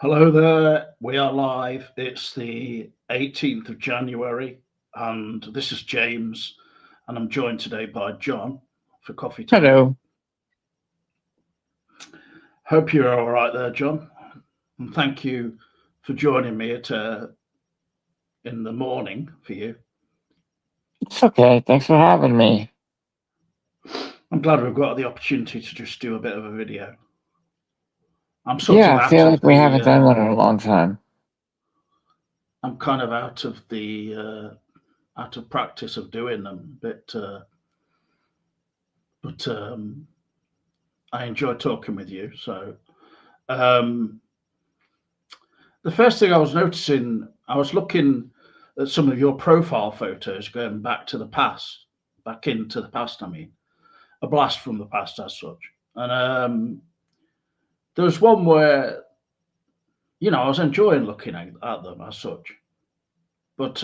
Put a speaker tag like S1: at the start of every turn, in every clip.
S1: Hello there. We are live. It's the 18th of January, and this is James, and I'm joined today by John for coffee time.
S2: Hello.
S1: Hope you're all right there, John, and thank you for joining me in the morning for you.
S2: It's okay. Thanks for having me.
S1: I'm glad we've got the opportunity to just do a bit of a video. I'm sort
S2: Yeah,
S1: of
S2: I
S1: out
S2: feel
S1: of
S2: like we haven't
S1: the.
S2: done one in a long time.
S1: I'm kind of out of practice of doing them, but I enjoy talking with you. So um, the first thing I was noticing, I was looking at some of your profile photos going back to the past, back into the past. I mean, a blast from the past as such. And there was one where I was enjoying looking at them as such. But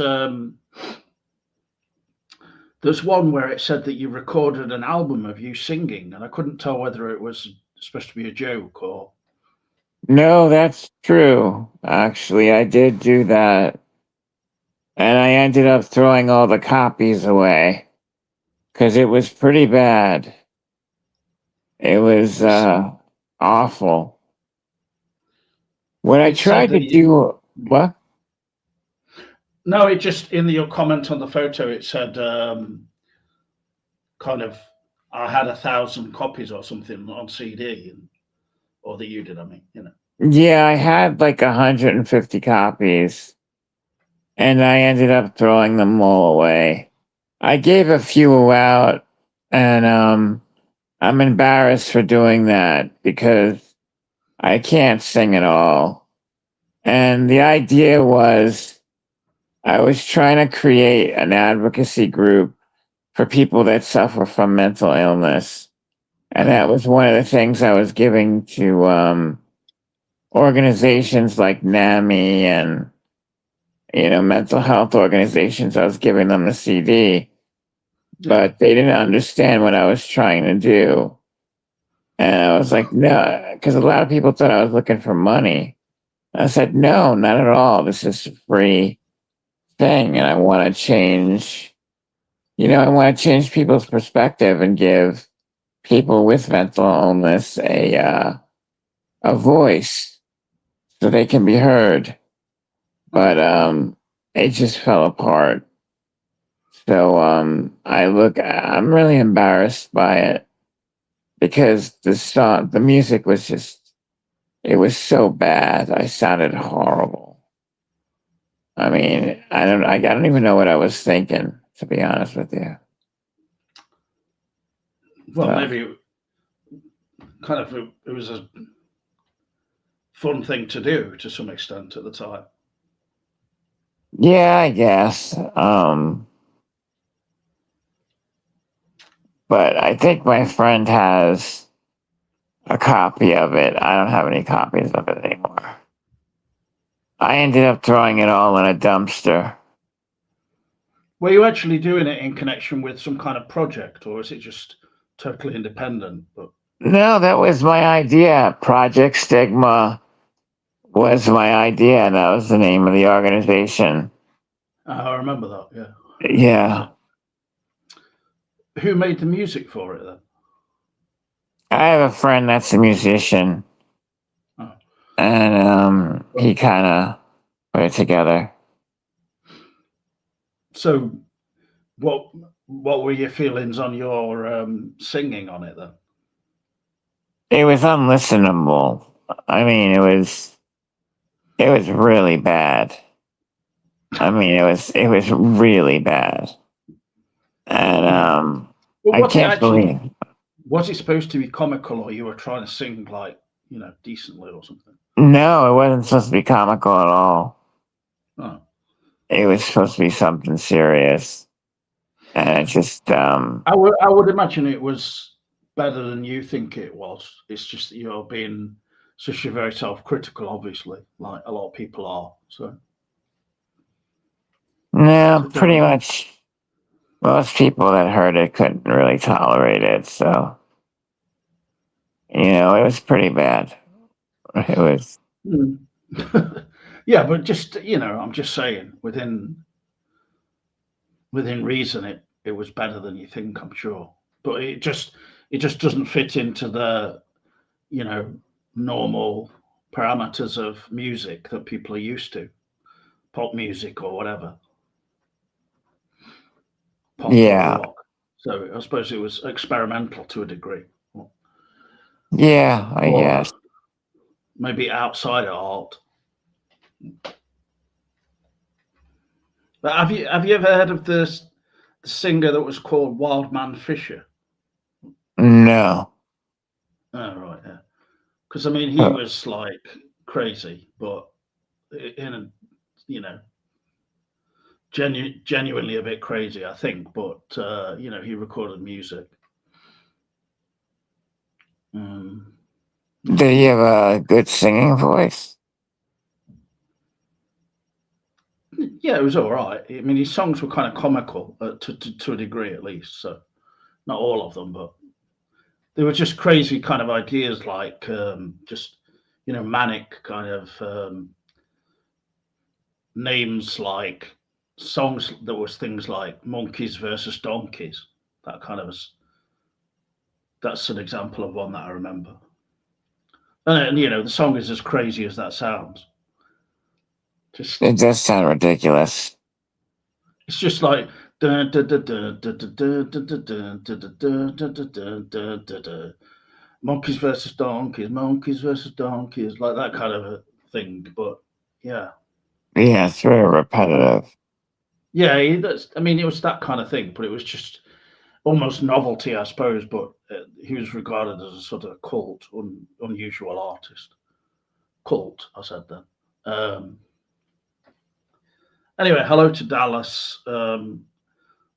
S1: there's one where it said that you recorded an album of you singing, and I couldn't tell whether it was supposed to be a joke or.
S2: No, that's true. Actually, I did do that. And I ended up throwing all the copies away because it was pretty bad. It was awful. When I
S1: It said
S2: tried
S1: that
S2: to do what?
S1: no, it just in your comment on the photo, it said kind of I had 1,000 copies or something on CD, or that you did. I mean.
S2: Yeah, I had like 150 copies and I ended up throwing them all away. I gave a few out and I'm embarrassed for doing that because I can't sing at all. And the idea was I was trying to create an advocacy group for people that suffer from mental illness. And that was one of the things I was giving to organizations like NAMI and, mental health organizations. I was giving them the CD,
S1: Yeah.
S2: but they didn't understand what I was trying to do. And I was like, no, because a lot of people thought I was looking for money. I said, no, not at all. This is a free thing. And I want to change, I want to change people's perspective and give people with mental illness a voice so they can be heard. But it just fell apart. So I'm really embarrassed by it because the music was just, it was so bad. I sounded horrible. I mean, I don't even know what I was thinking, to be honest with you.
S1: Well,
S2: So,
S1: maybe kind of it was a fun thing to do to some extent at the time.
S2: yeah, I guess. But I think my friend has a copy of it. I don't have any copies of it anymore. I ended up throwing it all in a dumpster.
S1: Were you actually doing it in connection with some kind of project, or is it just totally independent? But
S2: No, that was my idea. Project Stigma was my idea, and that was the name of the organization.
S1: I remember that. Yeah.
S2: Yeah.
S1: So, who made the music for it then?
S2: I have a friend that's a musician,
S1: Oh.
S2: and he kind of put it together.
S1: So, what what were your feelings on your singing on it then?
S2: It was unlistenable. I mean, it was really bad. I mean, it was really bad, and
S1: But
S2: I can't believe.
S1: was it supposed to be comical, or you were trying to sing like decently or something?
S2: No, it wasn't supposed to be comical at all.
S1: Oh.
S2: It was supposed to be something serious, and it just
S1: I would imagine it was better than you think it was. It's just that you're being such a very self-critical, obviously, like a lot of people are. So
S2: no,
S1: fair
S2: pretty
S1: enough.
S2: much most people that heard it couldn't really tolerate it. So it was pretty bad. It was.
S1: Mm. Yeah, but just I'm just saying within reason, it was better than you think, I'm sure. But it just doesn't fit into the you know normal parameters of music that people are used to, pop music or whatever, pop or
S2: Yeah,
S1: rock. So I suppose it was experimental to a degree,
S2: yeah, I
S1: or
S2: guess.
S1: maybe outside of art. But have you ever heard of the singer that was called Wildman Fisher?
S2: No.
S1: Oh, right, yeah. Because I mean, he
S2: Uh,
S1: was like crazy, but in a you know genuinely a bit crazy, I think. But he recorded music. Um,
S2: Did he have a good singing voice?
S1: yeah, it was all right. I mean, his songs were kind of comical to a degree, at least. So not all of them, but they were just crazy kind of ideas, like just manic kind of names, like songs that was things like monkeys versus donkeys. That kind of that's an example of one that I remember. And the song is as crazy as that sounds. Just
S2: It does sound ridiculous.
S1: it's just like monkeys versus donkeys versus donkeys, like that kind of a thing. But yeah,
S2: Yeah, it's very repetitive.
S1: yeah, that's. I mean, it was that kind of thing, but it was just almost novelty, I suppose. But he was regarded as a sort of cult, unusual artist. Cult, I said then. Anyway, hello to Dallas.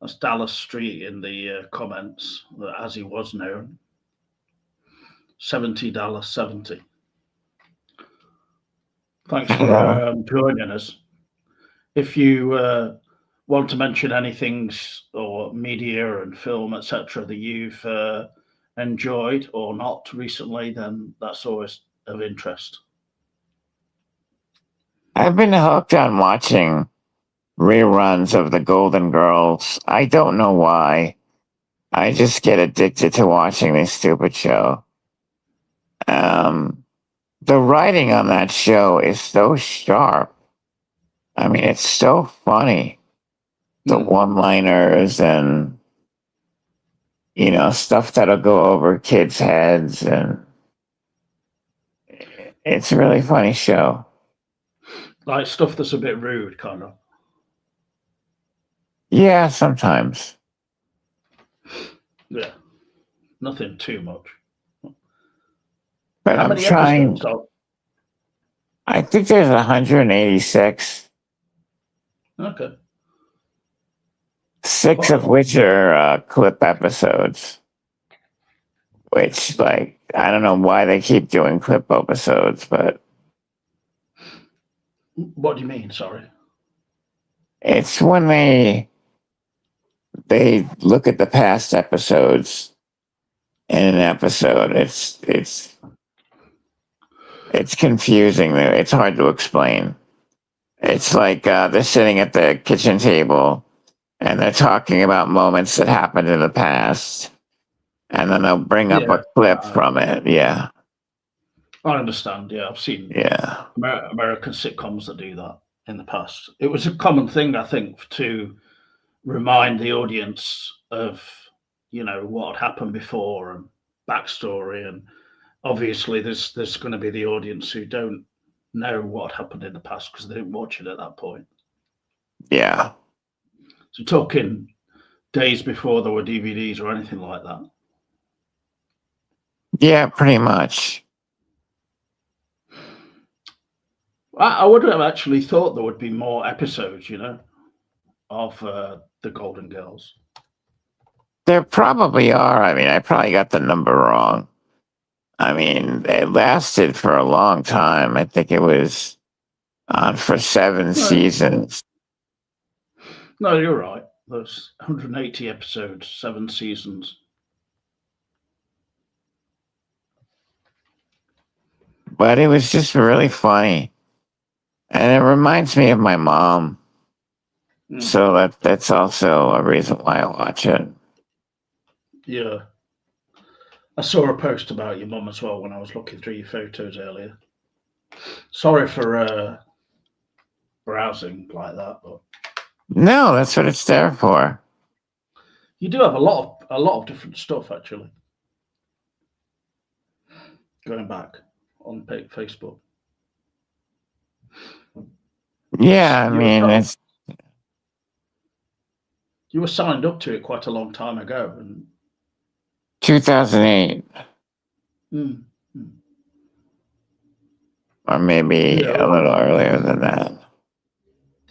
S1: That's Dallas Street in the comments, as he was known. 70 Dallas 70. Thanks for
S2: Hello.
S1: joining us. If you want to mention anything or media and film, etc., that you've enjoyed or not recently, then that's always of interest.
S2: I've been hooked on watching reruns of the Golden Girls. I don't know why. I just get addicted to watching this stupid show. Um, the writing on that show is so sharp. I mean, it's so funny. The
S1: Mm.
S2: one-liners and stuff that'll go over kids' heads, and it's a really funny show.
S1: Like stuff that's a bit rude, kind of.
S2: Yeah, sometimes.
S1: Yeah, nothing too much.
S2: But
S1: How
S2: I'm
S1: many episodes?
S2: trying. I think there's 186,
S1: Okay,
S2: six
S1: quite a
S2: of
S1: lot.
S2: which are clip episodes. Which, like, I don't know why they keep doing clip episodes, but
S1: What do you mean? Sorry.
S2: it's when they look at the past episodes in an episode. It's confusing. It's hard to explain. It's like they're sitting at the kitchen table and they're talking about moments that happened in the past, and then they'll bring up
S1: Yeah,
S2: a clip from it. Yeah,
S1: I understand. Yeah, I've seen
S2: yeah,
S1: American sitcoms that do that in the past. It was a common thing, I think, to remind the audience of what had happened before and backstory. And obviously, there's going to be the audience who don't know what happened in the past because they didn't watch it at that point.
S2: yeah,
S1: So talking days before there were DVDs or anything like that.
S2: yeah, pretty much.
S1: I would have actually thought there would be more episodes, of the Golden Girls.
S2: There probably are. I mean, I probably got the number wrong. I mean, it lasted for a long time. I think it was on for 7 seasons.
S1: No, you're right. There's 180 episodes, 7 seasons.
S2: But it was just really funny. And it reminds me of my mom.
S1: Mm.
S2: So that's also a reason why I watch it.
S1: Yeah. I saw a post about your mum as well when I was looking through your photos earlier. Sorry for browsing like that, but
S2: No, that's what it's there for.
S1: you do have a lot of different stuff actually. Going back on Facebook,
S2: Yeah, I
S1: you were
S2: mean, it's
S1: you were signed up to it quite a long time ago, and
S2: 2008
S1: mm, mm.
S2: or maybe
S1: Yeah,
S2: a
S1: well,
S2: little earlier than that.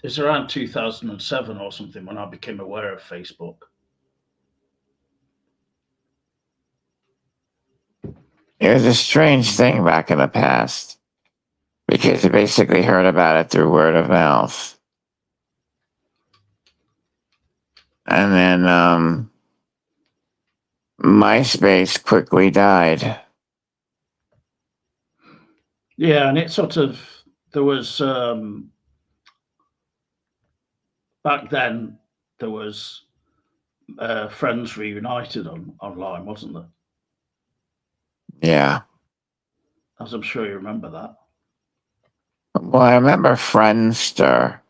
S1: it's around 2007 or something when I became aware of Facebook.
S2: It was a strange thing back in the past because you basically heard about it through word of mouth. And then MySpace quickly died.
S1: Yeah, and it sort of there was back then there was Friends Reunited online, wasn't there?
S2: Yeah.
S1: As I'm sure you remember that.
S2: Well, I remember Friendster,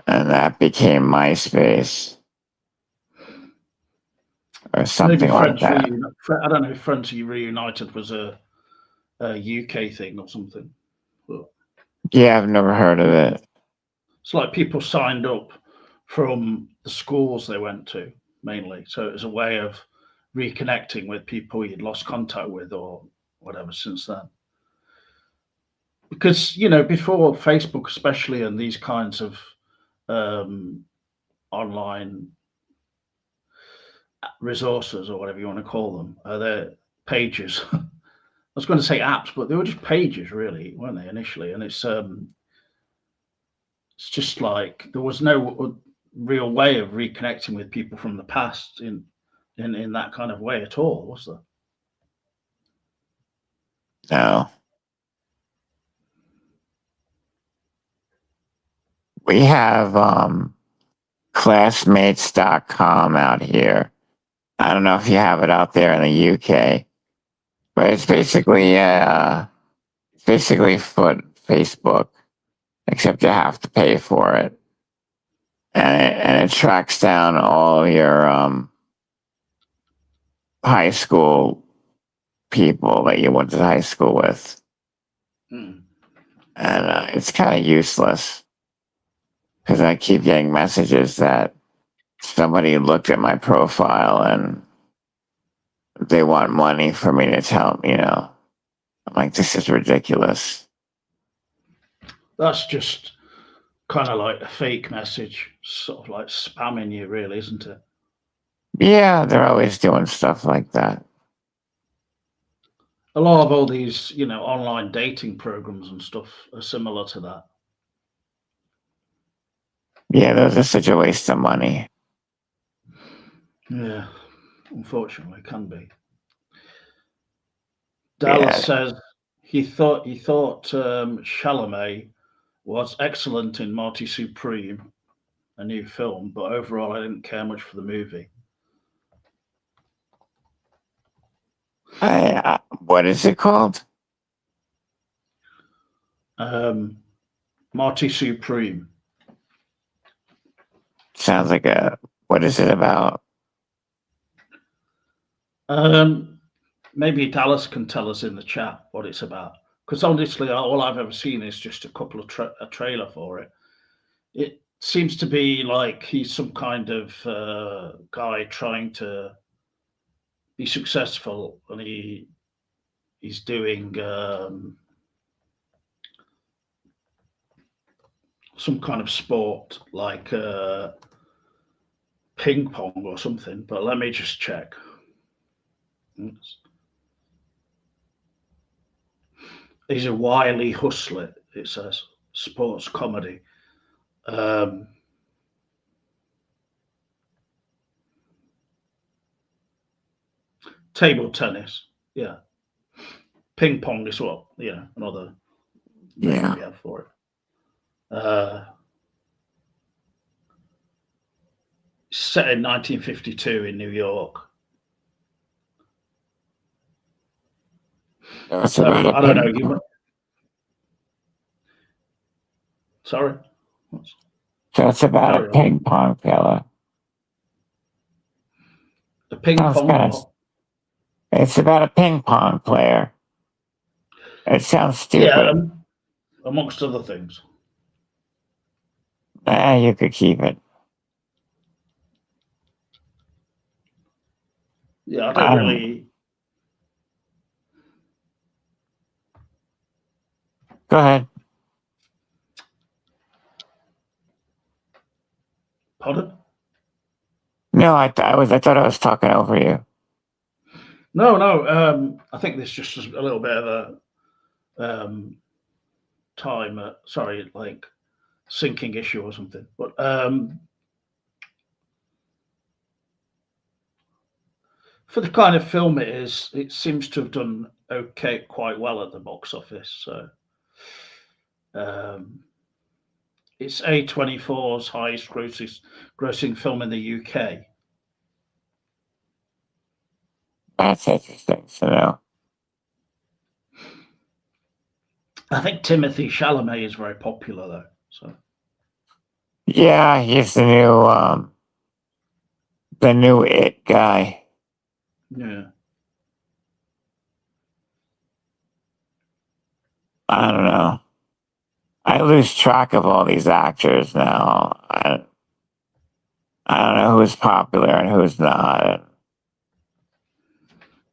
S2: and that became MySpace or
S1: Maybe
S2: something like that.
S1: I don't know if Friends Reunited was a UK thing or something. But
S2: Yeah, I've never heard of it.
S1: it's like people signed up from the schools they went to mainly, so it was a way of reconnecting with people you'd lost contact with or whatever since then. Because before Facebook, especially, and these kinds of um, online resources or whatever you want to call them, they're pages. I was going to say apps, but they were just pages, really, weren't they initially? And it's just like there was no real way of reconnecting with people from the past in that kind of way at all, was there?
S2: No. We have classmates.com out here. I don't know if you have it out there in the UK, but it's basically foot Facebook, except you have to pay for it. And it tracks down all your high school people that you went to high school with.
S1: Hmm.
S2: And it's kind of useless because I keep getting messages that somebody looked at my profile and they want money for me to tell. I'm like, this is ridiculous.
S1: That's just kind of like a fake message, sort of like spamming you, really, isn't it?
S2: Yeah, they're always doing stuff like that.
S1: A lot of all these, online dating programs and stuff are similar to that.
S2: Yeah, those are such a waste of money.
S1: Yeah, unfortunately, can be. Dallas
S2: Yeah,
S1: says he thought Chalamet was excellent in Marty Supreme, a new film, but overall I didn't care much for the movie.
S2: what is it called?
S1: Um, Marty Supreme.
S2: Sounds like what is it about?
S1: Um, Maybe Dallas can tell us in the chat what it's about. Because honestly, all I've ever seen is just a trailer for it. It seems to be like he's some kind of guy trying to be successful, and he's doing some kind of sport like ping pong or something. But let me just check. He's a wily hustler. It says sports comedy. Um, Table tennis. Yeah. Ping pong is what, another name
S2: Yeah.
S1: we have for it. Uh, Set in 1952 in New York.
S2: It's
S1: So
S2: about a
S1: I don't know.
S2: ping pong.
S1: Sorry.
S2: So it's about a
S1: Carry on.
S2: ping pong fella.
S1: The ping
S2: Sounds
S1: pong.
S2: kind of. It's about a ping pong player. It sounds
S1: Yeah,
S2: stupid.
S1: amongst other things.
S2: You could keep it.
S1: Yeah, I don't
S2: Um,
S1: really.
S2: Go ahead.
S1: Pardon?
S2: No, I thought I was talking over you.
S1: No, no. I think this just is a little bit of a time. Sorry, like syncing issue or something. But for the kind of film it is, it seems to have done okay, quite well at the box office. So um, it's A24's highest grossing film in the UK.
S2: That's interesting to know.
S1: I think Timothy Chalamet is very popular though. So
S2: Yeah, he's the new it guy.
S1: yeah,
S2: I don't know. I lose track of all these actors now. I don't know who's popular and who's not.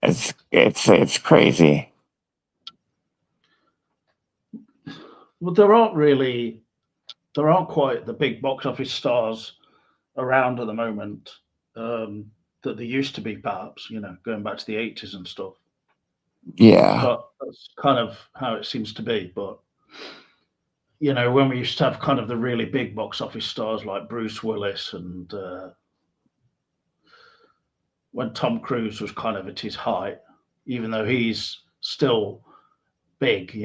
S2: It's crazy.
S1: well, there aren't quite the big box office stars around at the moment that there used to be, perhaps, going back to the 80s and stuff.
S2: Yeah.
S1: But that's kind of how it seems to be. But, when we used to have kind of the really big box office stars like Bruce Willis and when Tom Cruise was kind of at his height, even though he's still big,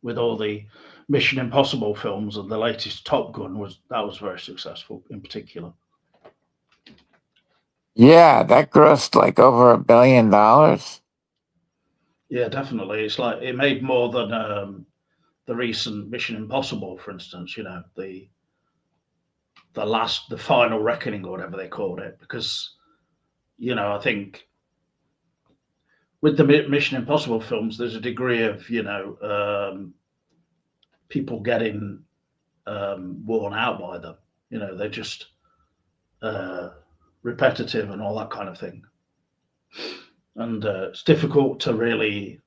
S1: with all the Mission Impossible films and the latest Top Gun was very successful in particular.
S2: Yeah, that grossed like over $1 billion.
S1: Yeah, definitely. It's like it made more than the recent Mission Impossible, for instance. The final reckoning or whatever they called it, because I think with the Mission Impossible films, there's a degree of people getting worn out by them. They're just uh, repetitive and all that kind of thing, and it's difficult to really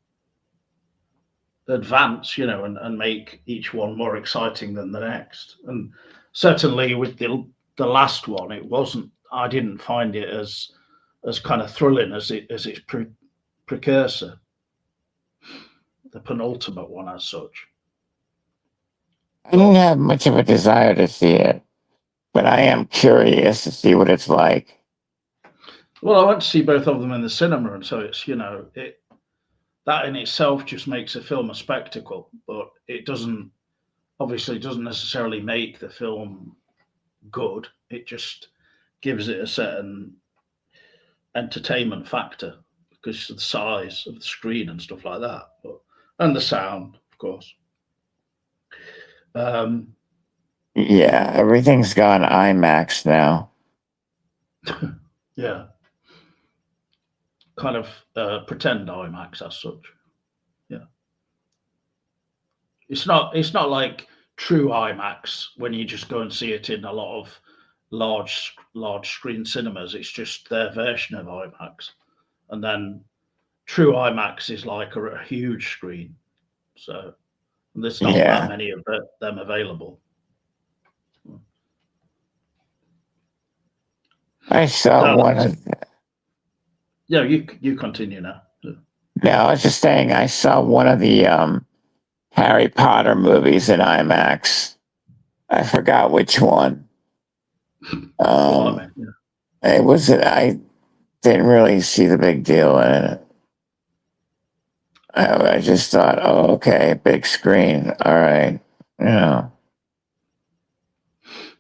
S1: advance, and make each one more exciting than the next. And certainly with the last one, it wasn't. I didn't find it as kind of thrilling as its precursor, the penultimate one, as such.
S2: I don't have much of a desire to see it, but I am curious to see what it's like.
S1: Well, I went to see both of them in the cinema, and so it's it that in itself just makes a film a spectacle, but it doesn't necessarily make the film good. It just gives it a certain entertainment factor because of the size of the screen and stuff like that, and the sound, of course. Um,
S2: Yeah, everything's gone IMAX now.
S1: yeah, kind of pretend IMAX as such. Yeah, it's not like true IMAX when you just go and see it in a lot of large screen cinemas. It's just their version of IMAX, and then true IMAX is like a huge screen. So there's not that
S2: Yeah,
S1: many of them available.
S2: I saw
S1: No,
S2: one of.
S1: yeah, you continue now.
S2: No, I was just saying I saw one of the Harry Potter movies in IMAX. I forgot which one. Um,
S1: Blimey. Yeah.
S2: it was. I didn't really see the big deal in it. I just thought, oh, okay, big screen. All right. You know,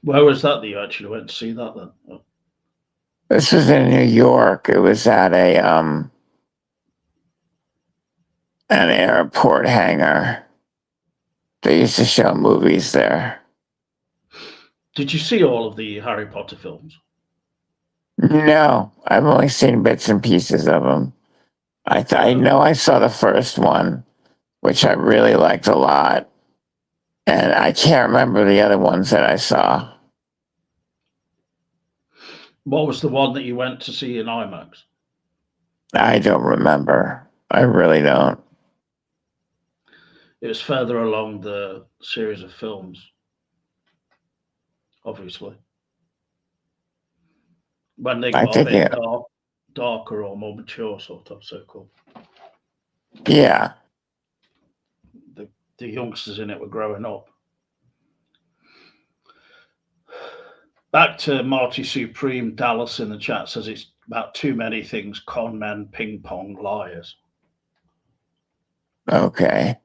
S1: Where was that you actually went to see that then? Oh,
S2: this was in New York. It was at an airport hangar. They used to show movies there.
S1: did you see all of the Harry Potter films?
S2: No, I've only seen bits and pieces of them. I know I saw the first one, which I really liked a lot, and I can't remember the other ones that I saw.
S1: What was the one that you went to see in IMAX?
S2: I don't remember. I really don't.
S1: It was further along the series of films, obviously. When they
S2: I
S1: got a
S2: think
S1: bit
S2: it.
S1: darker or more mature, sort of, so cool.
S2: Yeah.
S1: The youngsters in it were growing up. Back to Marty Supreme, Dallas in the chat says it's about too many things: con men, ping pong, liars.
S2: Okay.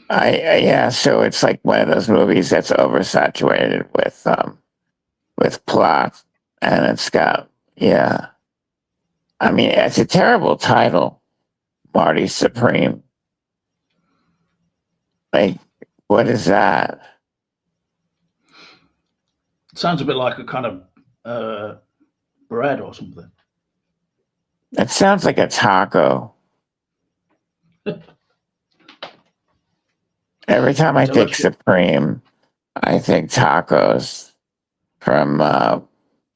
S2: Yeah. So it's like one of those movies that's oversaturated with plot, and it's got yeah. I mean, it's a terrible title, Marty Supreme. Like, what is that?
S1: Sounds a bit like a kind of bread or something.
S2: It sounds like a taco. Every time I think
S1: Delicious.
S2: Supreme, I think tacos from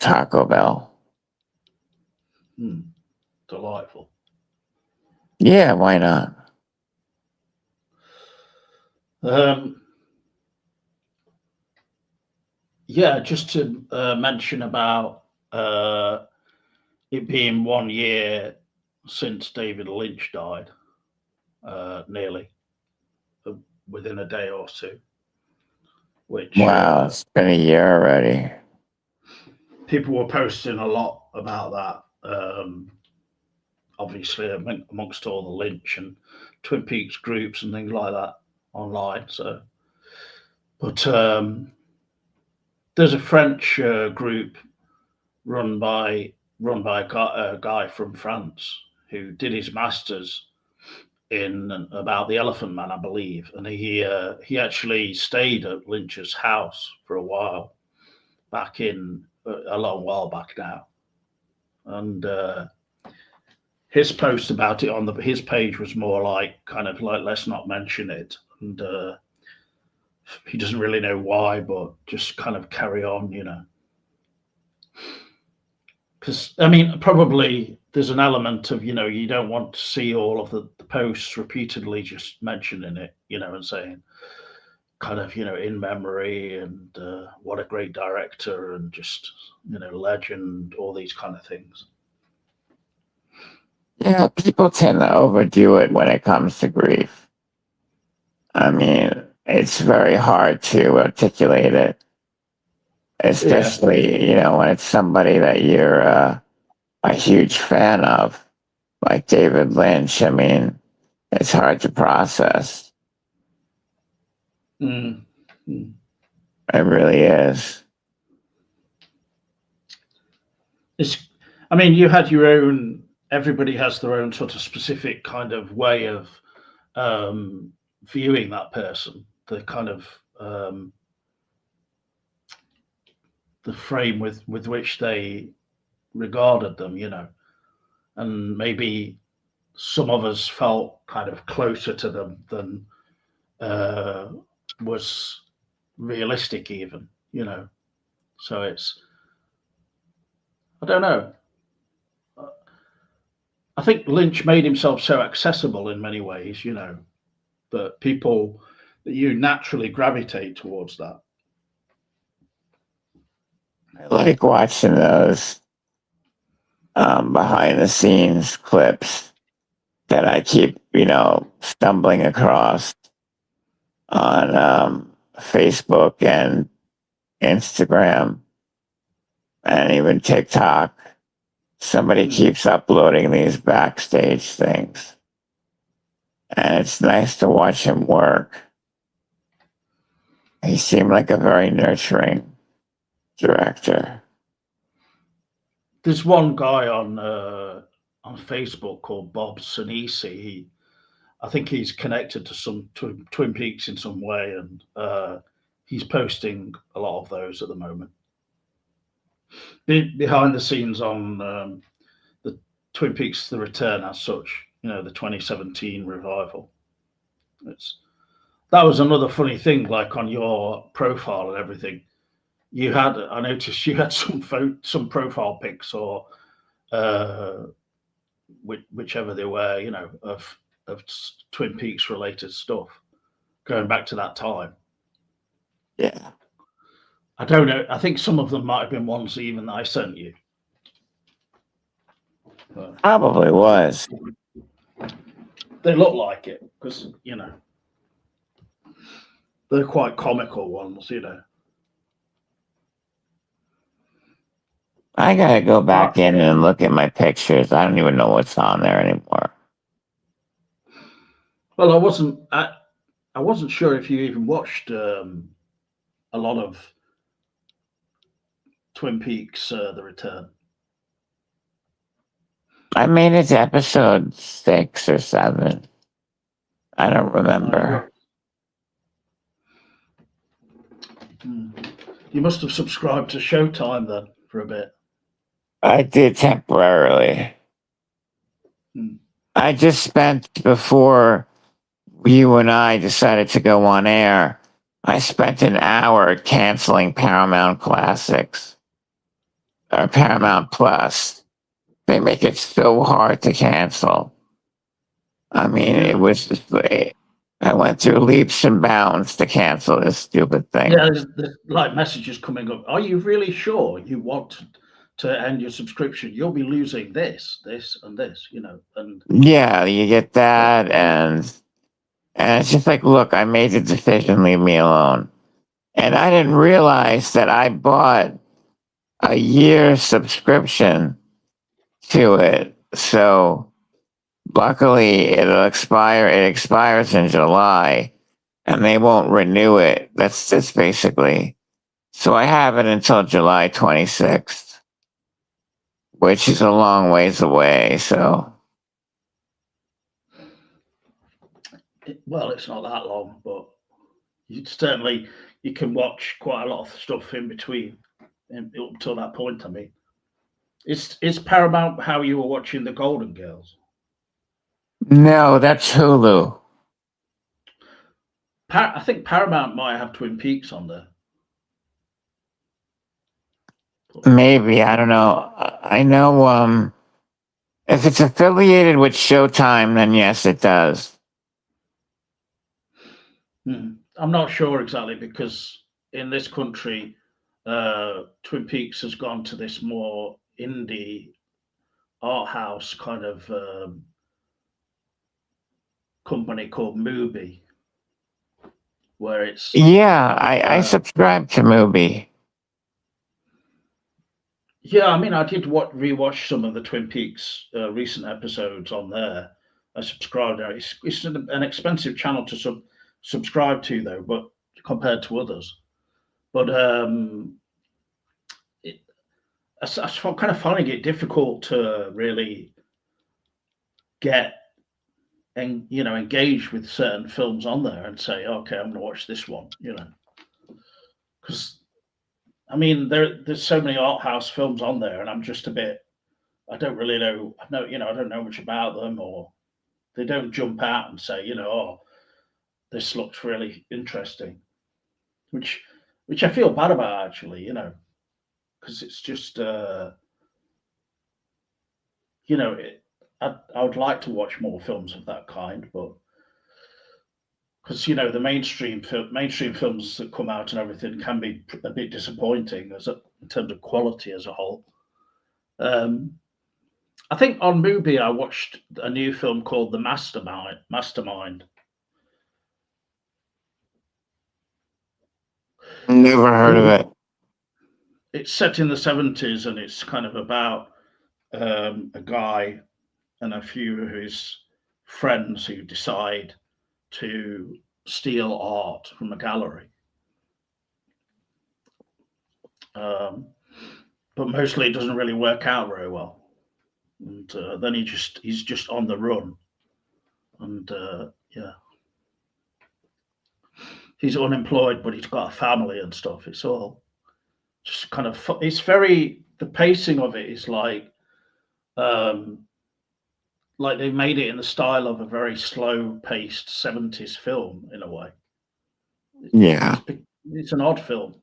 S2: Taco Bell.
S1: Delightful.
S2: Yeah, why not?
S1: Yeah, just to mention about it being 1 year since David Lynch died, nearly uh, within a day or two, which
S2: Wow, it's been a year already.
S1: people were posting a lot about that. Obviously, amongst all the Lynch and Twin Peaks groups and things like that online. So, but there's a French group run by a guy from France who did his masters in about the Elephant Man, I believe, and he actually stayed at Lynch's house for a while back in a long while back now, and his post about it on his page was more like kind of like let's not mention it, and he doesn't really know why, but just kind of carry on, because I mean, probably there's an element of you don't want to see all of the posts repeatedly just mentioning it, and saying kind of in memory and what a great director and just legend, all these kind of things.
S2: Yeah, people tend to overdo it when it comes to grief. I mean, it's very hard to articulate it, especially, when it's somebody that you're a huge fan of, like David Lynch. I mean, it's hard to process.
S1: Mm.
S2: It really is.
S1: I mean, you had your own. Everybody has their own sort of specific kind of way of viewing that person. The kind of the frame with which they regarded them, and maybe some of us felt kind of closer to them than was realistic, even, So I don't know. I think Lynch made himself so accessible in many ways, that people that you naturally gravitate towards that.
S2: I like watching those behind the scenes clips that I keep, stumbling across on Facebook and Instagram and even TikTok. somebody keeps uploading these backstage things. And it's nice to watch him work. He seemed like a very nurturing director.
S1: There's one guy on Facebook called Bob Sinisi. I think he's connected to some Twin Peaks in some way, and he's posting a lot of those at the moment. Behind the scenes on the Twin Peaks: The Return, as such, the 2017 revival. That was another funny thing, like on your profile and everything. I noticed you had some profile pics or uh, whichever they were, of Twin Peaks related stuff going back to that time.
S2: Yeah.
S1: I don't know. I think some of them might have been ones even that I sent you.
S2: Probably was.
S1: They look like it because they're quite comical ones.
S2: I gotta go back in and look at my pictures. I don't even know what's on there anymore.
S1: Well, I wasn't sure if you even watched a lot of Twin Peaks: The Return.
S2: I made it to episode 6 or 7. I don't remember.
S1: You must have subscribed to Showtime then for a bit.
S2: I did temporarily. I just spent, before you and I decided to go on air, I spent an hour canceling Paramount Classics or Paramount Plus. They make it so hard to cancel. I mean, it was just, I went through leaps and bounds to cancel this stupid thing.
S1: Yeah, there's like messages coming up. Are you really sure you want to end your subscription? You'll be losing this, and this, and
S2: Yeah, you get that, and it's just like, look, I made the decision, leave me alone. And I didn't realize that I bought a year subscription to it. So luckily it expires in July and they won't renew it. That's basically. So I have it until July 26th, which is a long ways away. So
S1: well, it's not that long, but you can watch quite a lot of stuff in between up till that point. I mean, is Paramount how you were watching the Golden Girls?
S2: no, that's Hulu.
S1: I think Paramount might have Twin Peaks on there.
S2: Maybe, I don't know. I know if it's affiliated with Showtime, then yes, it does.
S1: I'm not sure exactly because in this country, Twin Peaks has gone to this more indie art house kind of company called Mubi, where it's
S2: Yeah, I subscribe to Mubi.
S1: yeah. I mean, I did rewatch some of the Twin Peaks recent episodes on there. I subscribed there. It's an expensive channel to subscribe to though, but compared to others, but I'm kind of finding it difficult to really get and engage with certain films on there and say, okay, I'm going to watch this one, because I mean there's so many art house films on there, and I'm just a bit. I don't really know. I don't know much about them, or they don't jump out and say, oh, this looks really interesting, which I feel bad about actually, because it's just I would like to watch more films of that kind, but because the mainstream films that come out and everything can be a bit disappointing in terms of quality as a whole. I think on Mubi I watched a new film called The Mastermind.
S2: Never heard of it.
S1: It's set in the 70s and it's kind of about a guy and a few of his friends who decide to steal art from a gallery. Um, but mostly it doesn't really work out very well. And then he's just on the run, and yeah, he's unemployed, but he's got a family and stuff. It's all just kind of it's very the pacing of it is um, like they made it in the style of a very slow paced 70s film in a way.
S2: Yeah.
S1: It's an odd film.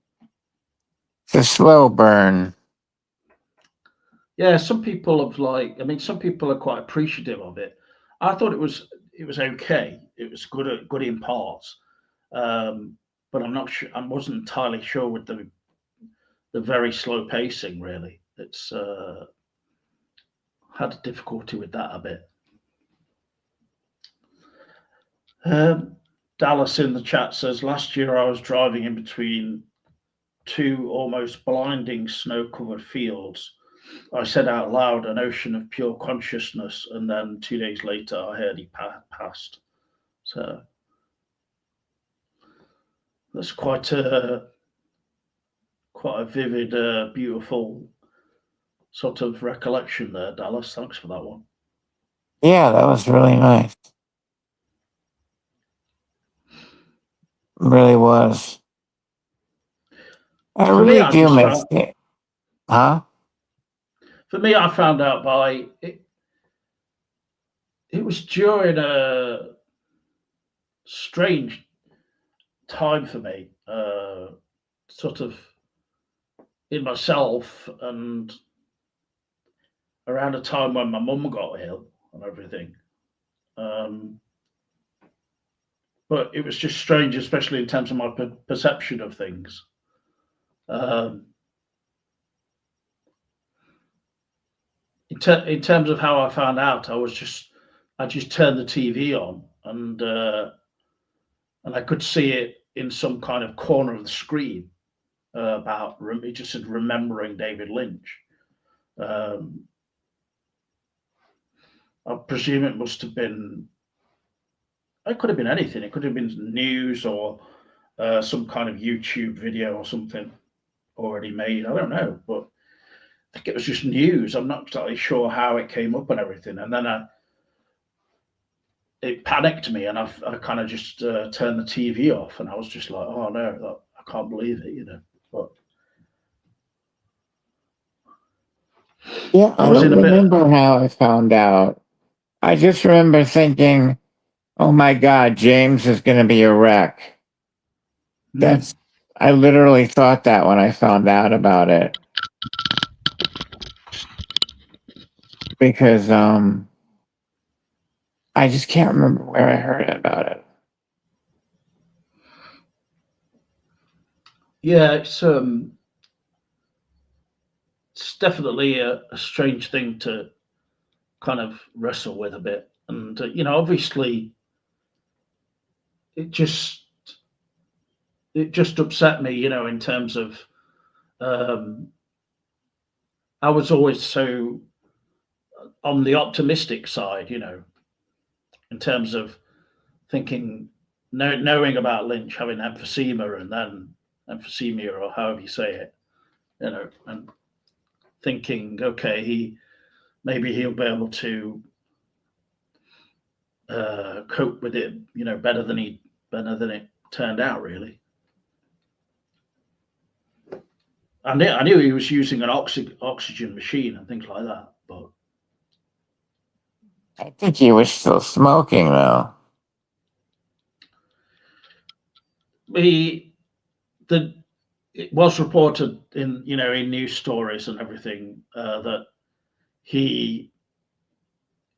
S2: It's a slow burn.
S1: Yeah, some people have I mean, some people are quite appreciative of it. I thought it was okay. It was good in parts, um, but I'm not sure. I wasn't entirely sure with the very slow pacing. Really, it's had a difficulty with that a bit. Um, Dallas in the chat says last year I was driving in between two almost blinding snow-covered fields. I said out loud, "An ocean of pure consciousness," and then 2 days later, I heard he passed. So that's quite a vivid, beautiful sort of recollection there, Dallas. Thanks for that one.
S2: Yeah, that was really nice. Really was. I
S1: For me,
S2: really
S1: I
S2: do
S1: just
S2: miss
S1: found
S2: it. Huh?
S1: for me, I found out by it. It was during a strange time for me, sort of in myself, and around a time when my mum got ill and everything. Um, but it was just strange, especially in terms of my perception of things. Um, in terms of how I found out, I just turned the TV on and I could see it in some kind of corner of the screen about it just said remembering David Lynch. Um, I presume it must have been. It could have been anything. It could have been news or some kind of YouTube video or something already made. I don't know, but I think it was just news. I'm not exactly sure how it came up and everything. And then it panicked me, and I kind of just turned the TV off, and I was just like, "Oh no, I can't believe it," you know. But
S2: Yeah,
S1: I
S2: I
S1: was
S2: don't
S1: in a bit.
S2: remember how I found out. I just remember thinking, oh my God, James is going to be a wreck.
S1: Hmm.
S2: That's, I literally thought that when I found out about it because I just can't remember where I heard about it.
S1: Yeah, it's definitely a strange thing to kind of wrestle with a bit, and you know, obviously, it just it just upset me, you know, in terms of um, I was always so on the optimistic side, you know, in terms of thinking, knowing about Lynch having emphysema and then emphysema or however you say it, you know, and thinking, okay, maybe he'll be able to cope with it, you know, better than it turned out, really. I knew he was using an oxygen machine and things like that, but
S2: I think he was still smoking though.
S1: he the it was reported in in news stories and everything that he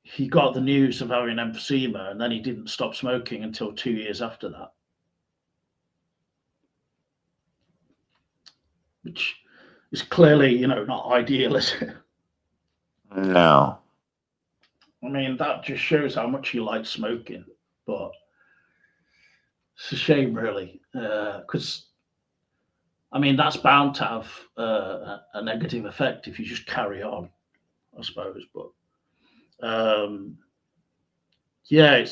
S1: he got the news of having emphysema and then he didn't stop smoking until 2 years after that, which is clearly not ideal, is it?
S2: No.
S1: I mean, that just shows how much he liked smoking, but it's a shame, really, because I mean that's bound to have a negative effect if you just carry on. I suppose. But yeah,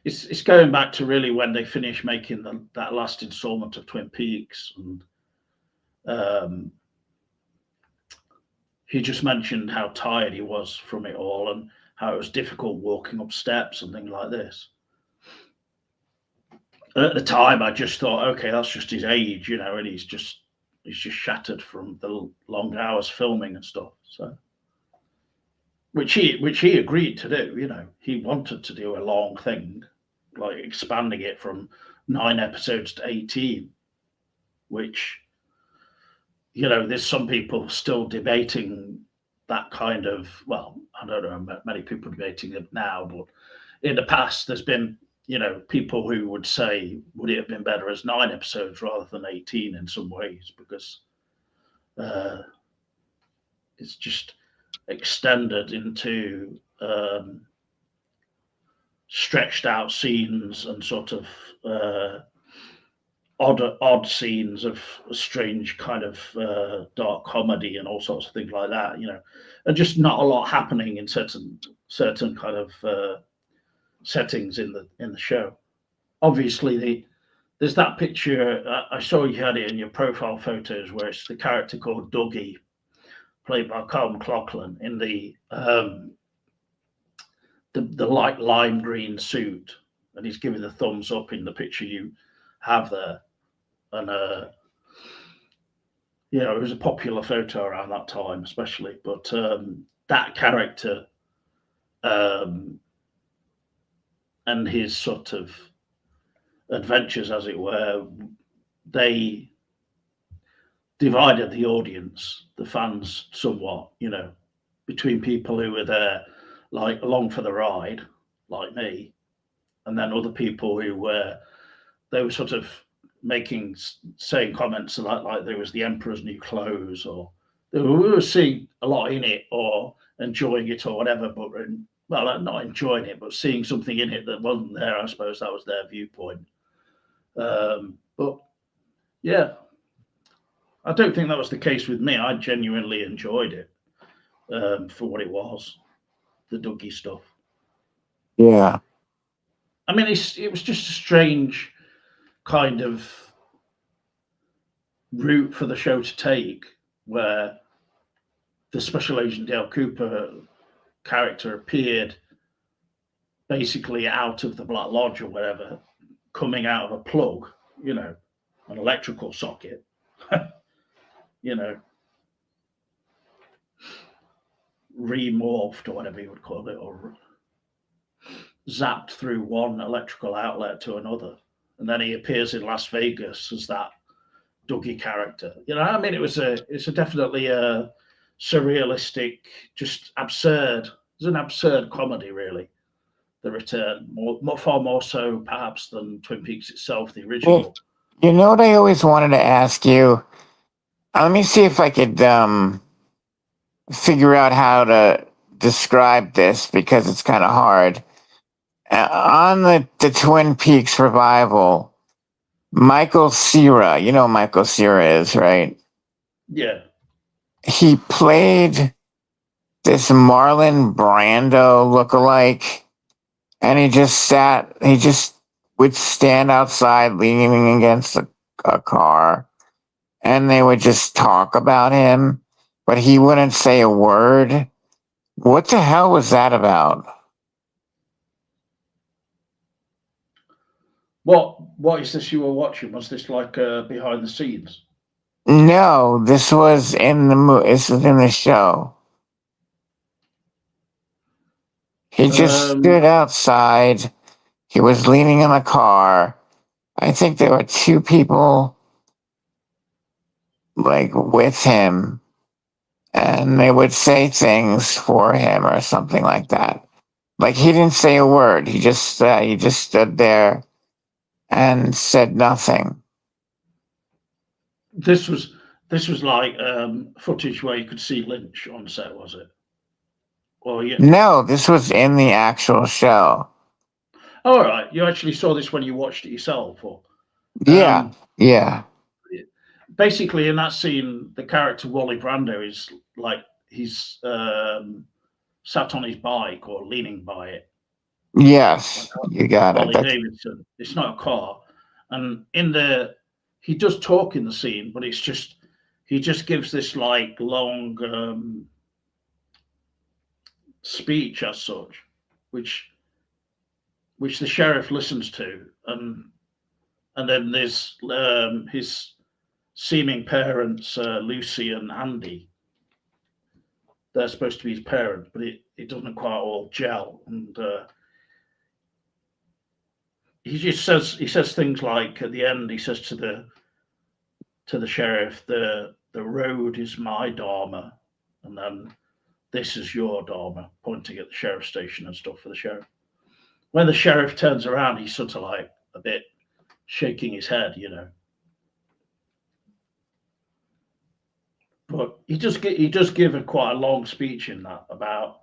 S1: it's going back to really when they finished making that last installment of Twin Peaks, and um, he just mentioned how tired he was from it all and how it was difficult walking up steps and things like this. At the time, I just thought, okay, that's just his age, and he's just shattered from the long hours filming and stuff. So, which he agreed to do. He wanted to do a long thing, like expanding it from 9 episodes to 18, which there's some people still debating that kind of. Well, I don't know, many people debating it now, but in the past, there's been people who would say, would it have been better as 9 episodes rather than 18 in some ways, because uh, it's just extended into stretched out scenes and sort of odd scenes of a strange kind of dark comedy and all sorts of things like that, and just not a lot happening in certain kind of settings in the show. Obviously, there's that picture I saw you had it in your profile photos where it's the character called Dougie, played by Carl McLaughlin, in the light lime green suit, and he's giving the thumbs up in the picture you have there. And it was a popular photo around that time, especially. But that character um, and his sort of adventures, as it were, they divided the audience, the fans, somewhat. Between people who were there, like along for the ride, like me, and then other people who they were sort of saying comments like there was the Emperor's New Clothes, or we were seeing a lot in it or enjoying it or whatever, but well, not enjoying it, but seeing something in it that wasn't there. I suppose that was their viewpoint. But yeah, I don't think that was the case with me. I genuinely enjoyed it for what it was, the Dougie stuff.
S2: Yeah.
S1: I mean, it was just a strange kind of route for the show to take, where the Special Agent Dale Cooper character appeared basically out of the Black Lodge or whatever, coming out of a plug, an electrical socket, you know, remorphed or whatever you would call it, or zapped through one electrical outlet to another. And then he appears in Las Vegas as that Dougie character. I mean, it's definitely a surrealistic, just absurd. It's an absurd comedy, really. The Return, far more so perhaps than Twin Peaks itself, the original.
S2: You know what I always wanted to ask you? Let me see if I could figure out how to describe this, because it's kind of hard. On the Twin Peaks revival, Michael Cera, you know who Michael Cera is, right?
S1: Yeah.
S2: He played this Marlon Brando lookalike, and he just would stand outside leaning against a car, and they would just talk about him, but he wouldn't say a word. What the hell was that about?
S1: What is this you were watching? Was this like behind the scenes?
S2: No, this was in this was in the show. He just stood outside. He was leaning in the car. I think there were two people like with him, and they would say things for him or something like that. Like, he didn't say a word. He just stood there and said nothing.
S1: This was like footage where you could see Lynch on set, was it? Or yeah.
S2: No, this was in the actual show.
S1: All right, you actually saw this when you watched it yourself, or?
S2: Yeah, yeah.
S1: Basically, in that scene, the character Wally Brando is like he's sat on his bike or leaning by it.
S2: Yes, you got it.
S1: Harley Davidson. It's not a car. And he does talk in the scene, but he just gives this like long speech as such, which the sheriff listens to, and then there's his seeming parents, Lucy and Andy. They're supposed to be his parents, but it doesn't quite all gel. And he says things like at the end, he says to the sheriff, the road is my Dharma, and then this is your Dharma, pointing at the sheriff's station and stuff for the sheriff. When the sheriff turns around, he's sort of like a bit shaking his head, you know. But he does give quite a long speech in that about,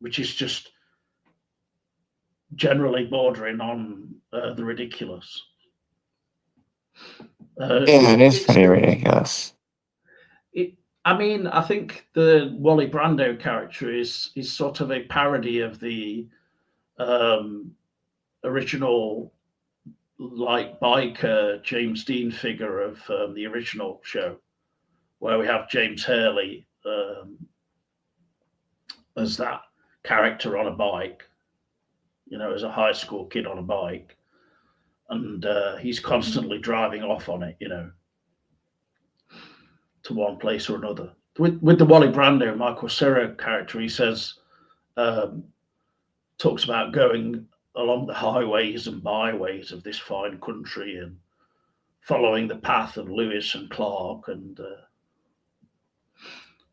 S1: which is just generally bordering on the ridiculous.
S2: Yeah, it is pretty ridiculous.
S1: I mean, I think the Wally Brando character is sort of a parody of the original, like, biker James Dean figure of the original show, where we have James Hurley as that character on a bike, you know, as a high school kid on a bike, and he's constantly driving off on it, you know, to one place or another. With the Wally Brando, Michael Cera character, he says, talks about going along the highways and byways of this fine country and following the path of Lewis and Clark. And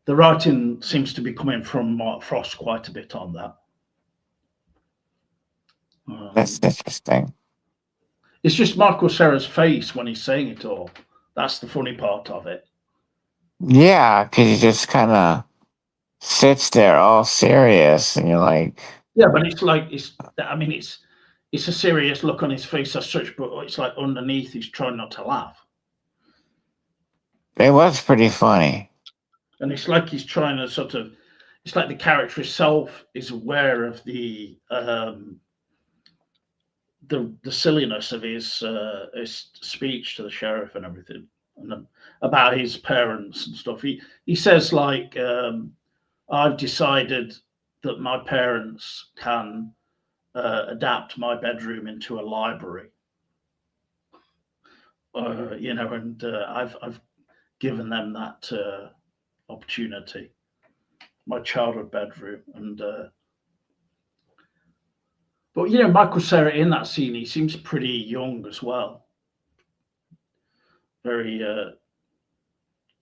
S1: the writing seems to be coming from Mark Frost quite a bit on that.
S2: That's interesting.
S1: It's just Michael Cera's face when he's saying it all. That's the funny part of it.
S2: Yeah, because he just kind of sits there all serious, and you're like,
S1: yeah, but it's like it's a serious look on his face as such, but it's like underneath he's trying not to laugh.
S2: It was pretty funny.
S1: And it's like he's trying to sort of, it's like the character itself is aware of the silliness of his speech to the sheriff and everything, and about his parents and stuff. He says like, I've decided that my parents can adapt my bedroom into a library, you know, and I've given them that opportunity, my childhood bedroom. And but you know, Michael Cera in that scene, he seems pretty young as well. Very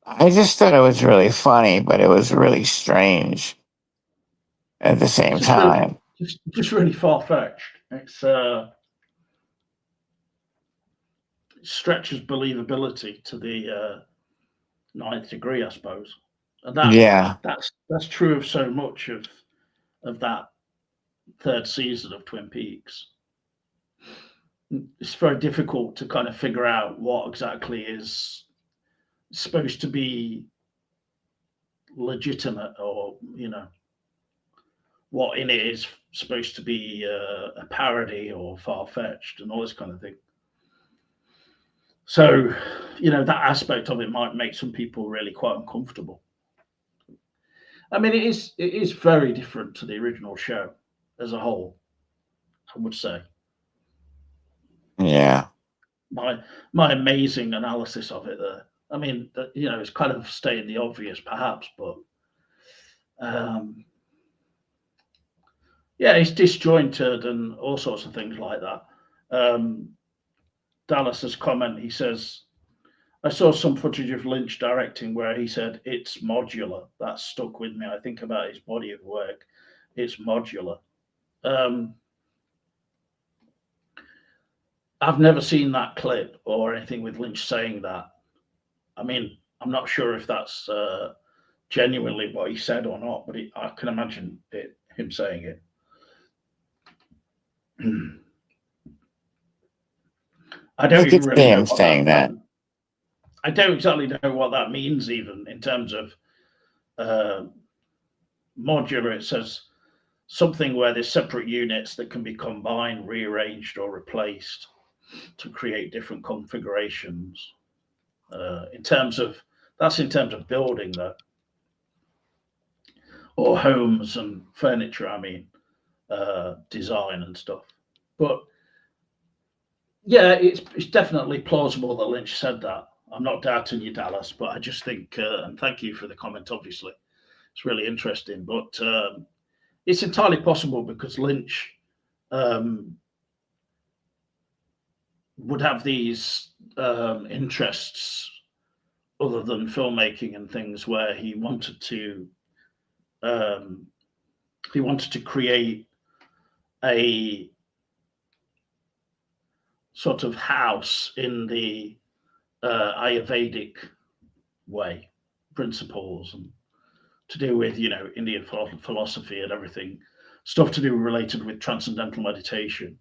S2: I just thought it was really funny, but it was really strange at the same time.
S1: just really far-fetched. It's stretches believability to the ninth degree, I suppose. And that's true of so much of that third season of Twin Peaks. It's very difficult to kind of figure out what exactly is supposed to be legitimate, or, you know, what in it is supposed to be a parody or far-fetched and all this kind of thing. So, you know, that aspect of it might make some people really quite uncomfortable. I mean, it is very different to the original show as a whole, I would say.
S2: Yeah.
S1: My amazing analysis of it there. I mean, you know, it's kind of stating the obvious, perhaps, but yeah, it's disjointed and all sorts of things like that. Dallas's comment, he says, I saw some footage of Lynch directing where he said, it's modular. That stuck with me. I think about his body of work. It's modular. I've never seen that clip or anything with Lynch saying that. I mean, I'm not sure if that's genuinely what he said or not, but I can imagine him saying it. I don't even really know what
S2: saying that.
S1: I don't exactly know what that means, even in terms of modular, it says something where there's separate units that can be combined, rearranged, or replaced to create different configurations. In terms of building that, or homes and furniture. I mean, design and stuff. But yeah, it's definitely plausible that Lynch said that. I'm not doubting you, Dallas, but I just think, and thank you for the comment. Obviously, it's really interesting, but it's entirely possible because Lynch would have these interests other than filmmaking and things, where um, he wanted to create a sort of house in the Ayurvedic way, principles, and to do with Indian philosophy and everything, stuff to do related with transcendental meditation,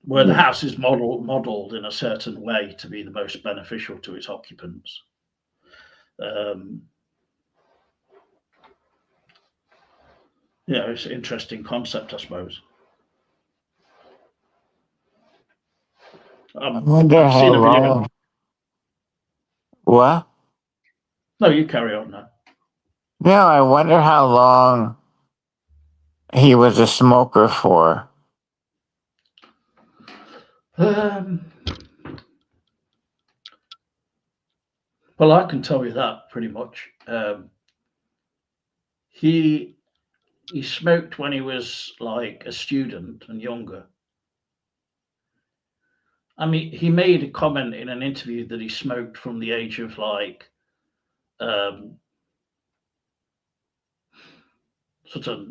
S1: where the house is modeled in a certain way to be the most beneficial to its occupants. Um, it's an interesting concept, I suppose.
S2: I wonder
S1: I've
S2: how
S1: seen a video.
S2: long. What?
S1: No, you carry on now.
S2: No, I wonder how long he was a smoker for.
S1: Well, I can tell you that pretty much. He smoked when he was like a student and younger. I mean, he made a comment in an interview that he smoked from the age of like sort of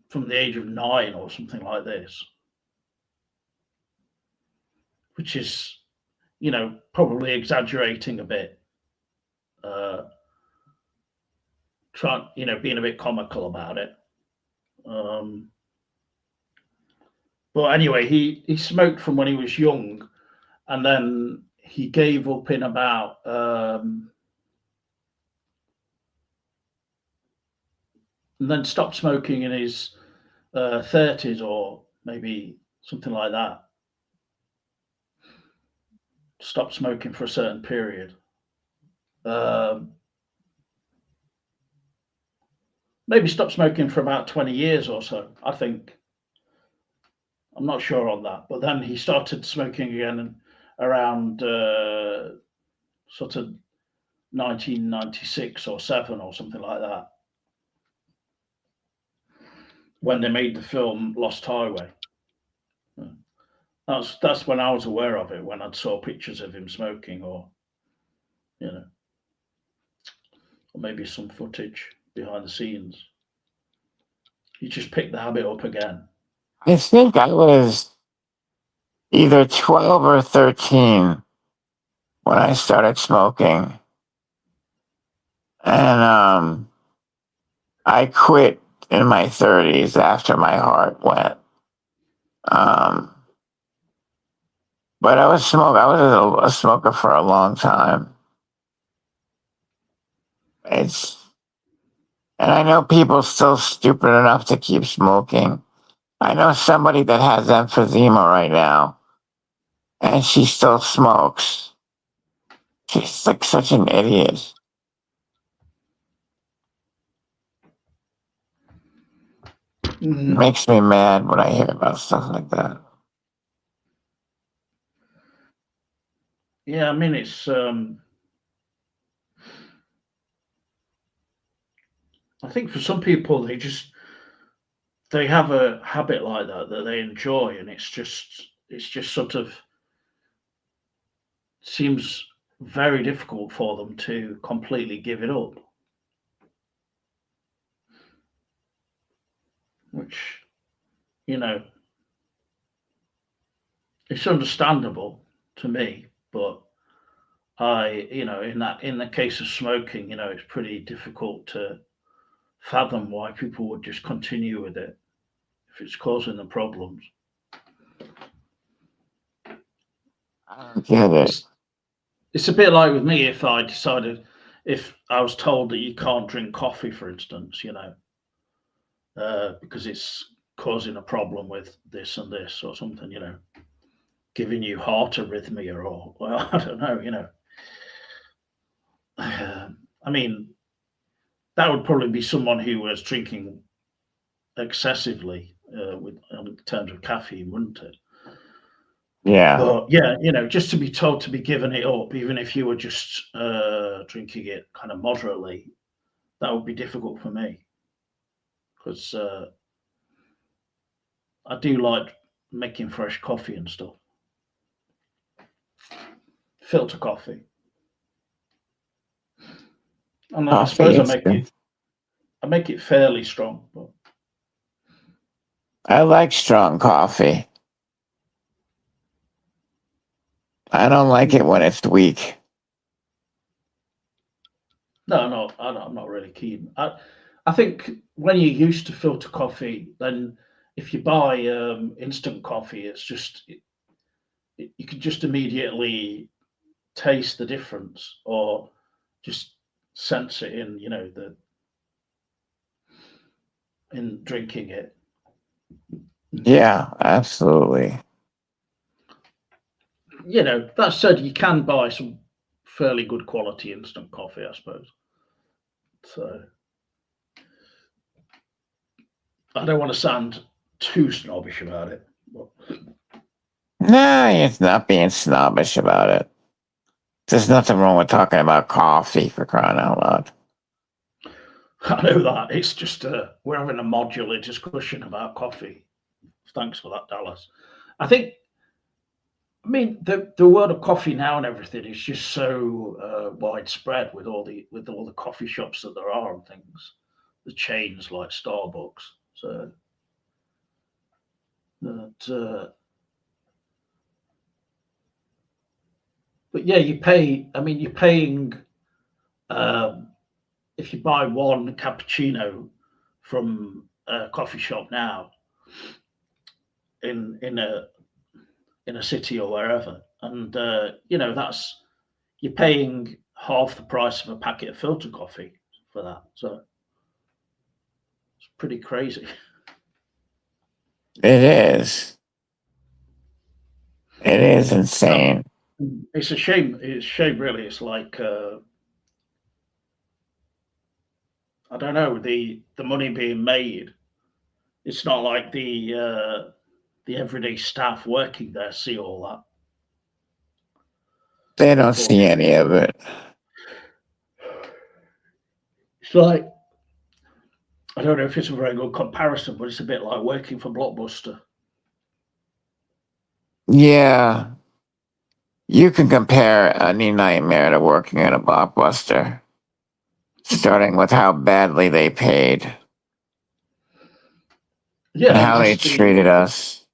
S1: from the age of 9 or something like this, which is, probably exaggerating a bit, trying, being a bit comical about it. But anyway, he smoked from when he was young, and then he gave up in about and then stopped smoking in his 30s or maybe something like that. Stopped smoking for a certain period. Maybe stopped smoking for about 20 years or so, I think. I'm not sure on that. But then he started smoking again around sort of 1996 or 7 or something like that, when they made the film Lost Highway. That's when I was aware of it, when I saw pictures of him smoking, or or maybe some footage behind the scenes. He just picked the habit up again.
S2: I think I was either 12 or 13 when I started smoking. And I quit in my 30s after my heart went. But I was a smoker for a long time. And I know people still stupid enough to keep smoking. I know somebody that has emphysema right now, and she still smokes. She's like such an idiot. It makes me mad when I hear about stuff like that.
S1: Yeah, I mean, it's I think for some people they have a habit like that they enjoy, and it's just sort of seems very difficult for them to completely give it up, which it's understandable to me, but in the case of smoking, it's pretty difficult to fathom why people would just continue with it if it's causing them problems.
S2: I don't get it.
S1: It's a bit like with me, if I decided, if I was told that you can't drink coffee, for instance, because it's causing a problem with this and this or something, giving you heart arrhythmia or, well, I don't know, I mean, that would probably be someone who was drinking excessively with in terms of caffeine, wouldn't it?
S2: Yeah.
S1: But yeah, just to be told to be giving it up, even if you were just drinking it kind of moderately, that would be difficult for me because I do like making fresh coffee and stuff. Filter coffee, and I
S2: Coffee
S1: suppose
S2: is good.
S1: I make it fairly strong. But
S2: I like strong coffee. I don't like it when it's weak.
S1: no, no, I'm not really keen. I think when you're used to filter coffee, then if you buy instant coffee, it's just you can just immediately taste the difference or just sense it in the in drinking it.
S2: Yeah, absolutely.
S1: That said, you can buy some fairly good quality instant coffee, I suppose. So I don't want to sound too snobbish about it, but
S2: No, it's not being snobbish about it. There's nothing wrong with talking about coffee for crying out loud.
S1: I know that it's just we're having a modular discussion about coffee. Thanks for that, Dallas. I think, I mean, the word of coffee now and everything is just so widespread with all the coffee shops that there are and things, the chains like Starbucks. So that, but yeah, you pay. I mean, you're paying um, if you buy one cappuccino from a coffee shop now in a city or wherever, and that's you're paying half the price of a packet of filter coffee for that. So it's pretty crazy.
S2: It is. It is insane.
S1: It's a shame. It's a shame, really. It's like I don't know the money being made. It's not like the everyday staff working there see all that.
S2: They don't see any
S1: Unfortunately,
S2: of it.
S1: it's like I don't know if it's a very good comparison, but it's a bit like working for Blockbuster.
S2: Yeah, you can compare any nightmare to working at a blockbuster, starting with how badly they paid and
S1: Yeah, and
S2: how they
S1: just
S2: treated us.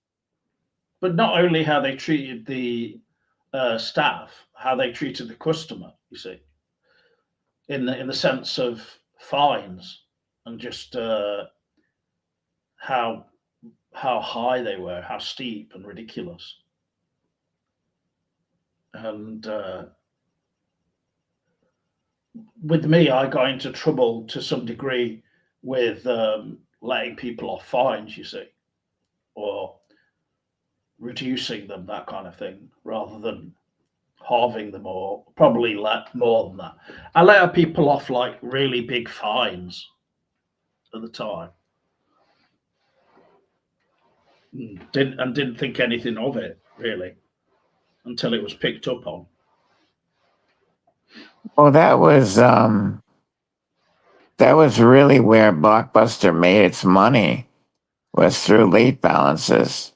S1: but not only how they treated the staff, how they treated the customer. You see, in the sense of fines and just how high they were, how steep and ridiculous. And with me, I got into trouble to some degree with letting people off fines. You see, or reducing them, that kind of thing, rather than halving them or probably let more than that. I let people off like really big fines at the time. Didn't think anything of it really until it was picked up on.
S2: Well, that was really where Blockbuster made its money, was through late balances.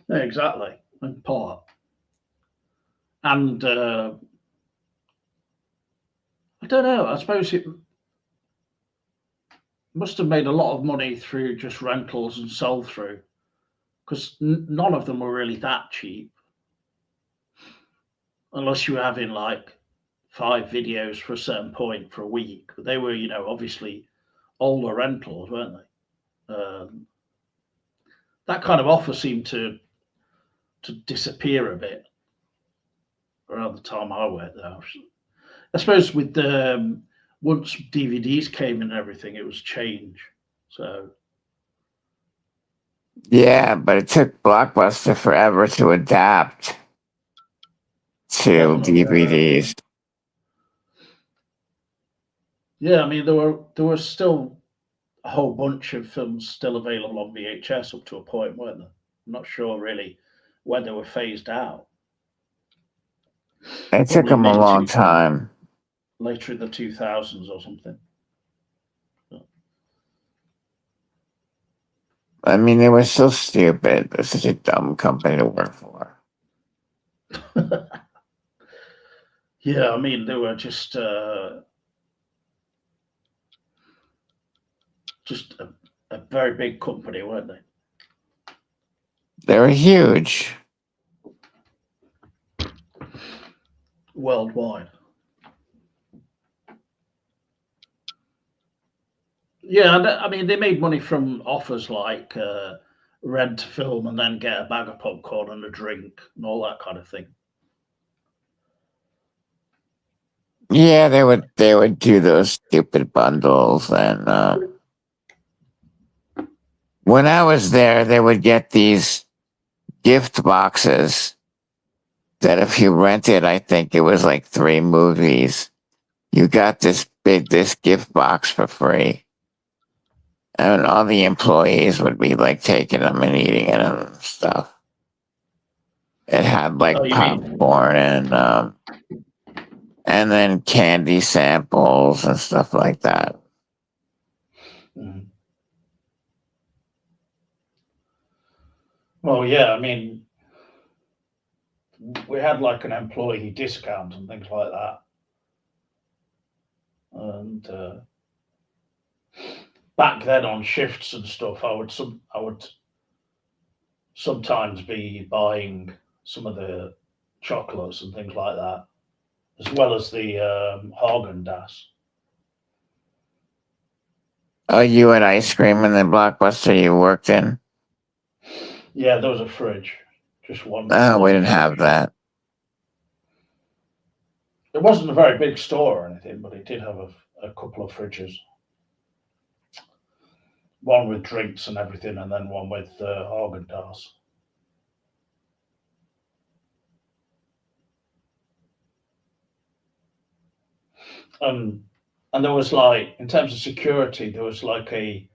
S1: Yeah, exactly, in part. And I don't know. I suppose it must have made a lot of money through just rentals and sold through because none of them were really that cheap unless you were having like 5 videos for a certain point for a week. But they were, obviously older rentals, weren't they? That kind of offer seemed to disappear a bit around the time I went there. I suppose with the once DVDs came in and everything, it was change. So
S2: Yeah, but it took Blockbuster forever to adapt to
S1: definitely,
S2: DVDs.
S1: yeah. I mean, there were still a whole bunch of films still available on VHS up to a point, weren't there? I'm not sure really when they were phased out.
S2: It took
S1: Probably
S2: them a
S1: mid
S2: long
S1: two,
S2: time.
S1: later in the 2000s or something.
S2: I mean, they were so stupid. They're such a dumb company to work for.
S1: Yeah, I mean, they were just a very big company, weren't they?
S2: They were huge.
S1: Worldwide. Yeah, and I mean, they made money from offers like rent a film and then get a bag of popcorn and a drink and all that kind of thing.
S2: Yeah, they would do those stupid bundles, and when I was there, they would get these gift boxes that if you rented, I think it was like 3 movies, you got this gift box for free. And all the employees would be like taking them and eating it and stuff. It had
S1: Oh,
S2: like
S1: you mean?
S2: popcorn and then candy samples and stuff like that.
S1: Mhm. Well, yeah, I mean, we had like an employee discount and things like that. And back then on shifts and stuff, I would sometimes be buying some of the chocolates and things like that, as well as the Haagen Dazs.
S2: Oh, you had ice cream in the Blockbuster you worked in?
S1: Yeah, there was a fridge, just one
S2: Oh, we
S1: one
S2: didn't have
S1: fridge.
S2: that.
S1: It wasn't a very big store or anything, but it did have a couple of fridges. One with drinks and everything, and then one with Haagen Dazs. Um, and there was like, in terms of security, there was like a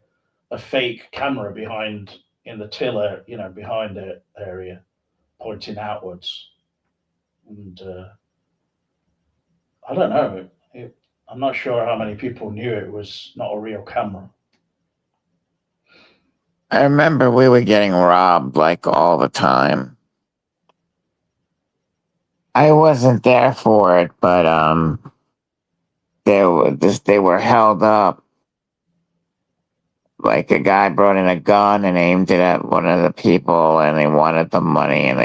S1: fake camera behind in the tiller, behind the area, pointing outwards. And I don't know. I'm not sure how many people knew it was not a real camera.
S2: I remember we were getting robbed like all the time. I wasn't there for it, but they were held up. Like a guy brought in a gun and aimed it at one of the people, and they wanted the money, and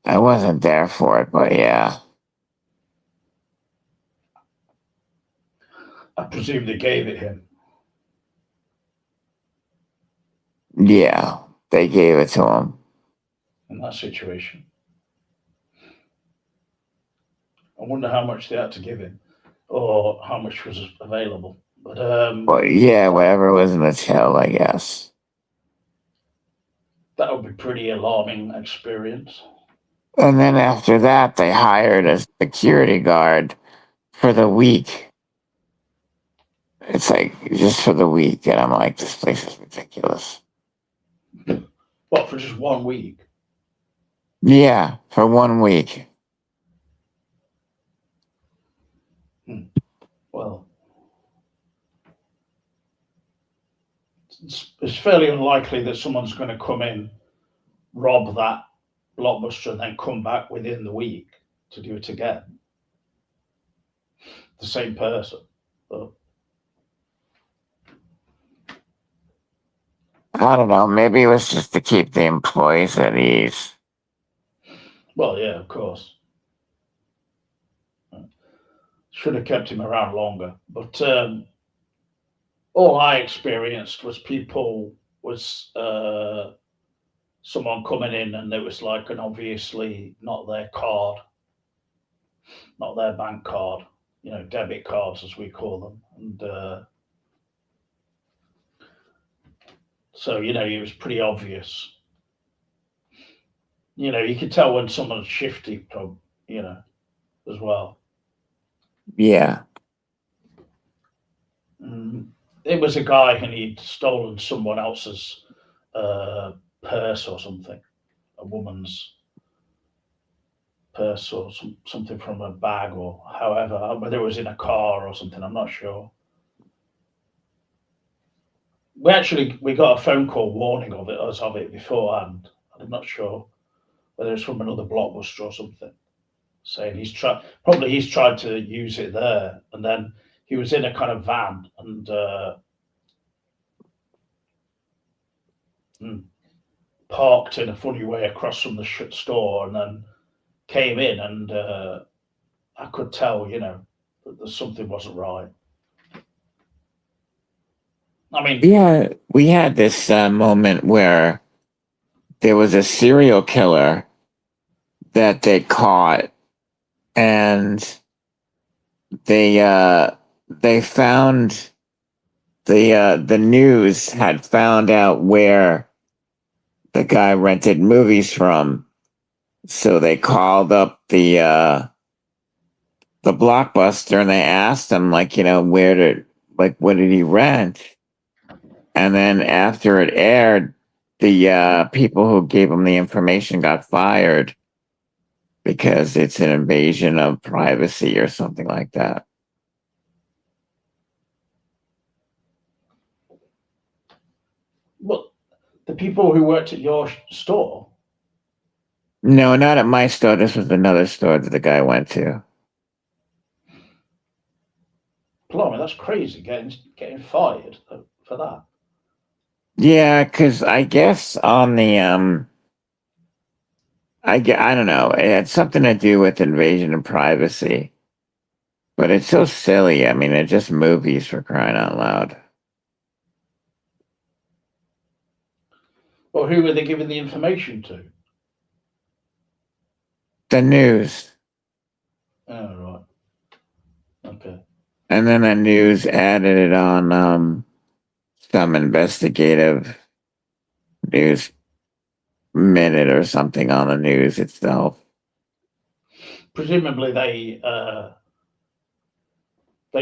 S2: I wasn't there for it, but yeah,
S1: I presume they gave it him
S2: yeah, they gave it to him.
S1: in that situation. I wonder how much they had to give him, or how much was available. But
S2: Well, yeah, whatever was in the till, I guess.
S1: that would be pretty alarming experience.
S2: And then after that, they hired a security guard for the week. It's like just for the week, and I'm like, this place is ridiculous.
S1: What, for just 1 week?
S2: Yeah, for 1 week.
S1: Hmm. Well, it's fairly unlikely that someone's going to come in, rob that blockbuster, and then come back within the week to do it again. The same person. But,
S2: I don't know. Maybe it was just to keep the employees at ease.
S1: well, yeah, of course. Should have kept him around longer. But all I experienced was someone coming in and it was like an obviously not their card, not their bank card, debit cards as we call them. And so, it was pretty obvious. You could tell when someone's shifty, you know, as well.
S2: Yeah.
S1: Mm. It was a guy and he'd stolen someone else's uh, purse or something, a woman's purse or something from a bag or however, whether it was in a car or something, I'm not sure. We got a phone call warning of it beforehand. I'm not sure whether it's from another blockbuster or something, saying he's tried to use it there, and then he was in a kind of van and mm, parked in a funny way across from the store, and then came in, and I could tell, that there's something wasn't right. I mean,
S2: Yeah. We had this moment where there was a serial killer that they caught, and they they found the news had found out where the guy rented movies from, so they called up the Blockbuster and they asked him, like, what did he rent? And then after it aired, the people who gave him the information got fired because it's an invasion of privacy or something like that.
S1: but the people who worked at your store,
S2: No, not at my store. This was another store that the guy went to.
S1: blimey, that's crazy, getting fired for that.
S2: Yeah, because I guess on the I don't know. It had something to do with invasion of privacy, but it's so silly. I mean, it's just movies, for crying out loud.
S1: Well, who were they giving the information to?
S2: The news,
S1: Oh, right. Okay.
S2: and then the news added it on some investigative news minute or something on the news itself.
S1: Presumably they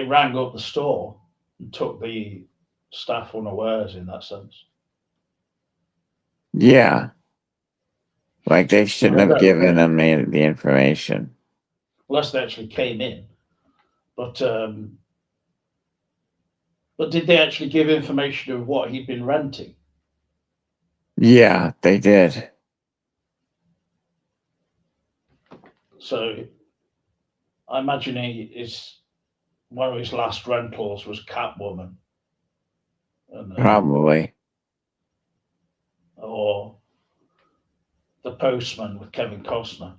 S1: rang up the store and took the staff unawares in that sense.
S2: Yeah, like they
S1: Well,
S2: shouldn't have given them the information.
S1: unless they actually came in. But did they actually give information of what he'd been renting?
S2: Yeah, they did.
S1: So I imagine one of his last rentals was Catwoman, and
S2: Probably.
S1: or The Postman with Kevin Costner.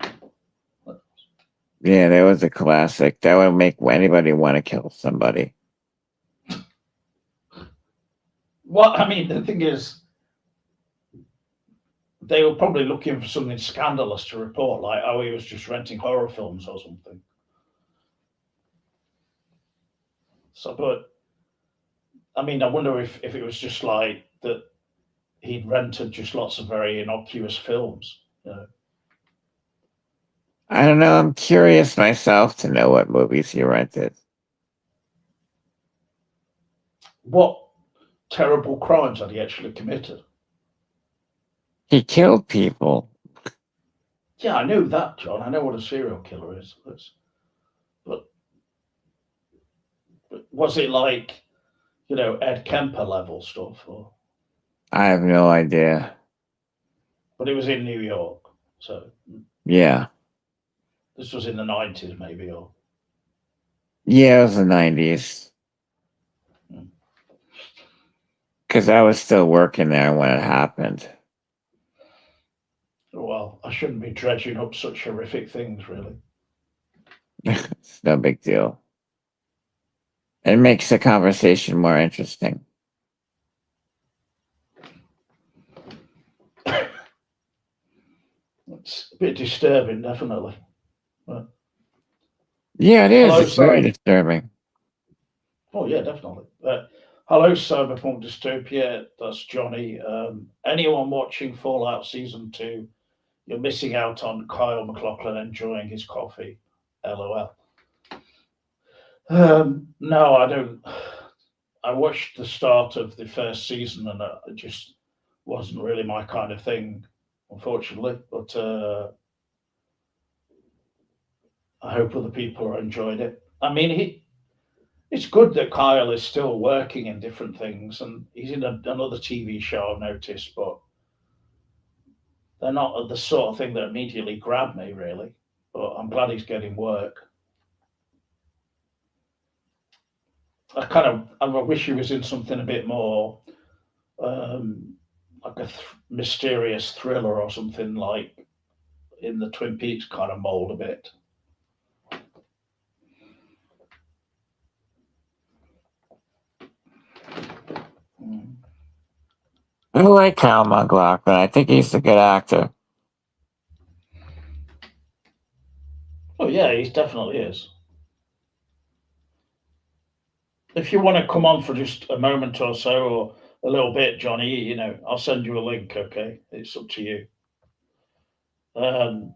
S2: Yeah, that was a classic. That would make anybody want to kill somebody.
S1: What I mean, the thing is, they were probably looking for something scandalous to report, like, oh, he was just renting horror films or something. So, but I mean, I wonder if it was just like that he'd rented just lots of very innocuous films.
S2: I don't know. I'm curious myself to know what movies he rented.
S1: What terrible crimes had he actually committed?
S2: He killed people.
S1: Yeah, I know that, John. I know what a serial killer is. But, but was it like, Ed Kemper level stuff?
S2: I have no idea.
S1: But it was in New York. So
S2: Yeah.
S1: this was in the 90s, maybe, or.
S2: Yeah, it was the 90s.
S1: Hmm.
S2: Because I was still working there when it happened.
S1: Well, I shouldn't be dredging up such horrific things, really.
S2: It's no big deal. It makes the conversation more interesting.
S1: It's a bit disturbing, definitely. But
S2: Yeah, it is.
S1: Hello,
S2: It's very
S1: sir.
S2: disturbing.
S1: Oh yeah, definitely. Hello, Cyberpunk Dystopia. That's Johnny. Anyone watching Fallout Season 2, you're missing out on Kyle McLaughlin enjoying his coffee. LOL. No, I don't. I watched the start of the first season and it just wasn't really my kind of thing, unfortunately. But I hope other people are enjoying it. I mean, it's good that Kyle is still working in different things, and he's in another TV show I've noticed, but they're not the sort of thing that immediately grab me, really. But I'm glad he's getting work. I wish he was in something a bit more um, like a mysterious thriller or something like in the Twin Peaks kind of mold a bit. Mm.
S2: I like Kyle McLaughlin. I think he's a good actor.
S1: Oh yeah, he definitely is. If you want to come on for just a moment or so, or a little bit, Johnny, I'll send you a link. Okay, it's up to you. Um,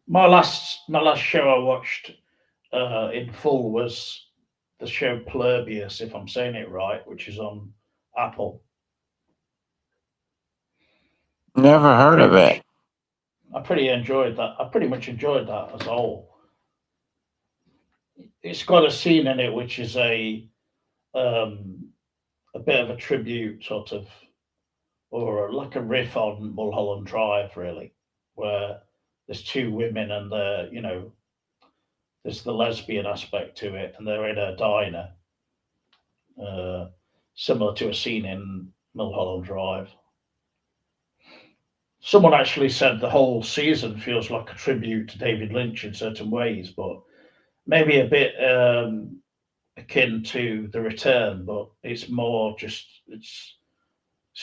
S1: my last show I watched in full was the show Plurbius, if I'm saying it right, which is on Apple.
S2: Never
S1: I
S2: heard
S1: pretty
S2: of it.
S1: much I pretty enjoyed that. I pretty much enjoyed that as a whole. It's got a scene in it which is um, a bit of a tribute, sort of, or like a riff on Mulholland Drive, really, where there's two women and there's the lesbian aspect to it, and they're in a diner, uh, similar to a scene in Mulholland Drive. Someone actually said the whole season feels like a tribute to David Lynch in certain ways, but maybe a bit akin to The Return, but it's more just it's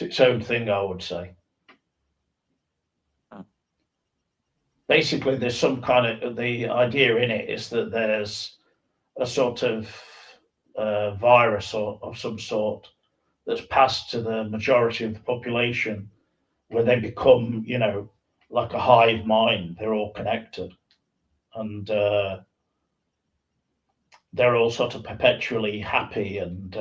S1: its own thing, I would say. Basically, there's some kind of the idea in it is that there's a sort of virus or of some sort that's passed to the majority of the population, where they become, like a hive mind. They're all connected, and they're all sort of perpetually happy and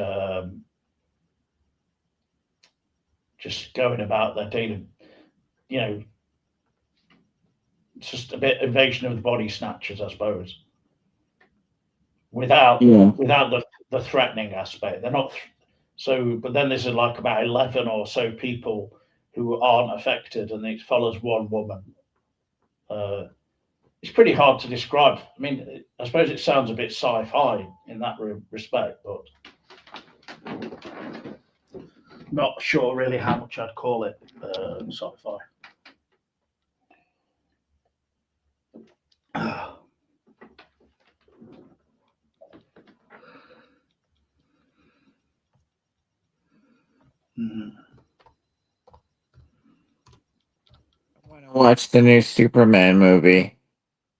S1: just going about their daily, you know, it's just a bit invasion of the body snatchers, I suppose, without
S2: Yeah.
S1: the threatening aspect. They're not so, but then there's like about 11 or so people who aren't affected, and it follows one woman. Uh, it's pretty hard to describe. I mean, I suppose it sounds a bit sci-fi in that respect, but not sure really how much I'd call it sci-fi. Mhm.
S2: I want to watch the new Superman movie.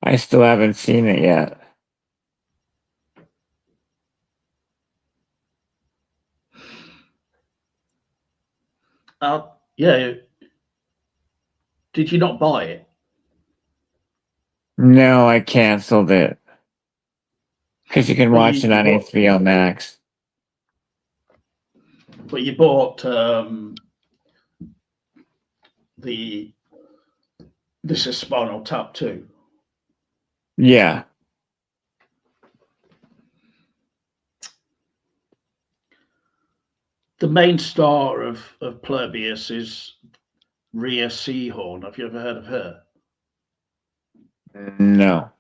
S2: I still haven't seen it yet.
S1: Yeah, did you not buy it?
S2: No, I canceled it because you can
S1: But
S2: watch it on HBO Max.
S1: you bought the This is Spinal Tap too.
S2: Yeah.
S1: The main star of Plurbius is Rhea Seahorn. Have you ever heard of her?
S2: No.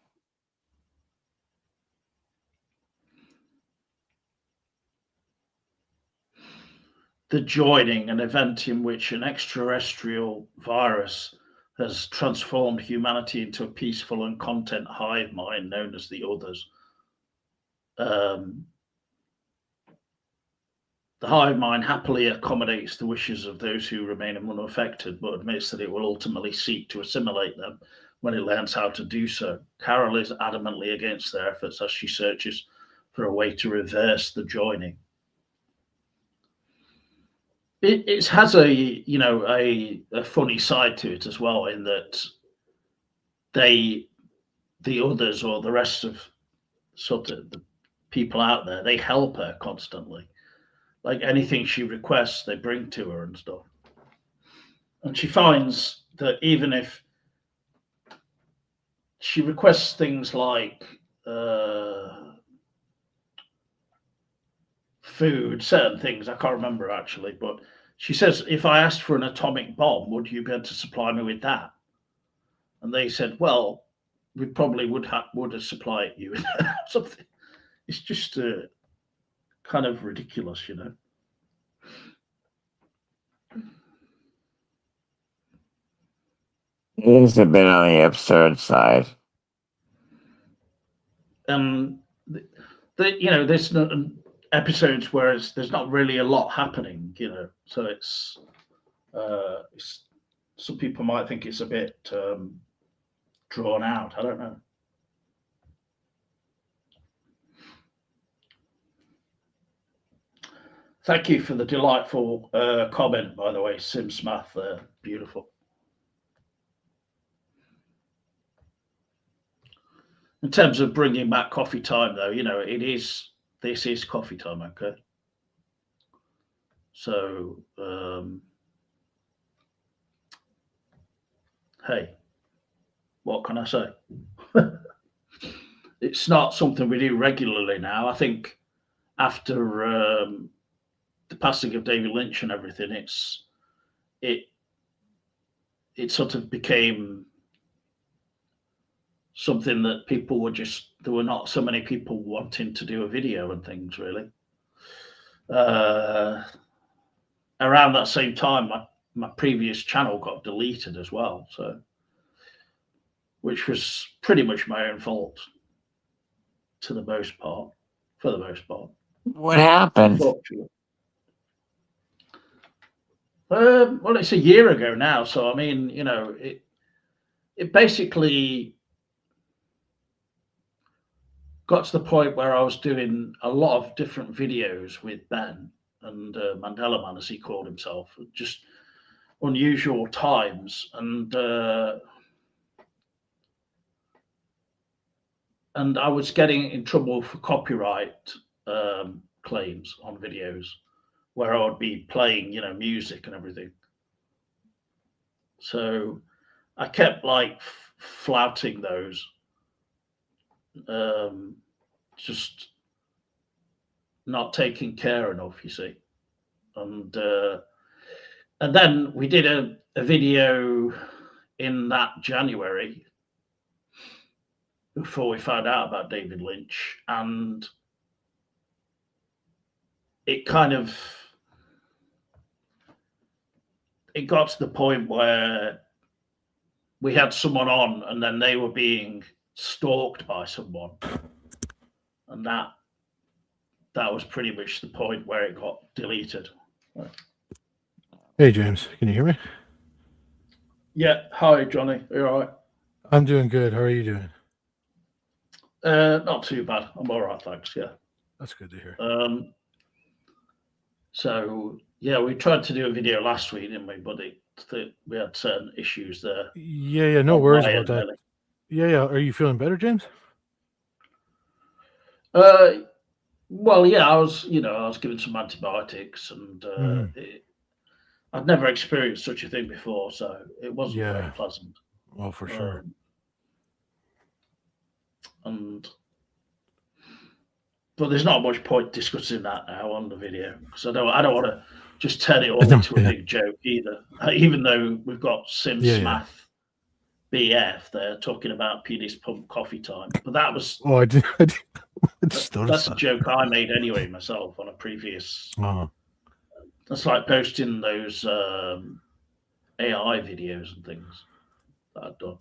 S1: The Joining, an event in which an extraterrestrial virus has transformed humanity into a peaceful and content hive mind known as the Others. Um, the hive mind happily accommodates the wishes of those who remain unaffected, but admits that it will ultimately seek to assimilate them when it learns how to do so. Carol is adamantly against their efforts as she searches for a way to reverse the joining. It has a funny side to it as well, in that the others, or the rest of sort of the people out there, they help her constantly. Like anything she requests, they bring to her and stuff. And she finds that even if she requests things like food, certain things, I can't remember actually, but she says, if I asked for an atomic bomb, would you be able to supply me with that? And they said, well, we probably would have supply you with something. It's just kind of ridiculous, you know.
S2: It is a bit on the absurd side.
S1: There's episodes where there's not really a lot happening, you know. So it's some people might think it's a bit drawn out. I don't know. Thank you for the delightful comment, by the way, Simsmath. Beautiful. In terms of bringing back coffee time, though, you know, this is coffee time, okay? So, hey, what can I say? It's not something we do regularly now. I think after the passing of David Lynch and everything, it sort of became something that people were there were not so many people wanting to do a video and things, really. Around that same time, my previous channel got deleted as well, so, which was pretty much my own fault for the most part.
S2: What happened?
S1: Well, it's a year ago now, so I mean, you know, it basically got to the point where I was doing a lot of different videos with Ben and Mandela Man, as he called himself, just unusual times, and I was getting in trouble for copyright claims on videos where I would be playing, you know, music and everything. So I kept like flouting those, just not taking care enough, you see. And then we did a video in that January before we found out about David Lynch, and it kind of got to the point where we had someone on and then they were being stalked by someone, and that was pretty much the point where it got deleted.
S3: Hey James, can you hear me?
S1: Yeah. Hi Johnny, are you all right?
S3: I'm doing good. How are you doing?
S1: Not too bad. I'm all right, thanks. Yeah.
S3: That's good to hear.
S1: So yeah, we tried to do a video last week, didn't we? But we had certain issues there.
S3: Yeah, no worries about that.
S1: Really.
S3: Yeah. Are you feeling better, James?
S1: Well, yeah, I was given some antibiotics, and I'd never experienced such a thing before, so it wasn't very pleasant.
S3: Well, for sure.
S1: But there's not much point discussing that now on the video, because I don't want to just turn it all into a big joke either. Even though we've got Simsmath BF there talking about penis pump coffee time, but that was that's a joke I made anyway myself on a previous. That's like posting those AI videos and things that I've done.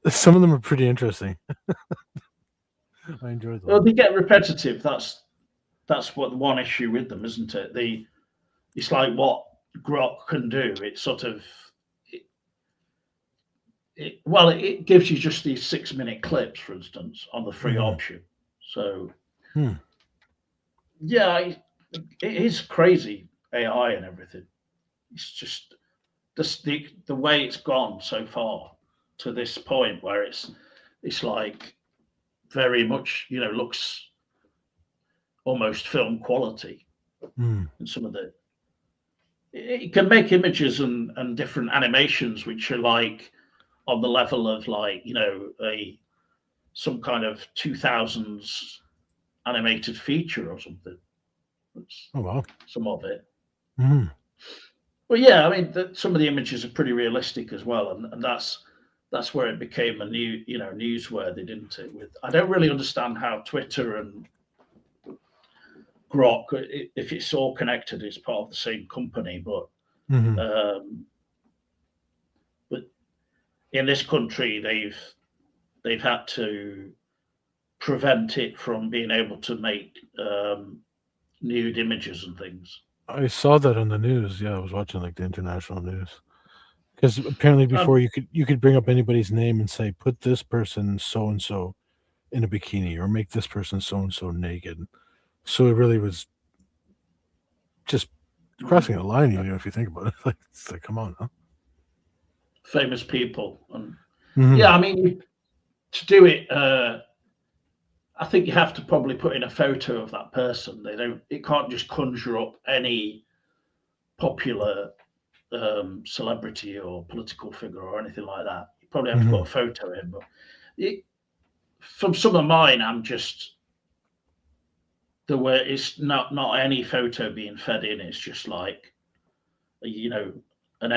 S3: Some of them are pretty interesting. I enjoy them.
S1: Well, they get repetitive. That's what the one issue with them, isn't it? it's like what Grok can do. It's sort of it gives you just these 6-minute clips, for instance, on the free
S3: Mhm.
S1: option. So
S3: Hmm.
S1: yeah, it is crazy AI and everything. It's just the way it's gone so far to this point where it's like very much looks almost film quality
S3: Hmm.
S1: in some of the it can make images and different animations which are like on the level of like a some kind of 2000s animated feature or something. That's
S3: Oh wow.
S1: some of it.
S3: Hmm.
S1: Well, yeah, I mean, some of the images are pretty realistic as well, and that's where it became a newsworthy, didn't it? With I don't really understand how Twitter and Grok, if it's all connected, it's part of the same company,
S3: Hmm.
S1: um, but in this country they've had to prevent it from being able to make nude images and things.
S3: I saw that on the news. Yeah, I was watching like the international news. Because apparently before
S1: Um,
S3: you could bring up anybody's name and say put this person so and so in a bikini or make this person so and so naked. So it really was just crossing a line, if you think about it. Like it's like, come on, huh?
S1: famous people, and
S3: Hmm.
S1: yeah, I mean, to do it, I think you have to probably put in a photo of that person. They don't. It can't just conjure up any popular celebrity or political figure or anything like that. You probably have to put
S3: Hmm.
S1: a photo in. But it, from some of mine, I'm just the way it's not any photo being fed in. It's just like you know, an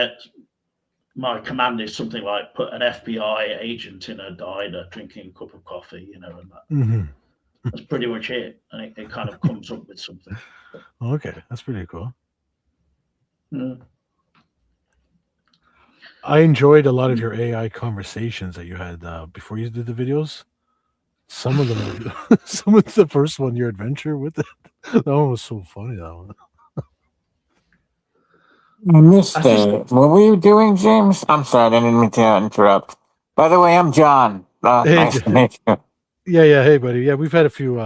S1: my command is something like put an FBI agent in a diner drinking a cup of coffee, and
S3: Hmm.
S1: that's pretty much it. And it kind of comes up with something.
S3: Okay, that's pretty cool.
S1: Mm.
S3: I enjoyed a lot of your AI conversations that you had before you did the videos. Some of them were some of the first one, your adventure with it. That one was so funny. That one.
S2: I missed
S1: I just
S2: it. What were you doing, James? I'm sorry, I didn't mean to interrupt. By the way, I'm John.
S3: Hey,
S2: Nice to meet you.
S3: yeah, hey, buddy. Yeah, we've had a few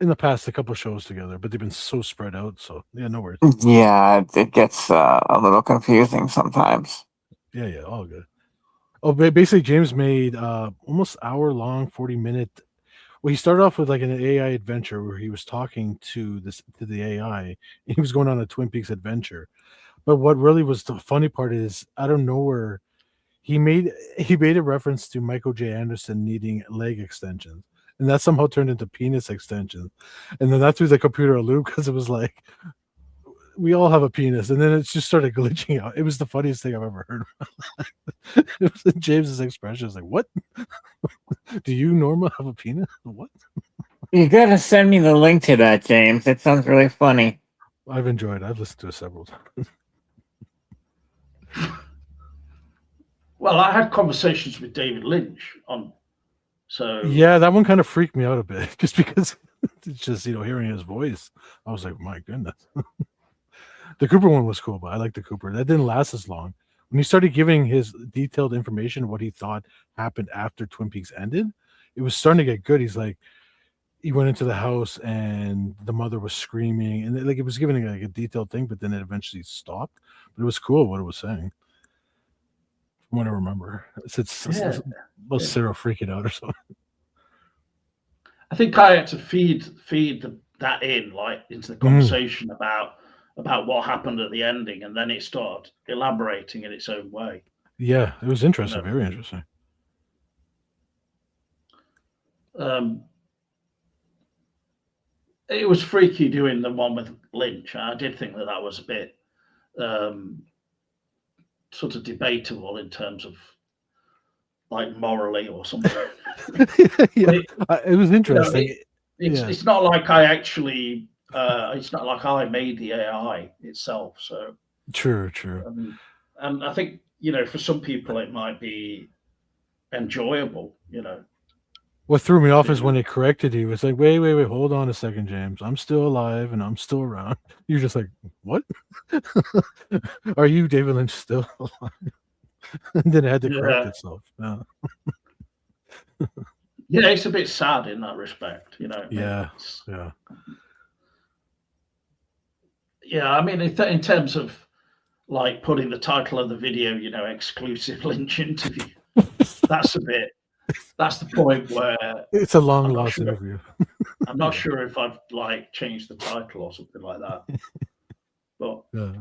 S3: in the past, a couple shows together, but they've been so spread out. So yeah, no worries.
S2: Yeah, it gets a little confusing sometimes.
S3: Yeah, all good. Oh, basically, James made almost hour long, 40-minute. Well, he started off with like an AI adventure where he was talking to the AI. And he was going on a Twin Peaks adventure. But what really was the funny part is out of nowhere, he made he made a reference to Michael J. Anderson needing leg extensions. And that somehow turned into penis extensions. And then that threw the computer a loop because it was like, we all have a penis. And then it just started glitching out. It was the funniest thing I've ever heard. It was James's expression was like, what? Do you, Norma, have a penis? What?
S2: You gotta send me the link to that, James. It sounds really funny.
S3: I've enjoyed it. I've listened to it several times.
S1: well, I had conversations with David Lynch on. So
S3: Yeah, that one kind of freaked me out a bit just because it's just, hearing his voice. I was like, my goodness. The Cooper one was cool, but I like the Cooper. That didn't last as long. When he started giving his detailed information, what he thought happened after Twin Peaks ended, it was starting to get good. He's like, he went into the house and the mother was screaming, and like it was giving like a detailed thing, but then it eventually stopped. But it was cool what it was saying, from what I remember. It's
S1: yeah,
S3: about
S1: yeah.
S3: Sarah freaking out or something.
S1: I think I had to feed that in like into the
S3: Mhm.
S1: conversation about what happened at the ending, and then it started elaborating in its own way.
S3: Yeah, it was
S1: You
S3: interesting,
S1: know,
S3: very interesting.
S1: um, it was freaky doing the one with Lynch. I did think that was a bit um, sort of debatable in terms of like morally or something.
S3: Yeah,
S1: But it,
S3: it was
S1: you know,
S3: interesting.
S1: it's
S3: Yeah,
S1: it's not like I actually. It's not like I made the AI itself. So,
S3: true.
S1: and I think for some people it might be enjoyable.
S3: What threw me off is when they corrected you. It's like, wait, hold on a second, James. I'm still alive and I'm still around. You're just like, what? Are you David Lynch still alive? And then it had to correct
S1: Yeah.
S3: itself. Yeah.
S1: Yeah, it's a bit sad in that respect, you know.
S3: Yeah.
S1: It's-
S3: Yeah.
S1: yeah. I mean, in terms of like putting the title of the video, you know, exclusive Lynch interview, that's the point where
S3: It's a long
S1: I'm not
S3: lost
S1: sure.
S3: interview.
S1: I'm not
S3: Yeah.
S1: sure if I've like changed the title or something like that. But
S3: Yeah.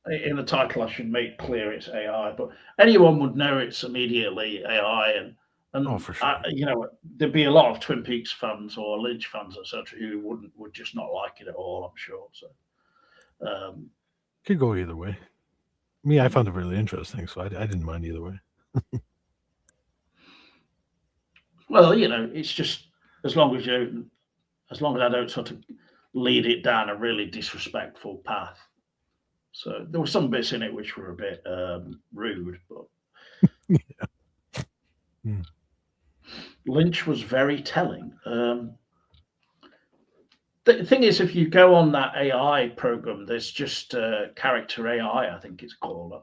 S1: in the title, I should make clear it's AI. But anyone would know it's immediately AI, and
S3: Oh, for sure.
S1: you know, there'd be a lot of Twin Peaks fans or Lynch fans, etc., who would just not like it at all. I'm sure. So,
S3: Could go either way. Me, I found it really interesting, so I didn't mind either way.
S1: well, you know, it's just as long as I don't sort of lead it down a really disrespectful path. So there were some bits in it which were a bit rude, but
S3: Hmm.
S1: Lynch was very telling. The thing is, if you go on that AI program, there's just character AI, I think it's called.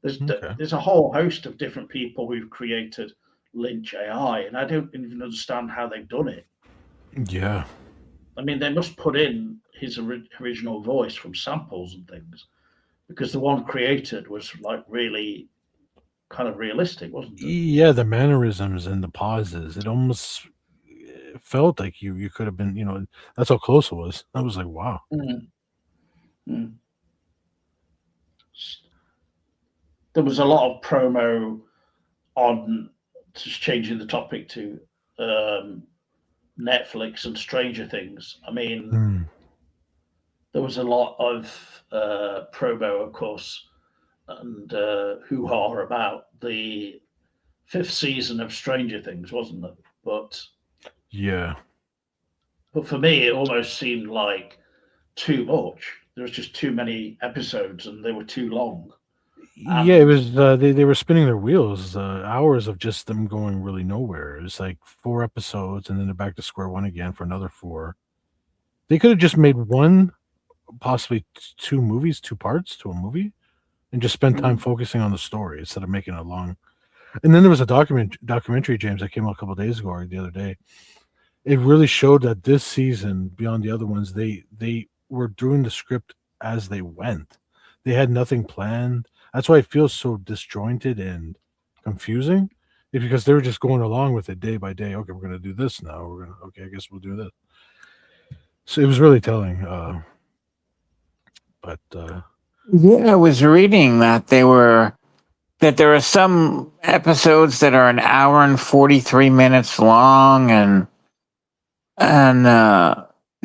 S3: Okay.
S1: There's a whole host of different people who've created Lynch AI, and I don't even understand how they've done it.
S3: Yeah.
S1: I mean, they must put in his original voice from samples and things, because the one created was like really kind of realistic, wasn't it?
S3: Yeah, the mannerisms and the pauses, it almost felt like you could have been, that's how close it was. I was like, wow.
S1: Mm. Mm. There was a lot of promo on just changing the topic to Netflix and Stranger Things. I mean,
S3: Mm.
S1: there was a lot of promo, of course, and hoo-ha about the fifth season of Stranger Things, wasn't it? But
S3: Yeah.
S1: for me, it almost seemed like too much. There was just too many episodes, and they were too long.
S3: Yeah, it was they were spinning their wheels, hours of just them going really nowhere. It was like 4 episodes and then they're back to square one again for another 4. They could have just made one, possibly 2 movies, 2 parts to a movie, and just spend time focusing on the story instead of making it long. And then there was a documentary, James, that came out a couple of days ago or the other day. It really showed that this season, beyond the other ones, they were doing the script as they went. They had nothing planned. That's why it feels so disjointed and confusing. It's because they were just going along with it day by day. Okay, we're going to do this now. Okay, I guess we'll do this. So it was really telling. But
S2: Yeah, I was reading that there are some episodes that are an hour and 43 minutes long, and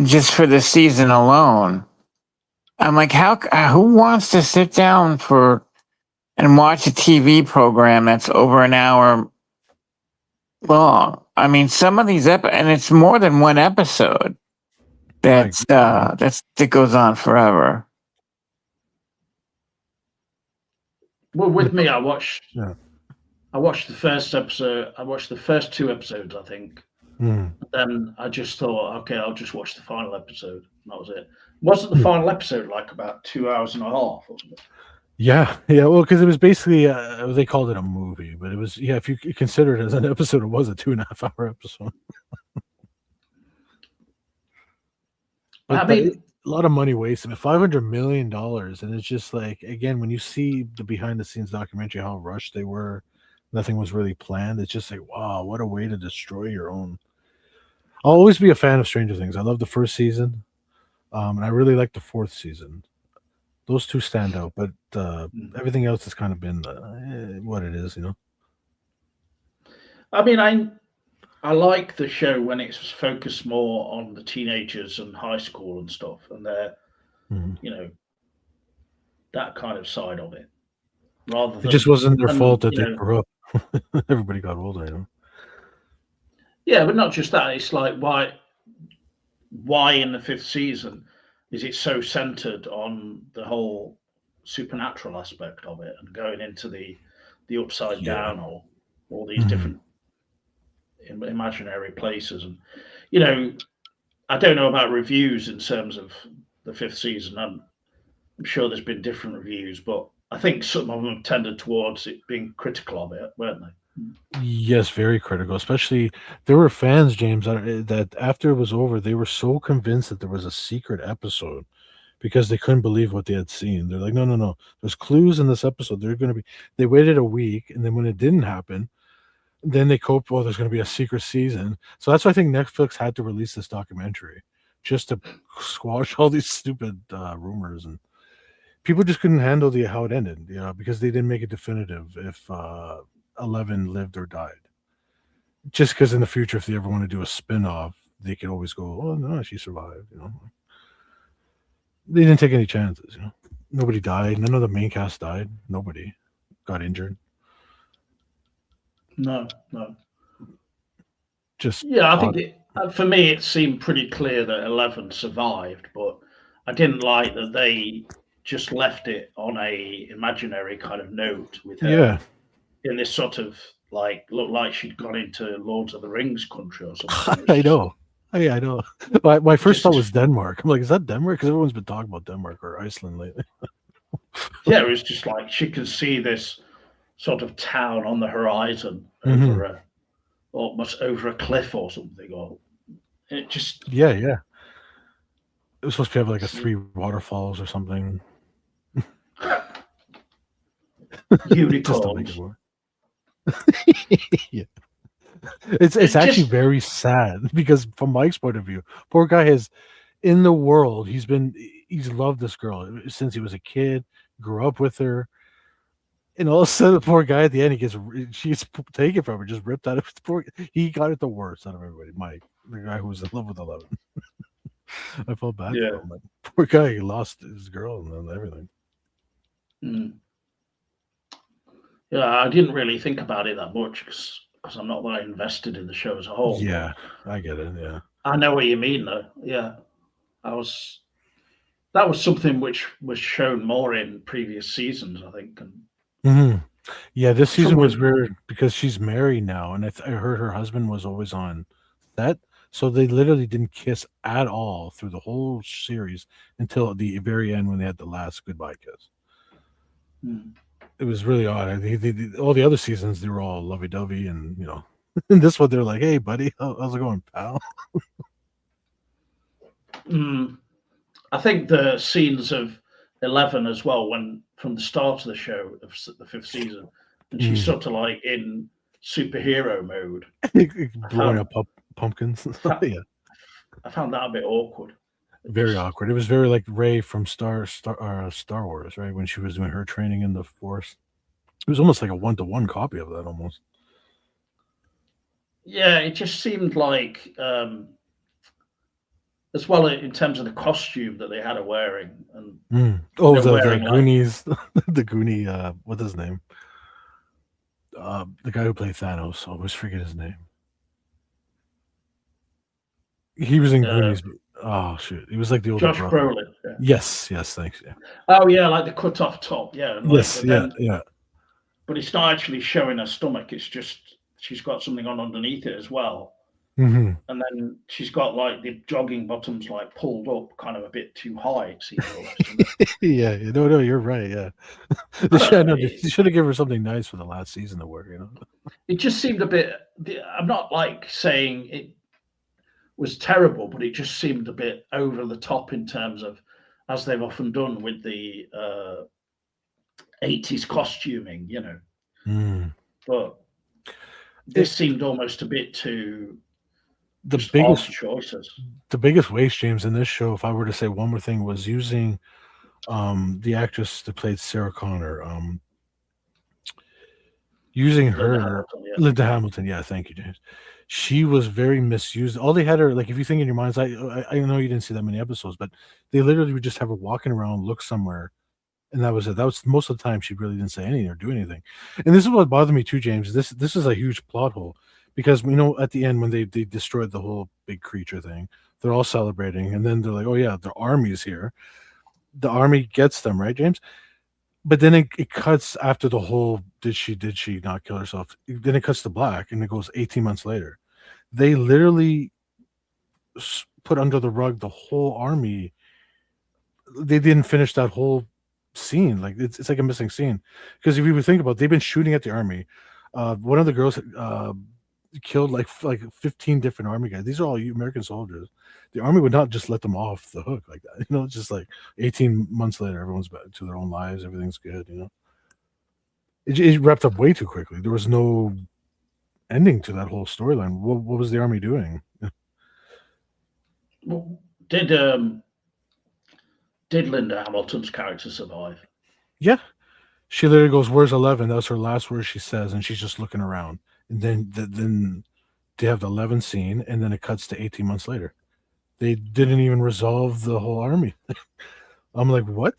S2: just for the season alone. I'm like, who wants to sit down and watch a TV program that's over an hour long? I mean, some of these and it's more than one episode that goes on forever.
S1: Well, with me, I watched
S3: yeah.
S1: the first episode. I watched the first 2 episodes, I think.
S3: Mm.
S1: Then I just thought, okay, I'll just watch the final episode. And that was it. Wasn't the final episode like about 2 hours and a half? Wasn't it?
S3: Yeah. Well, because it was basically they called it a movie, but it was if you consider it as an episode, it was a 2.5 hour episode. But
S1: I mean,
S3: a lot of money wasted. $500 million, and it's just like, again, when you see the behind the scenes documentary, how rushed they were, nothing was really planned. It's just like, wow, what a way to destroy your own. I'll always be a fan of Stranger Things. I love the first season, and I really like the 4th season. Those 2 stand out, but everything else has kind of been what it is,
S1: I mean, I like the show when it's focused more on the teenagers and high school and stuff, and their, you know, that kind of side of it. Rather than
S3: it just wasn't their fault that they
S1: know,
S3: grew up. Everybody got older,
S1: Yeah, but not just that. It's like why in the 5th season is it so centered on the whole supernatural aspect of it and going into the upside down or all these different? in imaginary places. And you know, I don't know about reviews in terms of the fifth season. I'm sure there's been different reviews, but I think some of them tended towards it being critical of it, weren't they?
S3: Yes, very critical. Especially there were fans, James, that after it was over, they were so convinced that there was a secret episode because they couldn't believe what they had seen. They're like, no, no, no. There's clues in this episode. They're going to be. They waited a week, and then when it didn't happen, then they coped. Oh, there's going to be a secret season. So that's why I think Netflix had to release this documentary just to squash all these stupid rumors, and people just couldn't handle how it ended. Because they didn't make it definitive if 11 lived or died. Just because in the future, if they ever want to do a spin-off, they could always go, oh no, she survived. They didn't take any chances. Nobody died. None of the main cast died. Nobody got injured.
S1: No.
S3: Just
S1: Yeah, I think for me it seemed pretty clear that 11 survived, but I didn't like that they just left it on a imaginary kind of note with her in this sort of looked like she'd gone into Lords of the Rings country or something.
S3: I know. I know. My first thought was Denmark. I'm like, is that Denmark? Because everyone's been talking about Denmark or Iceland lately.
S1: Yeah, it was just like she could see this sort of town on the horizon over almost over a cliff or something, or it just
S3: yeah. It was supposed to have like 3 waterfalls or something.
S1: Unicorns.
S3: Yeah. It's actually very sad because from Mike's point of view, poor guy has in the world he's loved this girl since he was a kid, grew up with her, and all of a sudden the poor guy at the end she's taken from her, just ripped out of his he got it the worst out of everybody. Mike, the guy who was in love with 11. I felt bad for him. Like, poor guy, he lost his girl and everything.
S1: Yeah, I didn't really think about it that much because I'm not that invested in the show as a whole.
S3: Yeah, I get it. Yeah,
S1: I know what you mean, though. Yeah, that was something which was shown more in previous seasons, I think.
S3: Yeah, this season was weird because she's married now, and I heard her husband was always on set, so they literally didn't kiss at all through the whole series until the very end when they had the last goodbye kiss. It was really odd. All the other seasons they were all lovey-dovey, and in this one they're like, "Hey, buddy, how's it going, pal?"
S1: I think the scenes of 11 as well, when from the start of the show of the fifth season, and she's sort of like in superhero mode,
S3: blowing up pumpkins. Yeah,
S1: I found that a bit awkward.
S3: Very awkward. It was very like Rey from Star Wars, right? When she was doing her training in the Force, it was almost like a 1-to-1 copy of that, almost.
S1: Yeah, it just seemed like, as well in terms of the costume that they had her wearing, and
S3: the Goonies, the Goonie, what's his name? The guy who played Thanos. I always forget his name. He was in Goonies. Oh shoot! He was like the older
S1: Josh Brolin. Yeah.
S3: Yes, thanks. Yeah.
S1: Oh yeah, like the cut off top. Yeah.
S3: Yes. Yeah.
S1: But it's not actually showing her stomach. It's just she's got something on underneath it as well.
S3: And
S1: then she's got like the jogging bottoms like pulled up, kind of a bit too high. It seems.
S3: Yeah. No, you're right. Yeah. They should have given her something nice for the last season to wear.
S1: It just seemed a bit. I'm not like saying it was terrible, but it just seemed a bit over the top in terms of, as they've often done with the 80s costuming, But this seemed almost a bit too
S3: the biggest
S1: choices.
S3: The biggest waste, James, in this show, if I were to say one more thing, was using the actress that played Sarah Connor, using her, Linda Hamilton. Yeah, thank you, James. She was very misused. All they had her, like, if you think in your minds, I know you didn't see that many episodes, but they literally would just have her walking around, look somewhere, and that was it. That was most of the time she really didn't say anything or do anything. And this is what bothered me too, James. This is a huge plot hole because at the end when they destroyed the whole big creature thing, they're all celebrating, and then they're like, oh yeah, the army's here. The army gets them, right, James? But then it cuts after the whole did she not kill herself? Then it cuts to black and it goes 18 months later. they literally put under the rug the whole army. They didn't finish that whole scene. Like it's like a missing scene, because if you would think about it, they've been shooting at the army. One of the girls killed like 15 different army guys. These are all American soldiers. The army would not just let them off the hook like that. You know, it's just like 18 months later, everyone's back to their own lives. Everything's good. You know, it wrapped up way too quickly. There was no ending to that whole storyline. What was the army doing?
S1: Well, did Linda Hamilton's character survive?
S3: Yeah, she literally goes, "Where's 11?" That's her last word she says, and she's just looking around. And then they have the 11 scene, and then it cuts to 18 months later. They didn't even resolve the whole army. I'm like, what?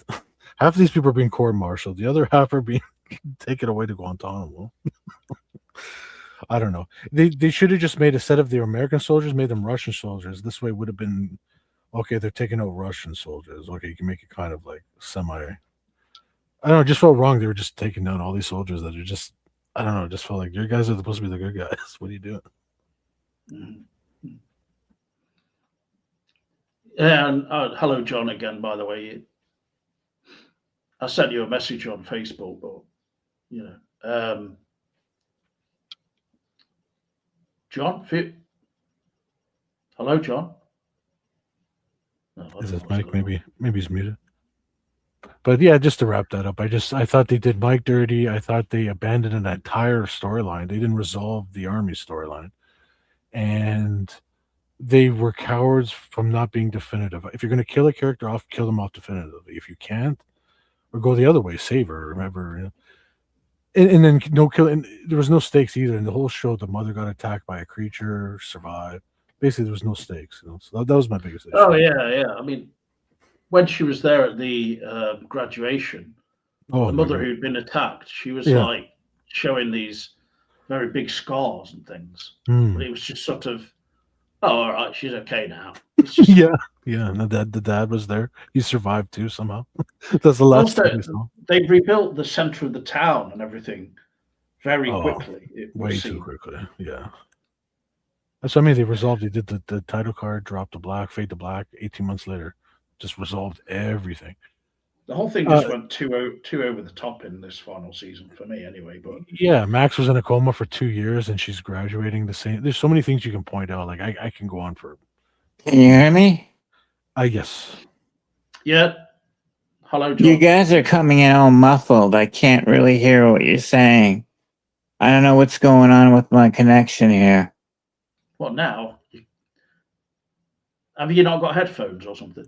S3: Half of these people are being court-martialed. The other half are being taken away to Guantanamo. I don't know. They should have just made, instead of the American soldiers, made them Russian soldiers. This way would have been, okay, they're taking out Russian soldiers. Okay, you can make it kind of like semi. I don't know, it just felt wrong. They were just taking down all these soldiers that are just, I don't know, it just felt like your guys are supposed to be the good guys. What are you doing?
S1: Mm-hmm. And hello, John, again, by the way. I sent you a message on Facebook, but, you know, John, hello, John. No,
S3: Is this Mike? Maybe he's muted. But yeah, just to wrap that up, I thought they did Mike dirty. I thought they abandoned an entire storyline. They didn't resolve the army storyline, and they were cowards from not being definitive. If you're going to kill a character off, kill them off definitively. If you can't, or go the other way, save her. Remember, you know? And then no kill. And there was no stakes either. In the whole show, the mother got attacked by a creature, survived. Basically, there was no stakes. You know? So that was my biggest issue.
S1: Oh yeah. I mean, when she was there at the graduation, the mother who'd been attacked, she was like showing these very big scars and things. But it was just sort of, oh, all right, she's okay now. It's just,
S3: yeah. And the dad was there. He survived too somehow. That's the last thing we saw.
S1: They rebuilt the center of the town and everything very quickly.
S3: Way too quickly. Yeah. That's what I mean. They resolved. They did the title card, dropped the black, fade to black. 18 months later, just resolved everything.
S1: The whole thing just went too over the top in this final season for me, anyway. But
S3: yeah, Max was in a coma for 2 years, and she's graduating the same. There's so many things you can point out. Like I can go on for.
S2: Can you hear me?
S3: Yes.
S1: Yeah. Hello, John.
S2: You guys are coming in all muffled. I can't really hear what you're saying. I don't know what's going on with my connection here.
S1: What now? Have you not got headphones or something?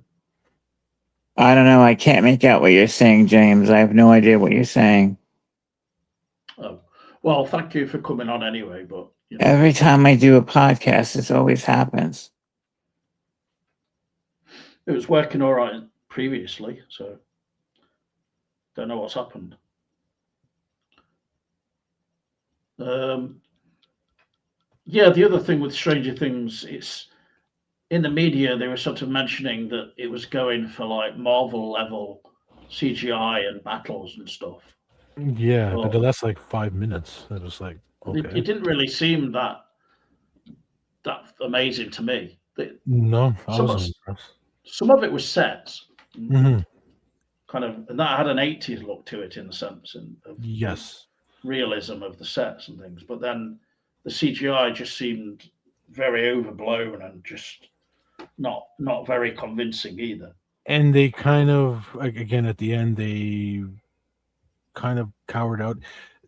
S2: I don't know. I can't make out what you're saying, James. I have no idea what you're saying.
S1: Oh, well, thank you for coming on anyway. But you know.
S2: Every time I do a podcast, this always happens.
S1: It was working all right previously, so don't know what's happened. Yeah, the other thing with Stranger Things, it's in the media they were sort of mentioning that it was going for like Marvel level CGI and battles and stuff.
S3: Yeah, but the last like 5 minutes, it was like okay.
S1: It didn't really seem that amazing to me.
S3: No, I wasn't impressed.
S1: Some of it was sets,
S3: Mm-hmm.
S1: kind of, and that had an 80s look to it in the sense of
S3: Yes,
S1: realism of the sets and things. But then the CGI just seemed very overblown and just not very convincing either.
S3: and they kind of, like, again at the end, they kind of cowered out.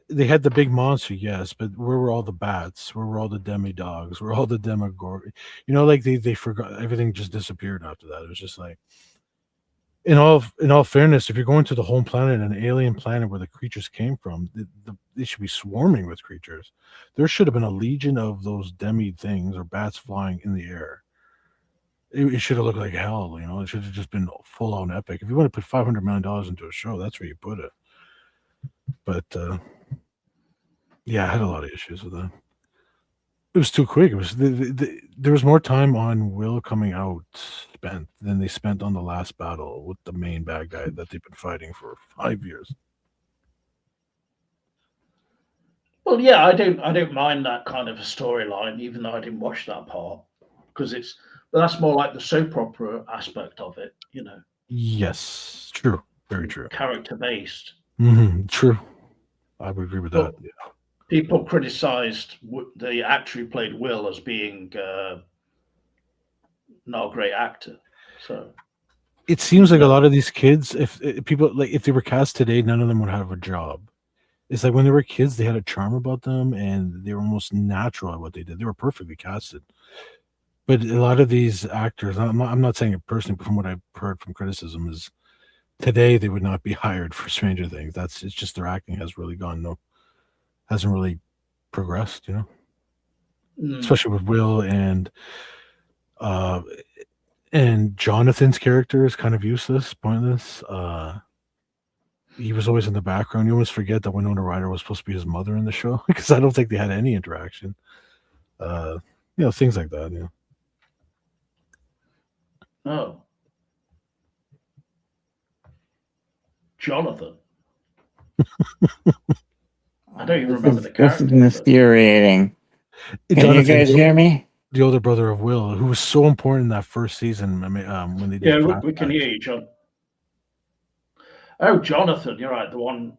S3: They had the big monster, yes, but where were all the bats? Where were all the demi-dogs? Where were all the demogorgons? You know, like they forgot, everything just disappeared after that. It was just like, in all fairness, if you're going to the home planet, an alien planet where the creatures came from, they should be swarming with creatures. There should have been a legion of those demi things or bats flying in the air. It should have looked like hell, you know. It should have just been full on epic. If you want to put $500 million into a show, that's where you put it. But yeah, I had a lot of issues with that. It was too quick. It was there was more time on Will coming out spent than they spent on the last battle with the main bad guy that they've been fighting for 5 years.
S1: Well, yeah, I don't mind that kind of a storyline, even though I didn't watch that part because but that's more like the soap opera aspect of it,
S3: Yes, true, very true.
S1: character based.
S3: True, I would agree with that.
S1: But people criticised the actor who played Will as being not a great actor. So
S3: It seems like a
S1: no,
S3: lot of these kids, if people like if they were cast today, none of them would have a job. It's like when they were kids, they had a charm about them, and they were almost natural at what they did. They were perfectly casted. But a lot of these actors, I'm not saying it personally, but from what I've heard from criticism, is today they would not be hired for Stranger Things. It's just their acting has really hasn't really progressed, especially with Will uh and Jonathan's character is kind of useless, pointless. He was always in the background. You almost forget that Winona Ryder was supposed to be his mother in the show because I don't think they had any interaction. Uh, things like that.
S1: oh, Jonathan. I don't even remember the
S2: This
S1: character.
S2: is infuriating. Can you
S3: Jonathan,
S2: guys hear me?
S3: the older brother of Will, who was so important in that first season. I mean, when they did
S1: We can hear you, John. Oh, Jonathan, you're right. The one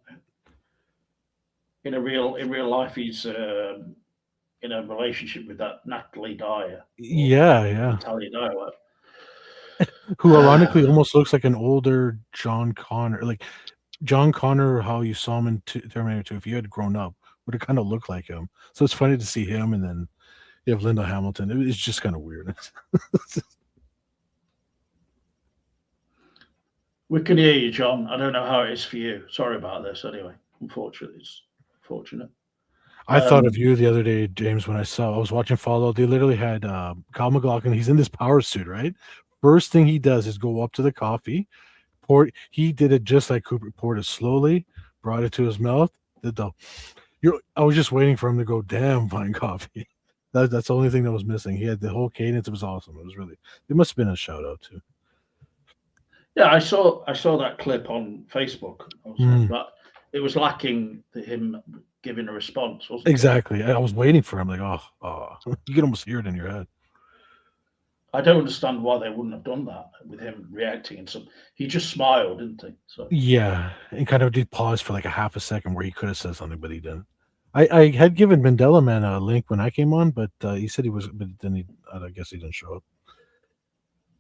S1: in real life, he's in a relationship with that Natalie Dyer.
S3: Yeah.
S1: Natalia Dyer.
S3: Who ironically almost looks like an older John Connor. Like John Connor, how you saw him in Terminator 2, if you had grown up, would have kind of looked like him. So it's funny to see him, and then you have Linda Hamilton. It's just kind of weird.
S1: We can hear you, John. I don't know how it is for you. Sorry about this. Anyway, unfortunately, it's fortunate.
S3: I thought of you the other day, James, when I was watching Fallout. They literally had Kyle MacLachlan. He's in this power suit, right? First thing he does is go up to the coffee, he did it just like Cooper, poured it slowly, brought it to his mouth. I was just waiting for him to go, damn fine coffee. That's the only thing that was missing. He had the whole cadence. It was awesome. It must have been a shout out too.
S1: Yeah, I saw that clip on Facebook. But it was lacking him giving a response, wasn't it?
S3: Exactly. I was waiting for him, like, oh, you can almost hear it in your head.
S1: I don't understand why they wouldn't have done that with him reacting and some. He just smiled, didn't he? So
S3: yeah, and kind of did pause for like a half a second where he could have said something, but he didn't. I had given Mandela Man a link when I came on, but he said he was, but then I guess he didn't show up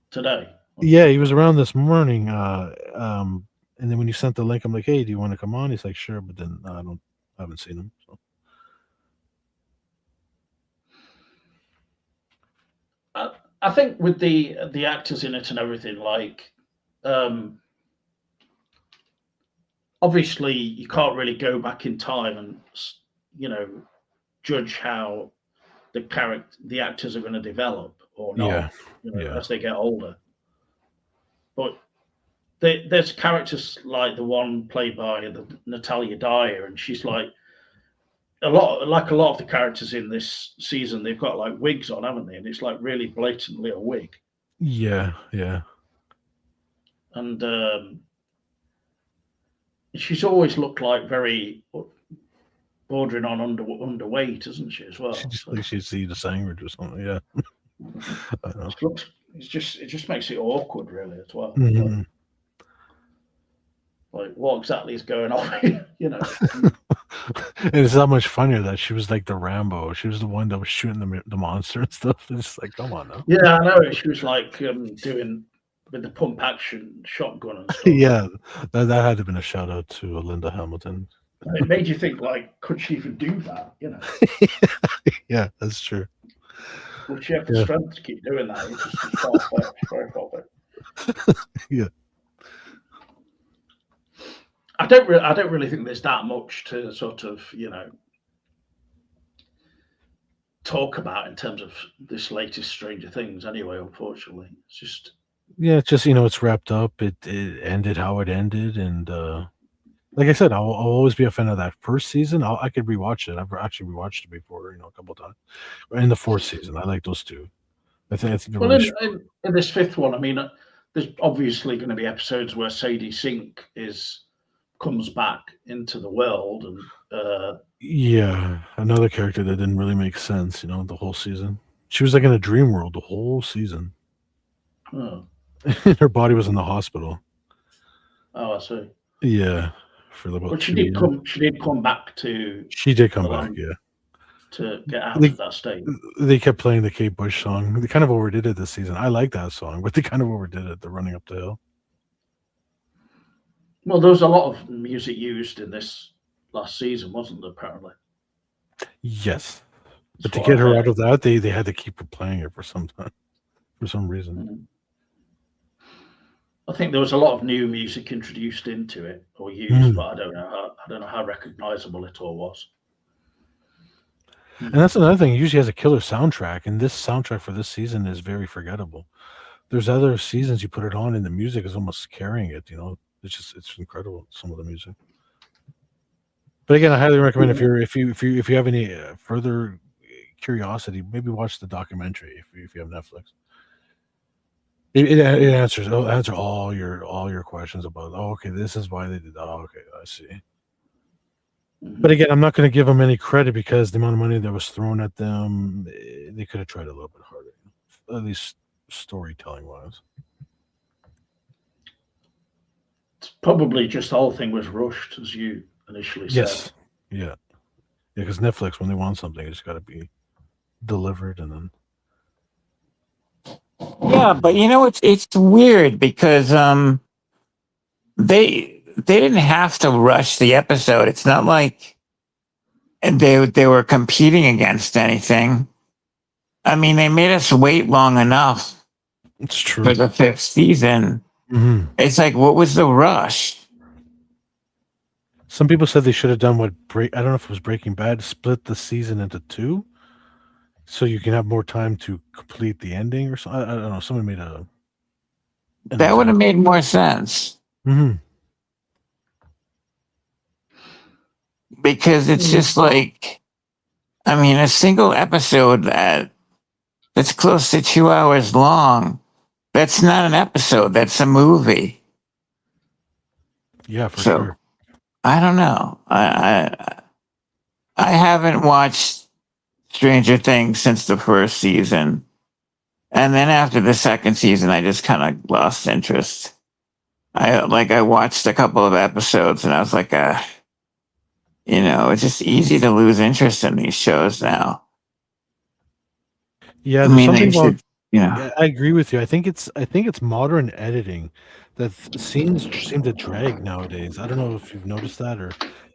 S1: today.
S3: Yeah, he was around this morning. And then when you sent the link, I'm like, hey, do you want to come on? He's like, sure, but then I haven't seen him. So.
S1: I think with the actors in it and everything, like, obviously you can't really go back in time and judge how the actors are going to develop or not, as they get older. But there's characters like the one played by Natalia Dyer, and she's like a lot of the characters in this season. They've got like wigs on, haven't they? And it's like really blatantly a wig.
S3: Yeah.
S1: And she's always looked like very bordering on underweight, isn't she, as well?
S3: She's eating a sandwich or something. Yeah. I know.
S1: It just makes it awkward, really, as well.
S3: Mm-hmm.
S1: Like, what exactly is going on?
S3: And it's that much funnier that she was like the Rambo. She was the one that was shooting the monster and stuff. It's like, come on now.
S1: Yeah, I know. She was like doing with the pump action shotgun and stuff.
S3: Yeah, that had to have been a shout out to Linda Hamilton.
S1: It made you think, like, could she even do that?
S3: Yeah, that's true.
S1: Would she have the strength to keep doing that? It's just far-fetched, very far-fetched.
S3: Yeah.
S1: I don't really think there's that much to sort of talk about in terms of this latest Stranger Things. Anyway, unfortunately, it's just
S3: it's wrapped up. It ended how it ended, and like I said, I'll always be a fan of that first season. I could rewatch it. I've actually rewatched it before, a couple of times. In the fourth season, I like those two. I think
S1: well, in this fifth one, I mean, there's obviously going to be episodes where Sadie Sink is comes back into the world, and
S3: Yeah, another character that didn't really make sense, the whole season. She was like in a dream world the whole season.
S1: oh,
S3: Her body was in the hospital.
S1: I see.
S3: Yeah, for about
S1: But she
S3: 2
S1: did
S3: years.
S1: come. She did come back to
S3: She did come
S1: the
S3: back,
S1: land
S3: yeah.
S1: to get out
S3: They
S1: of that state.
S3: they kept playing the Kate Bush song. They kind of overdid it this season. I like that song, but they kind of overdid it. They're running up the hill.
S1: Well, there was a lot of music used in this last season, wasn't there? Apparently,
S3: Yes. But
S1: that's
S3: to
S1: what I
S3: get her out
S1: heard.
S3: of that, they had to keep her playing it for some time, for some reason.
S1: Mm. I think there was a lot of new music introduced into it or used,
S3: Mhm.
S1: but I don't know how recognizable it all was.
S3: And that's another thing. It usually has a killer soundtrack, and this soundtrack for this season is very forgettable. There's other seasons you put it on, and the music is almost carrying it. It's incredible. Some of the music. But again, I highly recommend if you have any further curiosity, maybe watch the documentary if you have Netflix. It answers it'll answer all your questions about. Oh, okay, this is why they did. Oh, okay, I see.
S1: Mhm.
S3: But again, I'm not going to give them any credit because the amount of money that was thrown at them, they could have tried a little bit harder, at least storytelling wise.
S1: It's probably just the whole thing was rushed, as you initially said.
S3: Yes, yeah, because Netflix, when they want something, it's got to be delivered, and then
S2: Yeah, but it's weird because they didn't have to rush the episode. It's not like they were competing against anything. I mean, they made us wait long enough
S3: it's
S2: for
S3: true.
S2: the fifth season.
S3: hmm
S2: It's like, what was the rush?
S3: Some people said they should have done what I don't know if it was Breaking Bad, split the season into two, so you can have more time to complete the ending or something. I don't know. Someone made an
S2: That would have
S3: example.
S2: made more sense
S3: hmm
S2: because it's just like, I mean, a single episode that's close to 2 hours long. That's not an episode. That's a movie.
S3: Yeah, for
S2: So
S3: sure.
S2: I don't know. I haven't watched Stranger Things since the first season, and then after the second season, I just kind of lost interest. I watched a couple of episodes, and I was like, it's just easy to lose interest in these shows now.
S3: Yeah,
S2: I
S3: there's
S2: mean, they
S3: something about.
S2: should, you know.
S3: Yeah, I agree with you. I think it's modern editing that scenes seem to drag nowadays. I don't know if you've noticed that or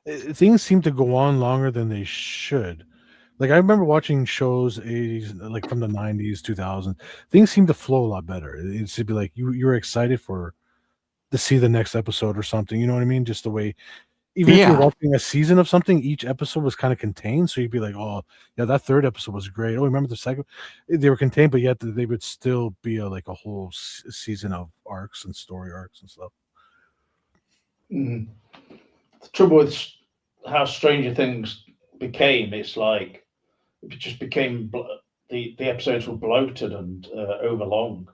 S3: things seem to go on longer than they should. Like I remember watching shows 80s, like from the 90s, 2000s. Things seem to flow a lot better. It used to be like you're excited to see the next episode or something. You know what I mean? Just the way, even if you're
S2: Yeah,
S3: watching a season of something, each episode was kind of contained. So you'd be like, oh, yeah, that third episode was great. Oh, remember the second? They were contained, but yet they would still be like a whole season of arcs and story arcs and stuff.
S1: Mm. The trouble with how Stranger Things became, it's like it just became the episodes were bloated and overlong,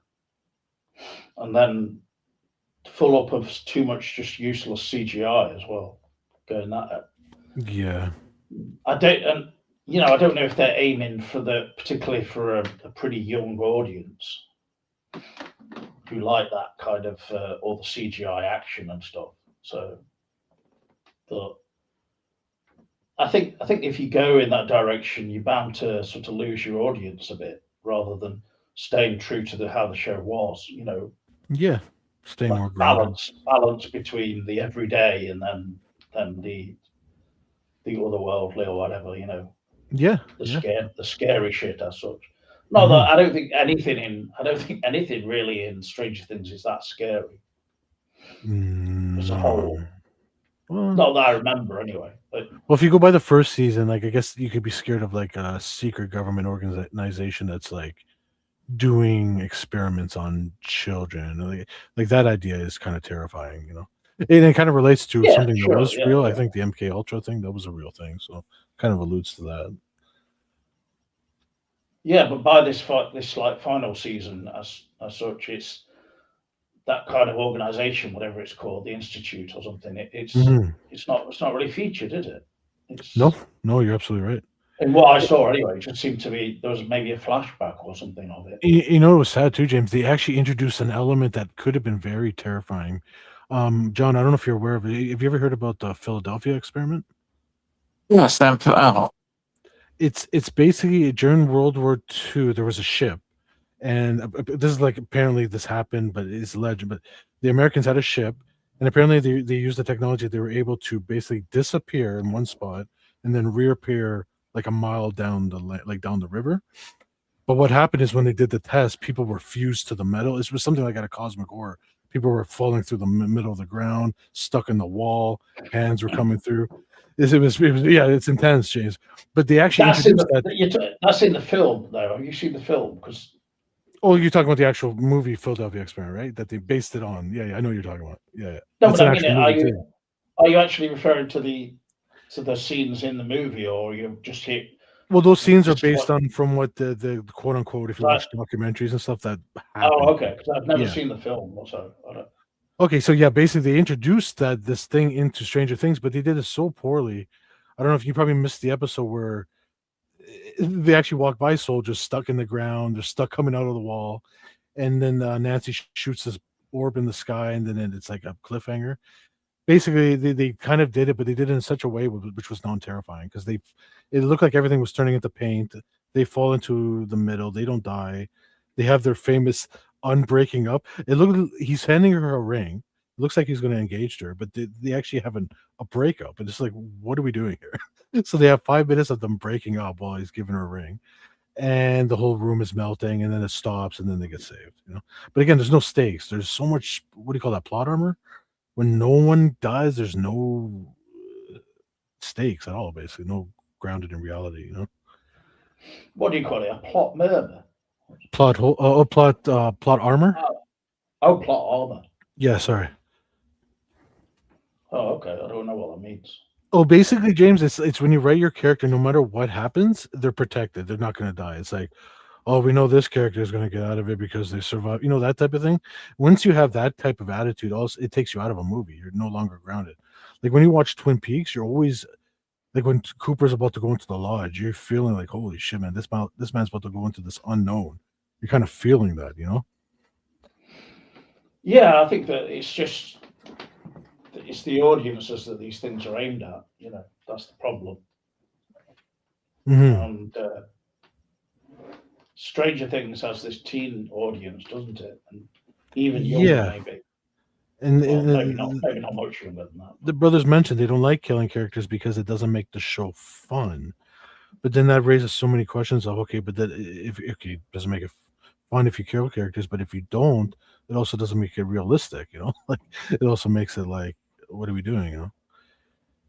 S1: and then full up of too much just useless CGI as well. Going at
S3: Yeah.
S1: I don't, and I don't know if they're aiming for particularly for a pretty young audience who like that kind of all the CGI action and stuff. So, but I think if you go in that direction, you're bound to sort of lose your audience a bit rather than staying true to how the show was.
S3: Yeah. Stay
S1: Like
S3: more grounded.
S1: balance between the everyday and then the otherworldly or whatever.
S3: Yeah.
S1: The
S3: Yeah.
S1: scary shit as such. Not
S3: hmm
S1: that I don't think anything really in Stranger Things is that scary as a
S3: No.
S1: whole.
S3: Well,
S1: Not that I remember anyway. But
S3: well, if you go by the first season, like I guess you could be scared of like a secret government organization that's like doing experiments on children. Like that idea is kind of terrifying. And it kind of relates to
S1: yeah,
S3: something that
S1: sure,
S3: was
S1: yeah,
S3: real. I
S1: yeah,
S3: think the MK Ultra thing, that was a real thing. So kind of alludes to that.
S1: yeah. But by this like final season, as such, it's that kind of organization, whatever it's called, the institute or something,
S3: Mhm.
S1: it's not really featured, is it?
S3: No,
S1: It's
S3: no, you're absolutely right.
S1: in what I saw anyway. It just seemed to be there was maybe a flashback or something of it.
S3: You know, it was sad too, James. They actually introduced an element that could have been very terrifying. John, I don't know if you're aware of it. Have you ever heard about the Philadelphia experiment?
S2: Yes, oh,
S3: It's basically during World War II, there was a ship, and this is like apparently this happened, but it's a legend. But the Americans had a ship, and apparently they used the technology. They were able to basically disappear in one spot and then reappear like a mile down down the river. But what happened is when they did the test, people were fused to the metal. It was something like at a cosmic war. People were falling through the middle of the ground, stuck in the wall. Hands were coming through. It was yeah, it's intense, James. But they actually
S1: That's in
S3: introduced that.
S1: that's in the film, though. Have you seen the film? Because
S3: Oh, you're talking about the actual movie Philadelphia Experiment, right? That they based it on. Yeah, I know what you're talking about. Yeah.
S1: no,
S3: That's
S1: but
S3: an
S1: I mean,
S3: actual movie too.
S1: are you actually referring to the scenes in the movie, or you just hit?
S3: Well, those scenes are
S1: Just
S3: based
S1: what-
S3: on from what the quote unquote, if you
S1: Right.
S3: watch documentaries and stuff that happened.
S1: Oh, okay. Because I've never
S3: Yeah.
S1: seen the film, so I don't.
S3: Okay, so yeah, basically they introduced this thing into Stranger Things, but they did it so poorly. I don't know if you probably missed the episode where they actually walk by soldiers stuck in the ground, they're stuck coming out of the wall, and then Nancy shoots this orb in the sky, and then it's like a cliffhanger. Basically, they kind of did it, but they did it in such a way which was non-terrifying because it looked like everything was turning into paint. They fall into the middle, they don't die. They have their famous unbreaking up. He's handing her a ring. It looks like he's going to engage her, but they actually have a breakup, and it's like, what are we doing here? So they have 5 minutes of them breaking up while he's giving her a ring, and the whole room is melting, and then it stops, and then they get saved. But again, there's no stakes. There's so much. What do you call that? Plot armor. When no one dies, there's no stakes at all. Basically, no grounded in reality.
S1: What do you call it? A plot murmur?
S3: Plot armor.
S1: Oh, plot armor.
S3: Yeah, sorry.
S1: Oh, okay. I don't know what that means.
S3: Oh, basically, James, it's when you write your character, no matter what happens, they're protected. They're not going to die. It's like, oh, we know this character is going to get out of it because they survive. That type of thing. Once you have that type of attitude, also it takes you out of a movie. You're no longer grounded. Like when you watch Twin Peaks, you're always like when Cooper's about to go into the lodge, you're feeling like, holy shit, man, this man's about to go into this unknown. You're kind of feeling that,
S1: Yeah, I think that it's the audiences that these things are aimed at. That's the problem.
S3: Mhm.
S1: And Stranger Things has this teen audience, doesn't it? And even younger,
S3: Yeah.
S1: maybe.
S3: And,
S1: Well,
S3: and
S1: maybe not much younger than that.
S3: the brothers mentioned they don't like killing characters because it doesn't make the show fun. But then that raises so many questions of, okay, but that if it doesn't make it fun if you kill characters, but if you don't, it also doesn't make it realistic, like it also makes it like, what are we doing,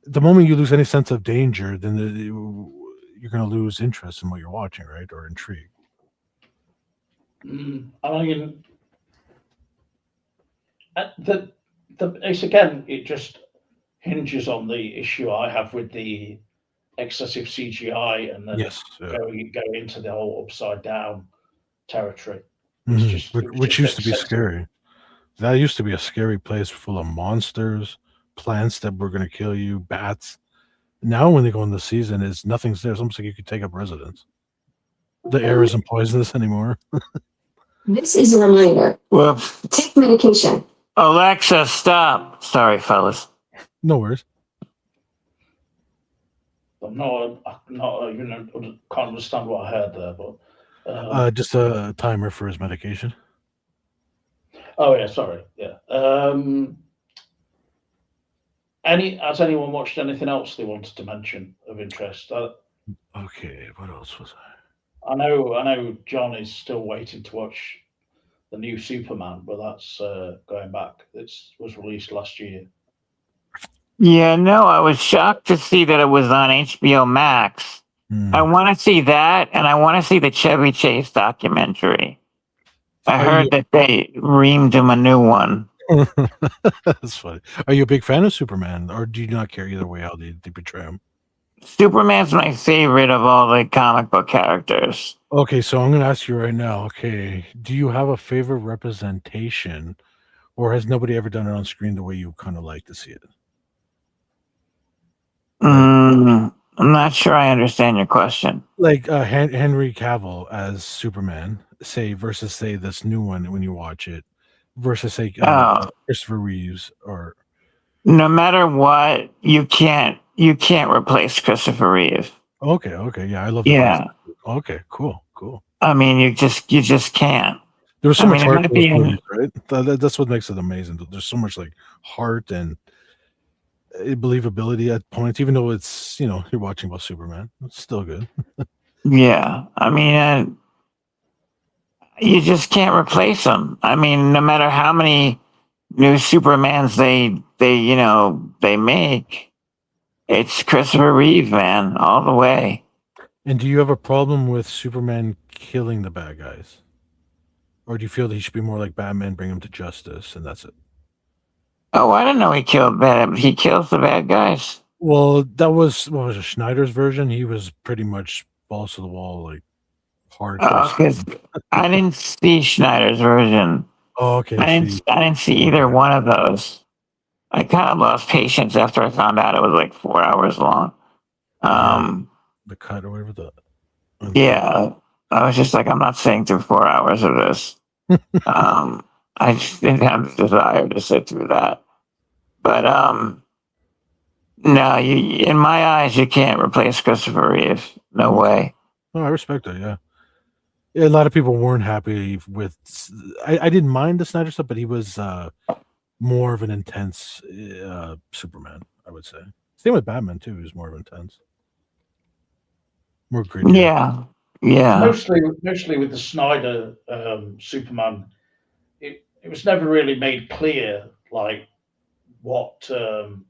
S3: the moment you lose any sense of danger, then you're going to lose interest in what you're watching, right? Or intrigue.
S1: I mean, it's again, it just hinges on the issue I have with the excessive CGI and then
S3: Yes.
S1: going into the whole upside down territory.
S3: Which used to be scary. That used to be a scary place full of monsters, plants that were going to kill you, bats. Now when they go in the season, nothing's there. It's almost like you could take up residence. The air isn't poisonous anymore.
S4: This is a reminder.
S2: whoops.
S4: Take medication.
S2: Alexa, stop. Sorry, fellas.
S3: No worries.
S1: I'm can't understand what I heard there, but
S3: Just a timer for his medication.
S1: oh yeah, sorry, yeah. Has anyone watched anything else they wanted to mention of interest?
S3: Okay, what else was
S1: I know John is still waiting to watch the new Superman, but that's going back. It was released last year.
S2: Yeah, no, I was shocked to see that it was on HBO Max. I want to see that, and I want to see the Chevy Chase documentary. I heard that they reamed him a new one.
S3: That's funny. Are you a big fan of Superman, or do you not care either way how they portray him?
S2: Superman's my favorite of all the comic book characters.
S3: Okay, so I'm going to ask you right now. Okay, do you have a favorite representation or has nobody ever done it on screen the way you kind of like to see it?
S2: I'm not sure I understand your question.
S3: Like Henry Cavill as Superman, say versus say this new one when you watch it, versus say
S2: Oh,
S3: Christopher Reeves or
S2: no matter what, you can't replace Christopher Reeve.
S3: okay, yeah, I love the
S2: Yeah,
S3: Flash. Okay, cool.
S2: I mean, you just can't.
S3: There was so
S2: I
S3: much
S2: mean, it
S3: heart
S2: might
S3: in those
S2: be
S3: movies, right? That's what makes it amazing. There's so much like heart and believability at points, even though it's you're watching about Superman. It's still good.
S2: yeah. I mean, you just can't replace him. I mean, no matter how many new Supermans they make, it's Christopher Reeve, man, all the way.
S3: And do you have a problem with Superman killing the bad guys? Or do you feel that he should be more like Batman, bring him to justice, and that's it?
S2: Oh, I didn't know he kills the bad guys.
S3: Well, that was what was it, Schneider's version. He was pretty much balls to the wall, like hardcore.
S2: Because I didn't see Schneider's version.
S3: Oh, okay.
S2: I didn't.
S3: See,
S2: I didn't see either one of those. I kind of lost patience after I found out it was like 4 hours long.
S3: the cut or whatever the.
S2: Yeah, I was just like, I'm not sitting through 4 hours of this. I just didn't have the desire to sit through that. But no, in my eyes, you can't replace Christopher Reeve. No way.
S3: Oh, I respect that. Yeah. A lot of people weren't happy with. I didn't mind the Snyder stuff, but he was more of an intense Superman. I would say. Same with Batman too. He was more intense, more gritty.
S2: Yeah.
S1: Mostly with the Snyder Superman, it was never really made clear like what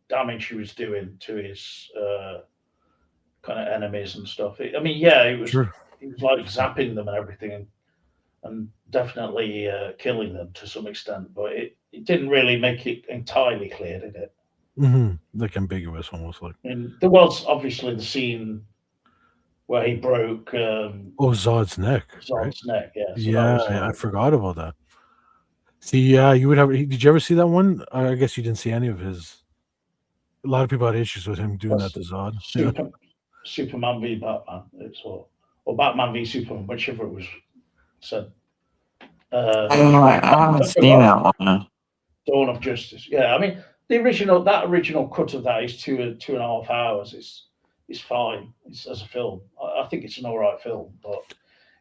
S1: damage he was doing to his kind of enemies and stuff. I mean, yeah, it was
S3: Sure.
S1: he was like zapping them and everything, and definitely killing them to some extent. But it didn't really make it entirely clear, did it?
S3: Like ambiguous, almost like.
S1: And there was obviously the scene where he broke
S3: Zod's neck. Right?
S1: Zod's neck. Yeah, so
S3: Yeah,
S1: that was
S3: I forgot about that. See, yeah, you would have. Did you ever see that one? I guess you didn't see any of his. A lot of people had issues with him doing that to Zod. Yeah.
S1: Superman v Batman. It's or Batman v Superman, whichever it was said.
S2: I don't know. I haven't seen that one.
S1: Dawn of Justice. Yeah, I mean the original cut of that is 2.5 hours. It's fine. It's as a film. I think it's an all right film, but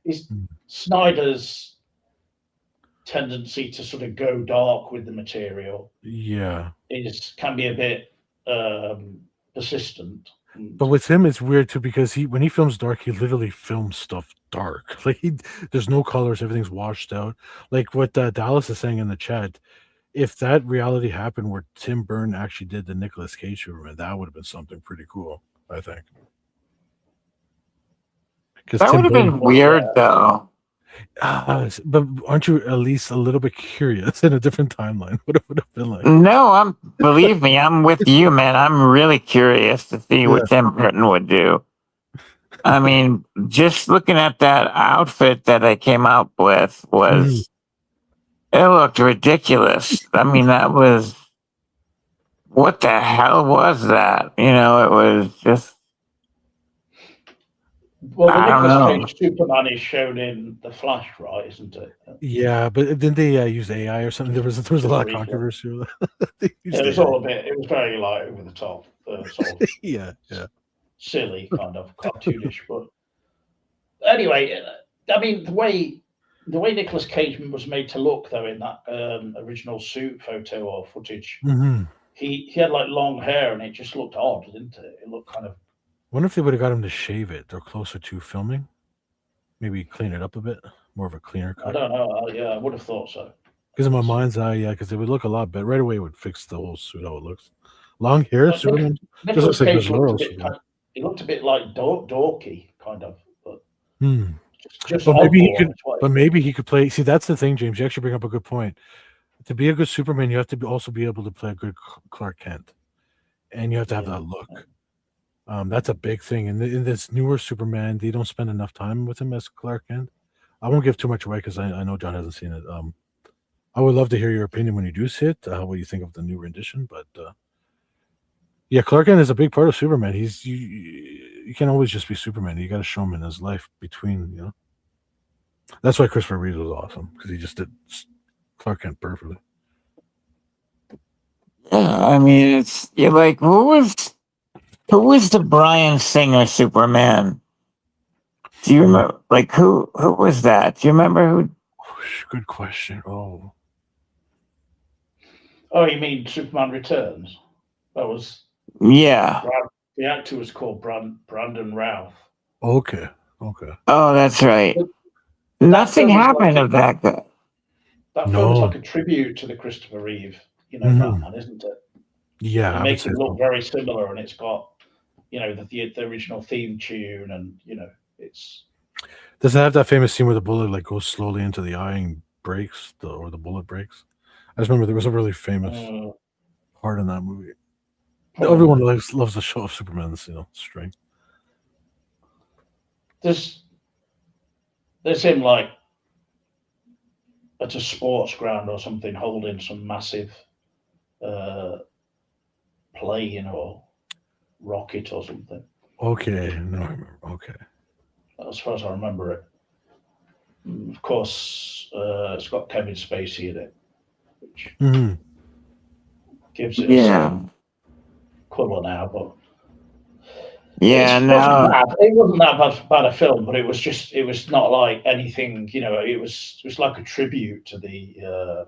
S1: it's Snyder's tendency to sort of go dark with the material can be a bit persistent.
S3: But with him it's weird too, because when he films dark, he literally films stuff dark. Like there's no colors, everything's washed out. Like what Dallas is saying in the chat, if that reality happened where Tim Burton actually did the Nicolas Cage Superman, that would have been something pretty cool, I think.
S2: That would have been weird, though.
S3: But aren't you at least a little bit curious in a different timeline? What it would have been like?
S2: No, believe me, I'm with you, man. I'm really curious to see what Tim Burton would do. I mean, just looking at that outfit that they came out with it looked ridiculous. I mean, what the hell was that? It was just.
S1: Well, the
S2: I don't know.
S1: Nicolas Cage Superman is shown in The Flash, right? Isn't it?
S3: Yeah, but didn't they use AI or something? There was a lot of controversy.
S1: It was very like over the top, sort of
S3: yeah,
S1: silly, kind of cartoonish. But anyway, I mean the way Nicolas Cage was made to look though in that original suit photo or footage, he had like long hair and it just looked odd, didn't it? It looked kind of.
S3: Wonder if they would have got him to shave it. They're closer to filming. Maybe clean it up a bit. More of a cleaner cut.
S1: I don't know. Yeah, I would have thought so.
S3: Because in my mind's eye, yeah, because it would look a lot better. Right away, it would fix the whole suit, how it looks. Long hair, Superman.
S1: Nicolas Cage he looked a bit like dorky, kind of. But,
S3: maybe he could play. See, that's the thing, James. You actually bring up a good point. To be a good Superman, you have to also be able to play a good Clark Kent. And you have to have that look. That's a big thing. And in this newer Superman, they don't spend enough time with him as Clark Kent. I won't give too much away because I know John hasn't seen it. I would love to hear your opinion when you do see it. What you think of the new rendition, but yeah, Clark Kent is a big part of Superman. You can't always just be Superman. You got to show him in his life between, you know. That's why Christopher Reeve was awesome, because he just did Clark Kent perfectly.
S2: Yeah, I mean, it's you're like, who was the Bryan Singer Superman? Do you remember? Like, who was that? Do you remember who?
S3: Good question. Oh,
S1: Oh, you mean Superman Returns? That was
S2: Yeah.
S1: the actor was called Brandon Routh.
S3: okay.
S2: Oh, that's right.
S1: That
S2: Nothing
S1: film is
S2: happened
S1: like
S2: of that guy.
S1: that film is like a tribute to the Christopher Reeve, Batman, isn't it?
S3: Yeah,
S1: It
S3: I would
S1: makes
S3: say
S1: it look
S3: so.
S1: very similar, and it's got the original theme tune, and it's
S3: Does it have that famous scene where the bullet like goes slowly into the eye and breaks, or the bullet breaks? I just remember there was a really famous part in that movie. Everyone loves the show of Superman's, strength.
S1: there's him like at a sports ground or something, holding some massive plane or rocket or something.
S3: Okay, no, I remember. Okay.
S1: As far as I remember it. Of course, it's got Kevin Spacey in it, which gives it a certain colour now. But
S2: Yeah,
S1: it wasn't bad. It wasn't that bad a film, but it was not like anything. It was like a tribute to the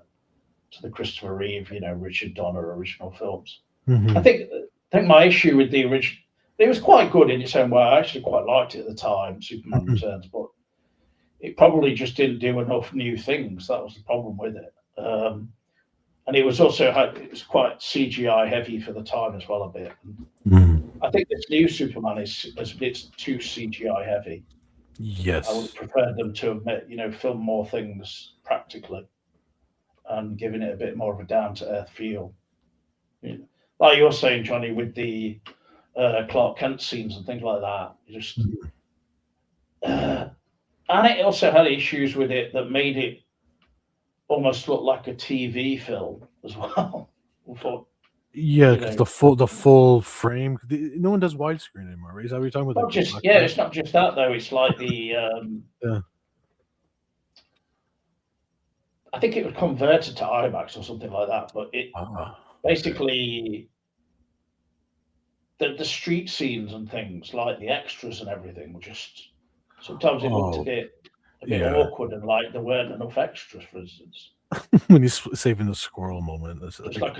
S1: Christopher Reeve, Richard Donner original films. I think my issue with the original, it was quite good in its own way. I actually quite liked it at the time, Superman Returns, but it probably just didn't do enough new things. That was the problem with it. And it was quite CGI heavy for the time as well, a bit. I think this new Superman is a bit too CGI heavy.
S3: Yes.
S1: I would have preferred them to film more things practically and giving it a bit more of a down to earth feel. Like you're saying, Johnny, with the Clark Kent scenes and things like that, just and it also had issues with it that made it almost look like a TV film as well.
S3: Yeah, because the full frame. No one does widescreen anymore, right? Is that what you're talking about?
S1: It's not just that though. It's like the I think it was converted to IMAX or something like that. But it basically the street scenes and things, like the extras and everything, were just sometimes it looked a bit awkward and like there weren't enough extras, for instance.
S3: When he's saving the squirrel moment,
S1: it's like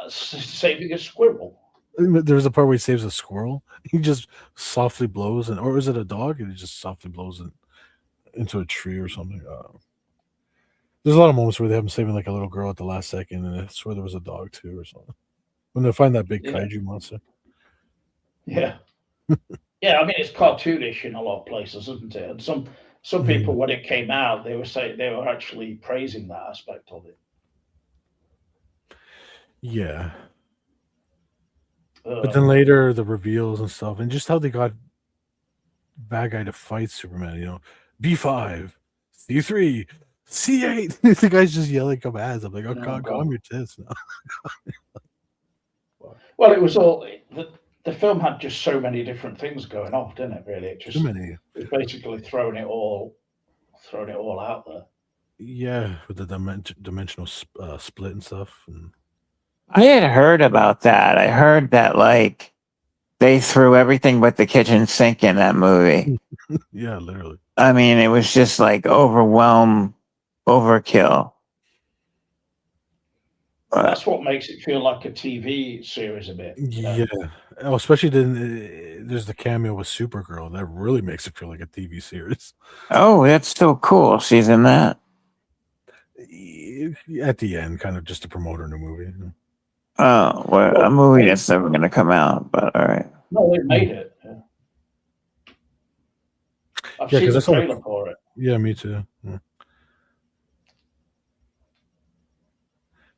S3: saving
S1: a squirrel.
S3: There's a part where he saves a squirrel. He just softly blows, or is it a dog? And he just softly blows it into a tree or something. There's a lot of moments where they have him saving like a little girl at the last second, and I swear there was a dog too or something. When they find that big kaiju monster.
S1: Yeah. Yeah, I mean it's cartoonish in a lot of places, isn't it? And some people, when it came out, they were actually praising that aspect of it.
S3: Yeah. But then later the reveals and stuff, and just how they got bad guy to fight Superman, B5, C3, C8. The guy's just yelling commands. I'm like, oh God, calm your tits now.
S1: Well, it was all the film had just so many different things going on, didn't it? Really, it was basically throwing it all out there.
S3: Yeah, with the dimensional split and stuff. And
S2: I had heard about that. I heard that like they threw everything but the kitchen sink in that movie.
S3: Yeah, literally.
S2: I mean, it was just like overkill.
S1: That's what makes it feel like a TV series a bit.
S3: Yeah, especially then there's the cameo with Supergirl. That really makes it feel like a TV series.
S2: Oh, that's so cool. She's in that.
S3: At the end, kind of just to promote her new movie.
S2: Oh, well, a movie that's never going to come out, but all right.
S1: No, they made it. Yeah. I've seen the trailer for it.
S3: Yeah, me too. Yeah.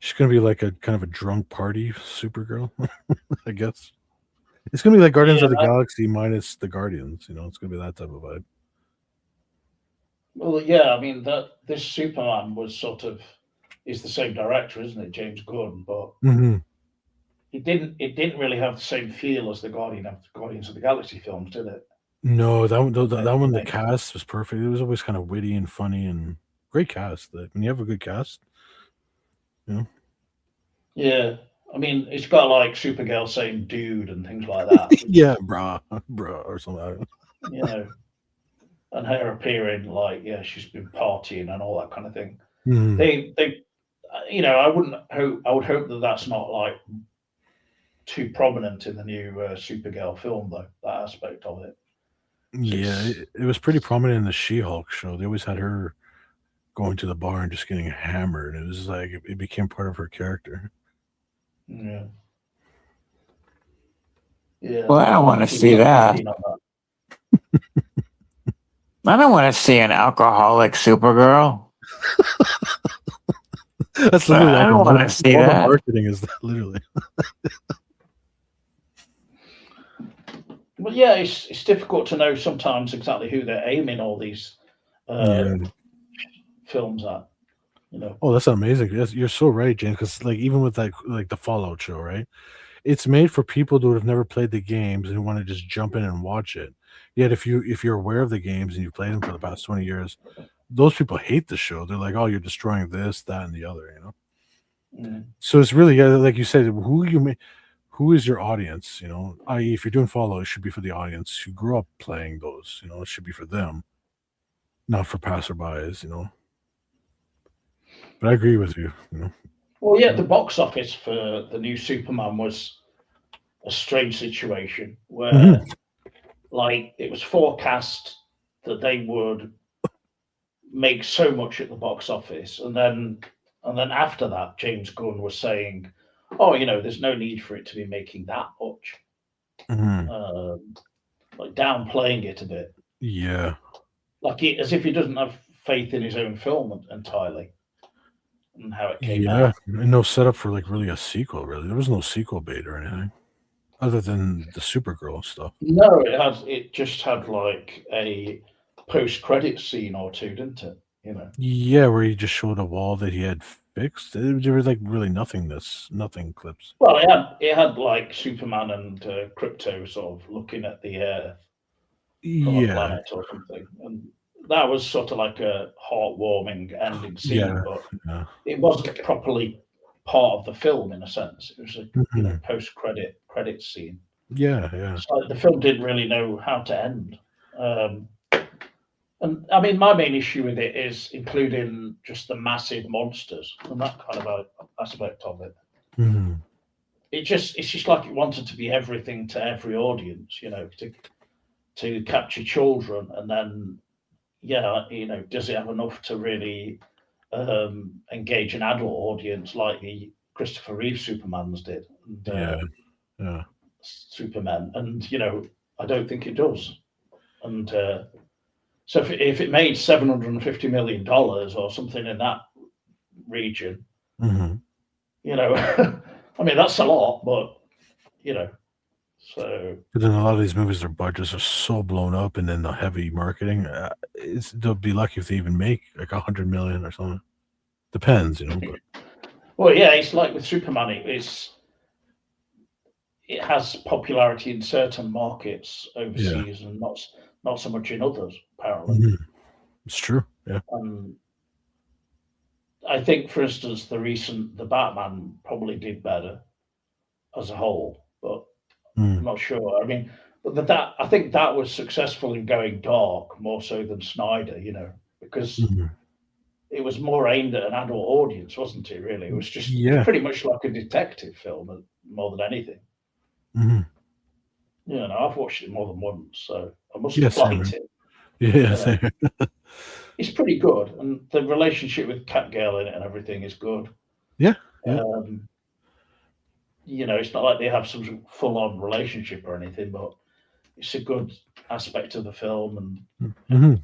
S3: She's gonna be like a kind of a drunk party Supergirl, I guess. It's gonna be like Guardians of the Galaxy minus the Guardians. It's gonna be that type of vibe.
S1: Well, yeah, I mean that this Superman was sort of is the same director, isn't it, James Gunn? But
S3: Hmm.
S1: it didn't really have the same feel as the Guardians of the Galaxy films, did it?
S3: No, that one, the
S1: Like,
S3: cast was perfect. It was always kind of witty and funny and great cast. Like, when you have a good cast, you know.
S1: yeah, I mean, it's got like Supergirl saying "dude" and things like that, which
S3: Yeah, brah, or something. I don't know.
S1: you know, and her appearing like, yeah, she's been partying and all that kind of thing.
S3: Mhm.
S1: They, I would hope that that's not like too prominent in the new Supergirl film, though. That aspect of it. So
S3: Yeah,
S1: it's
S3: it was pretty prominent in the She-Hulk show. They always had her going to the bar and just getting hammered. It was like it became part of her character.
S1: yeah, yeah.
S2: Well, I don't want to
S1: He was
S2: see
S1: not too
S2: that.
S1: keen on that.
S2: I don't want to see an alcoholic Supergirl.
S3: That's literally
S2: I don't want to see
S3: all the
S2: that.
S3: marketing is literally.
S1: But yeah, it's difficult to know sometimes exactly who they're aiming all these uh,
S3: Yeah.
S1: films at. You know,
S3: Oh, that's amazing. You're so right, James. Because like even with like the Fallout show, right? It's made for people who have never played the games and who want to just jump in and watch it. Yet if you're aware of the games and you've played them for the past 20 years, those people hate the show. They're like, "Oh, you're destroying this, that, and the other," you know?
S1: mm,
S3: So it's really, yeah, like you said, who is your audience, you know? I.e., if you're doing Fallout, it should be for the audience who grew up playing those, you know? It should be for them, not for passerbys, you know? But I agree with you, you know?
S1: well, yeah, the box office for the new Superman was a strange situation where,
S3: Mhm.
S1: like, it was forecast that they would make so much at the box office, and then after that, James Gunn was saying, "Oh, there's no need for it to be making that much,"
S3: Mhm.
S1: um, like downplaying it a bit,
S3: Yeah.
S1: as if he doesn't have faith in his own film entirely and how it came
S3: Yeah,
S1: out.
S3: and no setup for, like, really a sequel, really. There was no sequel bait or anything other than the Supergirl stuff.
S1: No, it just had like a post-credit scene or two, didn't it?
S3: Yeah, where he just showed a wall that he had fixed. There was, like, really nothing clips.
S1: Well, it had like Superman and Crypto sort of looking at the Earth from a
S3: Yeah,
S1: planet or something, and that was sort of like a heartwarming ending scene,
S3: yeah,
S1: but
S3: yeah.
S1: it wasn't properly part of the film in a sense. It was a
S3: Mhm.
S1: post-credit scene.
S3: Yeah, yeah.
S1: So the film didn't really know how to end. Um, and I mean, my main issue with it is including just the massive monsters and that kind of aspect of it.
S3: Mhm.
S1: It's just like it wanted to be everything to every audience, to capture children, and then yeah, does it have enough to really engage an adult audience like the Christopher Reeve Supermans did and
S3: Yeah, yeah.
S1: Superman, and I don't think it does. And so if it made $750 million or something in that region,
S3: Mhm.
S1: I mean that's a lot, but you know, so
S3: But then a lot of these movies, their budgets are so blown up, and then the heavy marketing, they'll be lucky if they even make, like, 100 million or something. Depends, you know, but
S1: well, yeah, it's like with Superman, it has popularity in certain markets
S3: yeah.
S1: overseas and not so much in others, apparently.
S3: Mhm. It's true. Yeah.
S1: Um, I think, for instance, the Batman probably did better as a whole, but
S3: Mm.
S1: I'm not sure. I mean, but that I think that was successful in going dark more so than Snyder, because
S3: Mhm.
S1: it was more aimed at an adult audience, wasn't it? Really, it was
S3: Yeah.
S1: pretty much like a detective film more than anything.
S3: Mhm.
S1: I've watched it more than once, so I must
S3: Yeah,
S1: have
S3: same
S1: liked
S3: here.
S1: it.
S3: Yeah,
S1: You know,
S3: same here.
S1: it's pretty good, and the relationship with Catgirl in it and everything is good.
S3: Yeah, yeah.
S1: Um, it's not like they have some full-on relationship or anything, but it's a good aspect of the film and
S3: Mhm.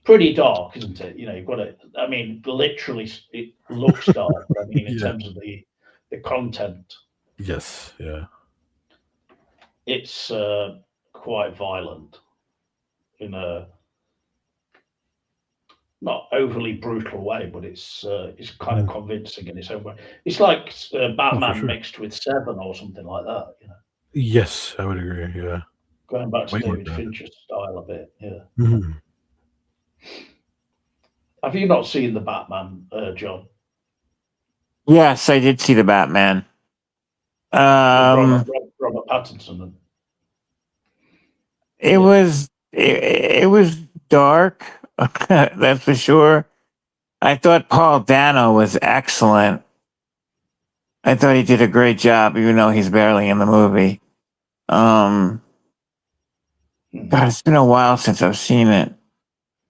S1: pretty dark, isn't it? You've got to. I mean, literally, it looks dark, but I mean, in
S3: Yeah.
S1: terms of the content,
S3: Yes, yeah.
S1: it's quite violent in a not overly brutal way, but it's kind of convincing in its own way. It's like Batman
S3: sure.
S1: mixed with Seven or something like that. You know,
S3: Yes, I would agree. Yeah.
S1: going back to
S3: Way more
S1: David
S3: grounded.
S1: Fincher's style a bit. Yeah.
S3: Mhm.
S1: Have you not seen the Batman, John?
S2: Yes, I did see the Batman.
S1: With Robert Pattinson. And,
S2: It was it was dark, that's for sure. I thought Paul Dano was excellent. I thought he did a great job, even though he's barely in the movie. God, it's been a while since I've seen it.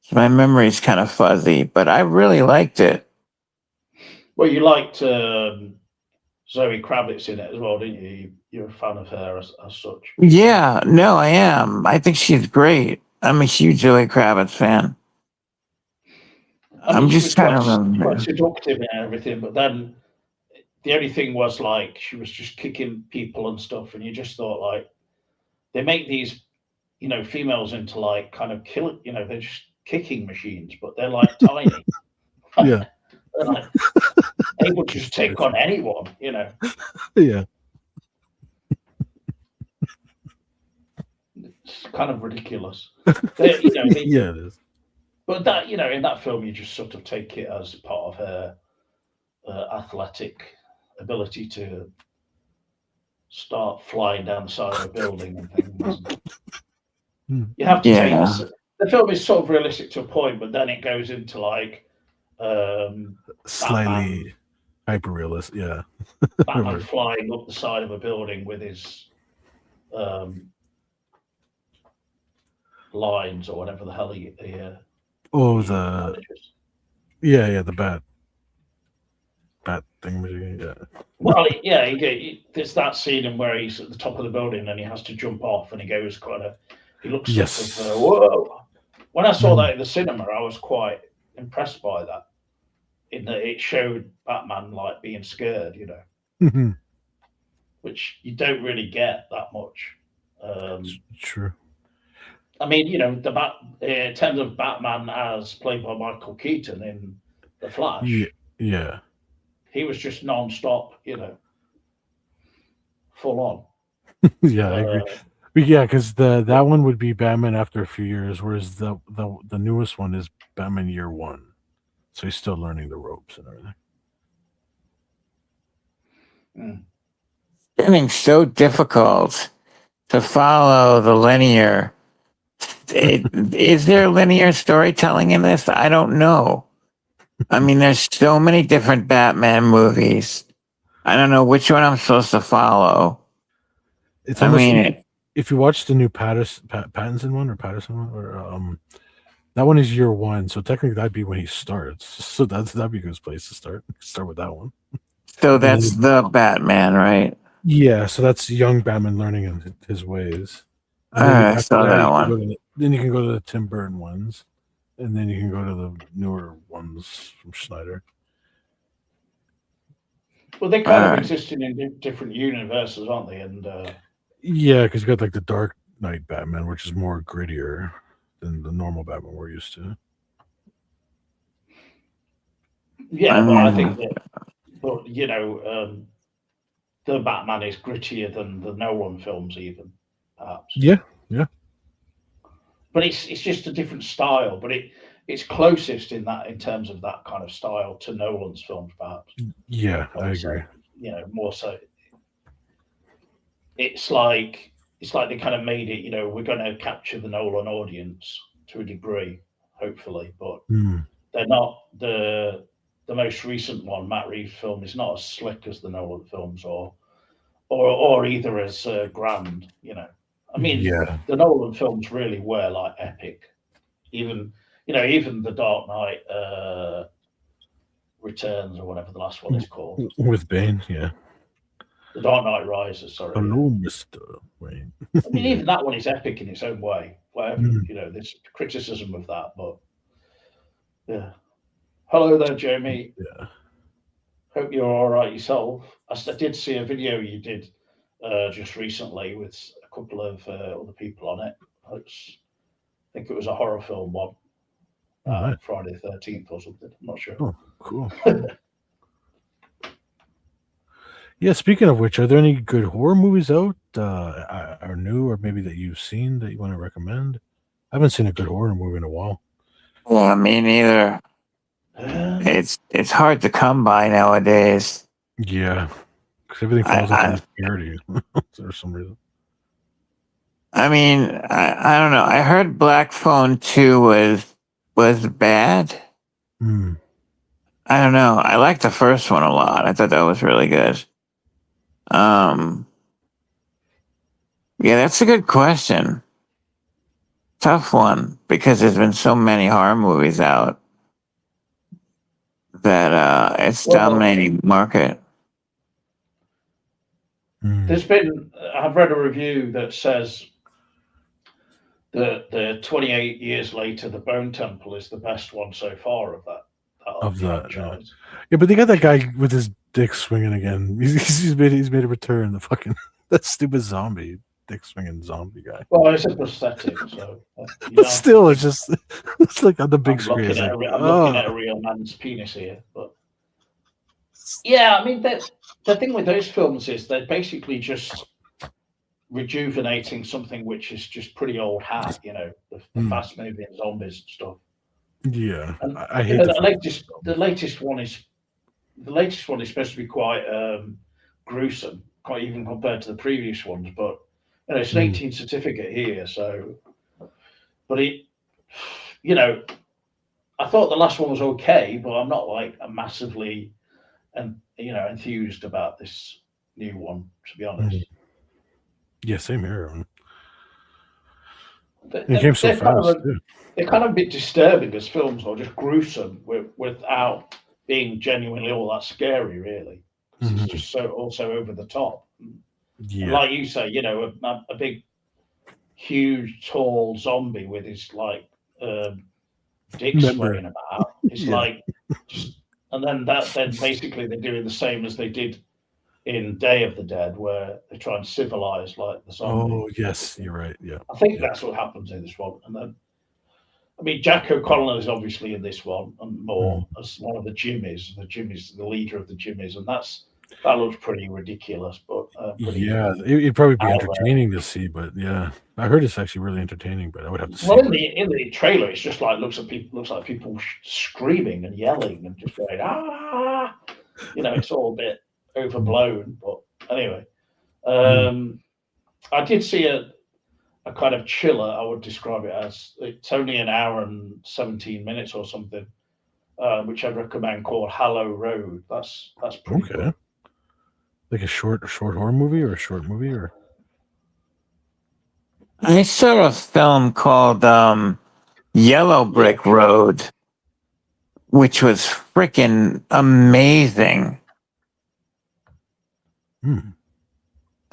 S2: So my memory's kind of fuzzy, but I really liked it.
S1: well, you liked Zoe Kravitz in it as well, didn't you? You're a fan of her as such.
S2: Yeah, no, I am. I think she's great. I'm a huge Zoe Kravitz fan.
S1: I mean,
S2: I'm
S1: she
S2: just
S1: was
S2: kind
S1: quite
S2: of
S1: seductive and everything, but then the only thing was like she was just kicking people and stuff, and you just thought like they make these, you know, females into like kind of kill, you know, they're just kicking machines, but they're like tiny.
S3: Yeah.
S1: They're like able to just take on anyone, you know.
S3: Yeah.
S1: It's kind of ridiculous.
S3: Yeah, it is.
S1: But that, you know, in that film, you just sort of take it as part of her athletic ability to start flying down the side of a building and things. You have to take
S2: Yeah.
S1: this. The film is sort of realistic to a point, but then it goes into like
S3: Slightly hyper realist. Yeah.
S1: Batman flying up the side of a building with his lines or whatever the hell he
S3: Oh,
S1: he
S3: the
S1: manages.
S3: yeah, the bat thing. Yeah.
S1: Well, there's that scene in where he's at the top of the building and he has to jump off, and he goes he looks
S3: Yes.
S1: sort of, whoa. When I saw that in the cinema, I was quite impressed by that. In that it showed Batman like being scared, you know,
S3: Mhm.
S1: which you don't really get that much.
S3: True.
S1: I mean, you know, in terms of Batman as played by Michael Keaton in The Flash,
S3: Yeah.
S1: he was just non-stop, you know, full on.
S3: Yeah, I agree. But yeah, because that one would be Batman after a few years, whereas the newest one is Batman Year One. So he's still learning the ropes and everything.
S2: Getting so difficult to follow the linear. Is there linear storytelling in this? I don't know. I mean, there's so many different Batman movies. I don't know which one I'm supposed to follow.
S3: It's
S2: I
S3: almost
S2: mean,
S3: if you watch the new Pattinson one or that one is Year One, so technically that'd be when he starts. So that'd be a good place to start. Start with that one.
S2: so that's the Batman, right?
S3: Yeah, so that's young Batman learning his ways.
S2: All right, I saw that one.
S3: Then you can go to the Tim Burton ones, and then you can go to the newer ones from Schneider.
S1: Well, they kind of existing in different universes, aren't they? And
S3: yeah, because you got like the Dark Knight Batman, which is more grittier than the normal Batman we're used to.
S1: Yeah, but I think that, but you know, the Batman is grittier than the Nolan films, even perhaps.
S3: Yeah.
S1: But it's just a different style. But it's closest in terms of that kind of style to Nolan's films, perhaps.
S3: Yeah, I agree.
S1: You know, more so. It's like they kind of made it. You know, we're going to capture the Nolan audience to a degree, hopefully, but they're not the most recent one. Matt Reeves' film is not as slick as the Nolan films, or either as grand. You know, I mean, the Nolan films really were like epic. Even the Dark Knight Returns or whatever the last one is called.
S3: With Bane, yeah.
S1: The Dark Knight Rises, sorry.
S3: Hello, Mr. Wayne.
S1: I mean, even that one is epic in its own way. Whatever, you know, there's criticism of that, but yeah. Hello there, Jamie.
S3: Yeah.
S1: Hope you're all right yourself. I did see a video you did just recently with a couple of other people on it. I think it was a horror film one.
S3: Oh, nice.
S1: Friday the 13th or something. I'm not sure.
S3: Oh, cool. Yeah, speaking of which, are there any good horror movies out, or new, or maybe that you've seen that you want to recommend? I haven't seen a good horror movie in a while.
S2: Yeah, me neither.
S1: Um,
S2: It's hard to come by nowadays.
S3: Yeah, because everything falls into parody for some reason.
S2: I mean, I don't know. I heard Black Phone 2 was bad.
S3: Hmm.
S2: I don't know. I liked the first one a lot. I thought that was really good. Yeah, that's a good question. Tough one because there's been so many horror movies out that it's
S1: Well,
S2: dominating the market.
S3: Hmm.
S1: I've read a review that says that the 28 years later, the Bone Temple is the best one so far of that
S3: Of that,
S1: franchise.
S3: Yeah, but they got that guy with his dick swinging again. He's made a return. The fucking that stupid zombie dick swinging zombie guy.
S1: Well, it's a prosthetic, so
S3: But still, it's like on the big
S1: I'm
S3: screen.
S1: looking,
S3: It's
S1: at,
S3: like,
S1: I'm looking at a real man's penis here, but yeah, I mean the thing with those films is they're basically just rejuvenating something which is just pretty old hat, the fast moving zombies and stuff.
S3: yeah,
S1: And
S3: I hate
S1: the latest one is supposed to be quite gruesome, quite even compared to the previous ones. But it's an 18 certificate here, so. But I thought the last one was okay, but I'm not like a massively, enthused about this new one, to be honest.
S3: Yeah, same here.
S1: They-
S3: It came so
S1: they're kind of
S3: fast.
S1: a- They're kind of a bit disturbing as films, or just gruesome without being genuinely all that scary, really. 'Cause
S3: Mhm.
S1: it's just so also over the top. And
S3: Yeah,
S1: like you say, a big, huge, tall zombie with his dick
S3: Member.
S1: swaying about. It's
S3: Yeah.
S1: like, and then basically they're doing the same as they did in Day of the Dead, where they try and civilize like the zombie.
S3: Oh yes, you're right. Yeah,
S1: I think
S3: yeah.
S1: that's what happens in this one. And then, I mean, Jack O'Connell is obviously in this one, and more as one of the Jimmies. The Jimmy's the leader of the Jimmies, and that looks pretty ridiculous, but pretty.
S3: Yeah, it'd probably be
S1: out there.
S3: entertaining to see, but yeah, I heard it's actually really entertaining, but I would have to see.
S1: Well,
S3: it.
S1: in the trailer, it's just like looks like people screaming and yelling and just going ah. It's all a bit overblown, but anyway, I did see a kind of chiller. I would describe it as it's only an hour and 17 minutes or something, which I'd recommend, called Hallow Road. That's pretty
S3: Okay.
S1: good.
S3: Like a short horror movie or a short movie or
S2: I saw a film called Yellow Brick Road, which was freaking amazing.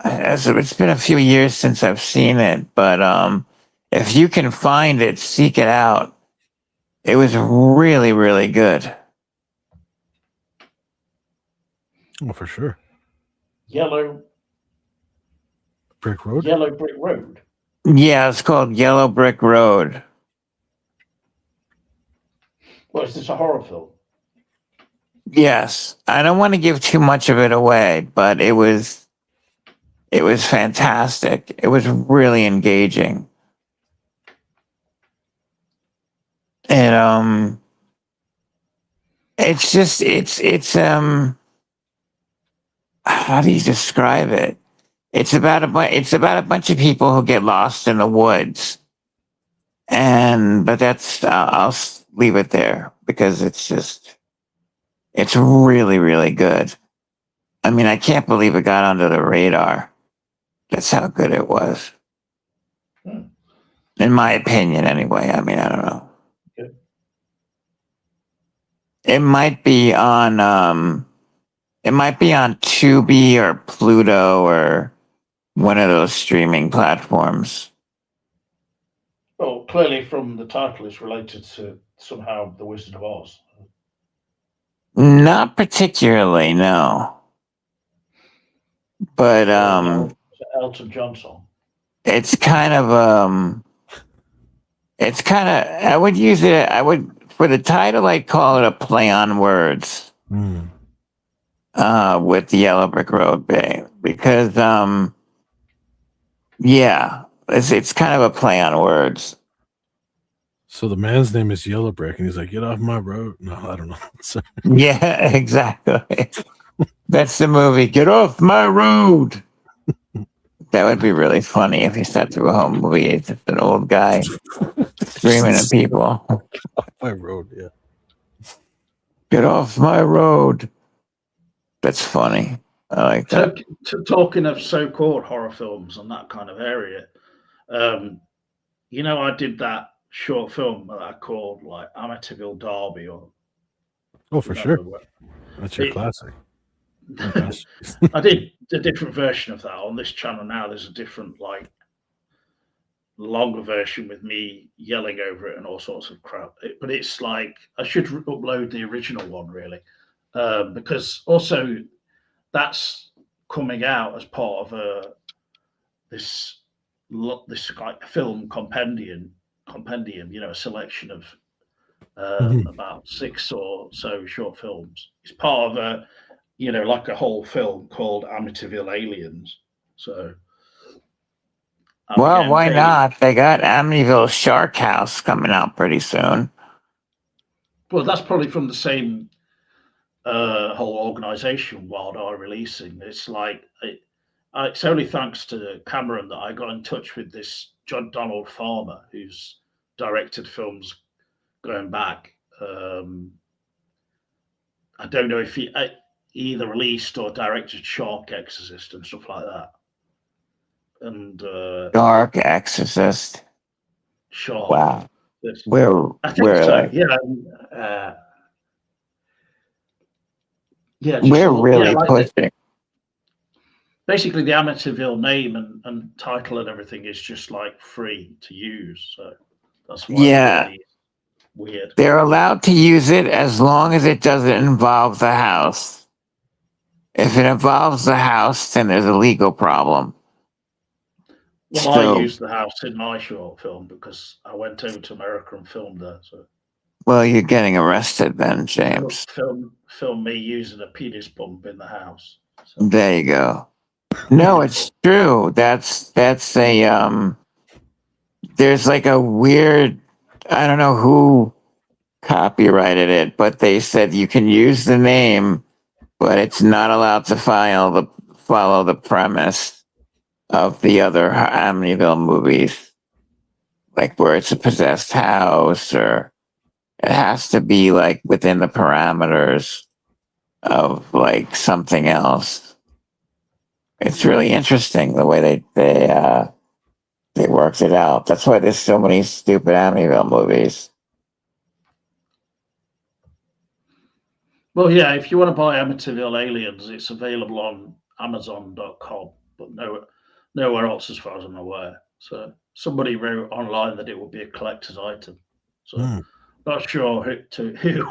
S2: It's been a few years since I've seen it, but if you can find it, seek it out. It was really, really good.
S3: oh, for sure.
S1: Yellow
S3: Brick Road.
S1: Brick Road.
S2: Yeah, it's called Yellow Brick Road.
S1: Well, is this a horror film?
S2: Yes, I don't want to give too much of it away, but it was fantastic. It was really engaging. And it's just how do you describe it? It's about a bunch of people who get lost in the woods. But that's I'll leave it there because it's really, really good. I mean, I can't believe it got under the radar. That's how good it was. In my opinion, anyway. I mean, I don't know.
S1: Good.
S2: It might be on Tubi or Pluto or one of those streaming platforms.
S1: Well, clearly from the title, it's related to somehow The Wizard of Oz.
S2: Not particularly, no. But
S1: Elton John song.
S2: it's kind of I would use it. I would for the title, I'd call it a play on words
S3: Hmm.
S2: with the Yellow Brick Road Bay because, yeah, it's kind of a play on words.
S3: So the man's name is Yellow Brick, and he's like, "Get off my road." No, I don't know. So,
S2: Yeah, exactly. That's the movie. Get off my road. That would be really funny if he sat through a whole movie. It's just an old guy screaming at people.
S3: my road, yeah.
S2: Get off my road. That's funny. I like
S1: So,
S2: that.
S1: talking of so-called horror films and that kind of area, I did that short film that I called like Amityville Derby, or
S3: Oh, for sure.
S1: what-
S3: That's your
S1: It-
S3: classic. Oh, gosh.
S1: I did a different version of that on this channel. Now there's a different, like, longer version with me yelling over it and all sorts of crap. But it's like I should upload the original one really, because also that's coming out as part of this like film compendium. A selection of about 6 or so short films. It's part of like a whole film called Amityville Aliens. So, I'm
S2: Well,
S1: getting
S2: why
S1: paid.
S2: not? They got Amityville Shark House coming out pretty soon.
S1: Well, that's probably from the same whole organization, Wild Eye Releasing. It's like it's only thanks to Cameron that I got in touch with this John Donald Farmer, who's directed films going back. I don't know if he either released or directed Shark Exorcist and stuff like that. And
S2: Dark Exorcist.
S1: Shark.
S2: Wow.
S1: Yes.
S2: We're
S1: I think
S2: we're
S1: so.
S2: like
S1: Just
S2: we're really
S1: like
S2: pushing.
S1: basically the Amityville name and title and everything is just like free to use. So that's why
S2: Yeah.
S1: it's weird.
S2: They're allowed to use it as long as it doesn't involve the house. If it involves the house, then there's a legal problem.
S1: Well,
S2: So-
S1: I used the house in my short film because I went over to America and filmed there. So
S2: Well, you're getting arrested then, James.
S1: film me using a penis pump in the house. So,
S2: There you go. No, it's true. That's a there's like a weird, I don't know who copyrighted it, but they said you can use the name, but it's not allowed to follow the premise of the other Amityville movies, like where it's a possessed house, or it has to be like within the parameters of like something else. It's really interesting the way they worked it out. That's why there's so many stupid Amityville movies.
S1: well, yeah, if you want to buy Amityville Aliens, it's available on Amazon.com, but nowhere else as far as I'm aware. So somebody wrote online that it would be a collector's item. So not sure who.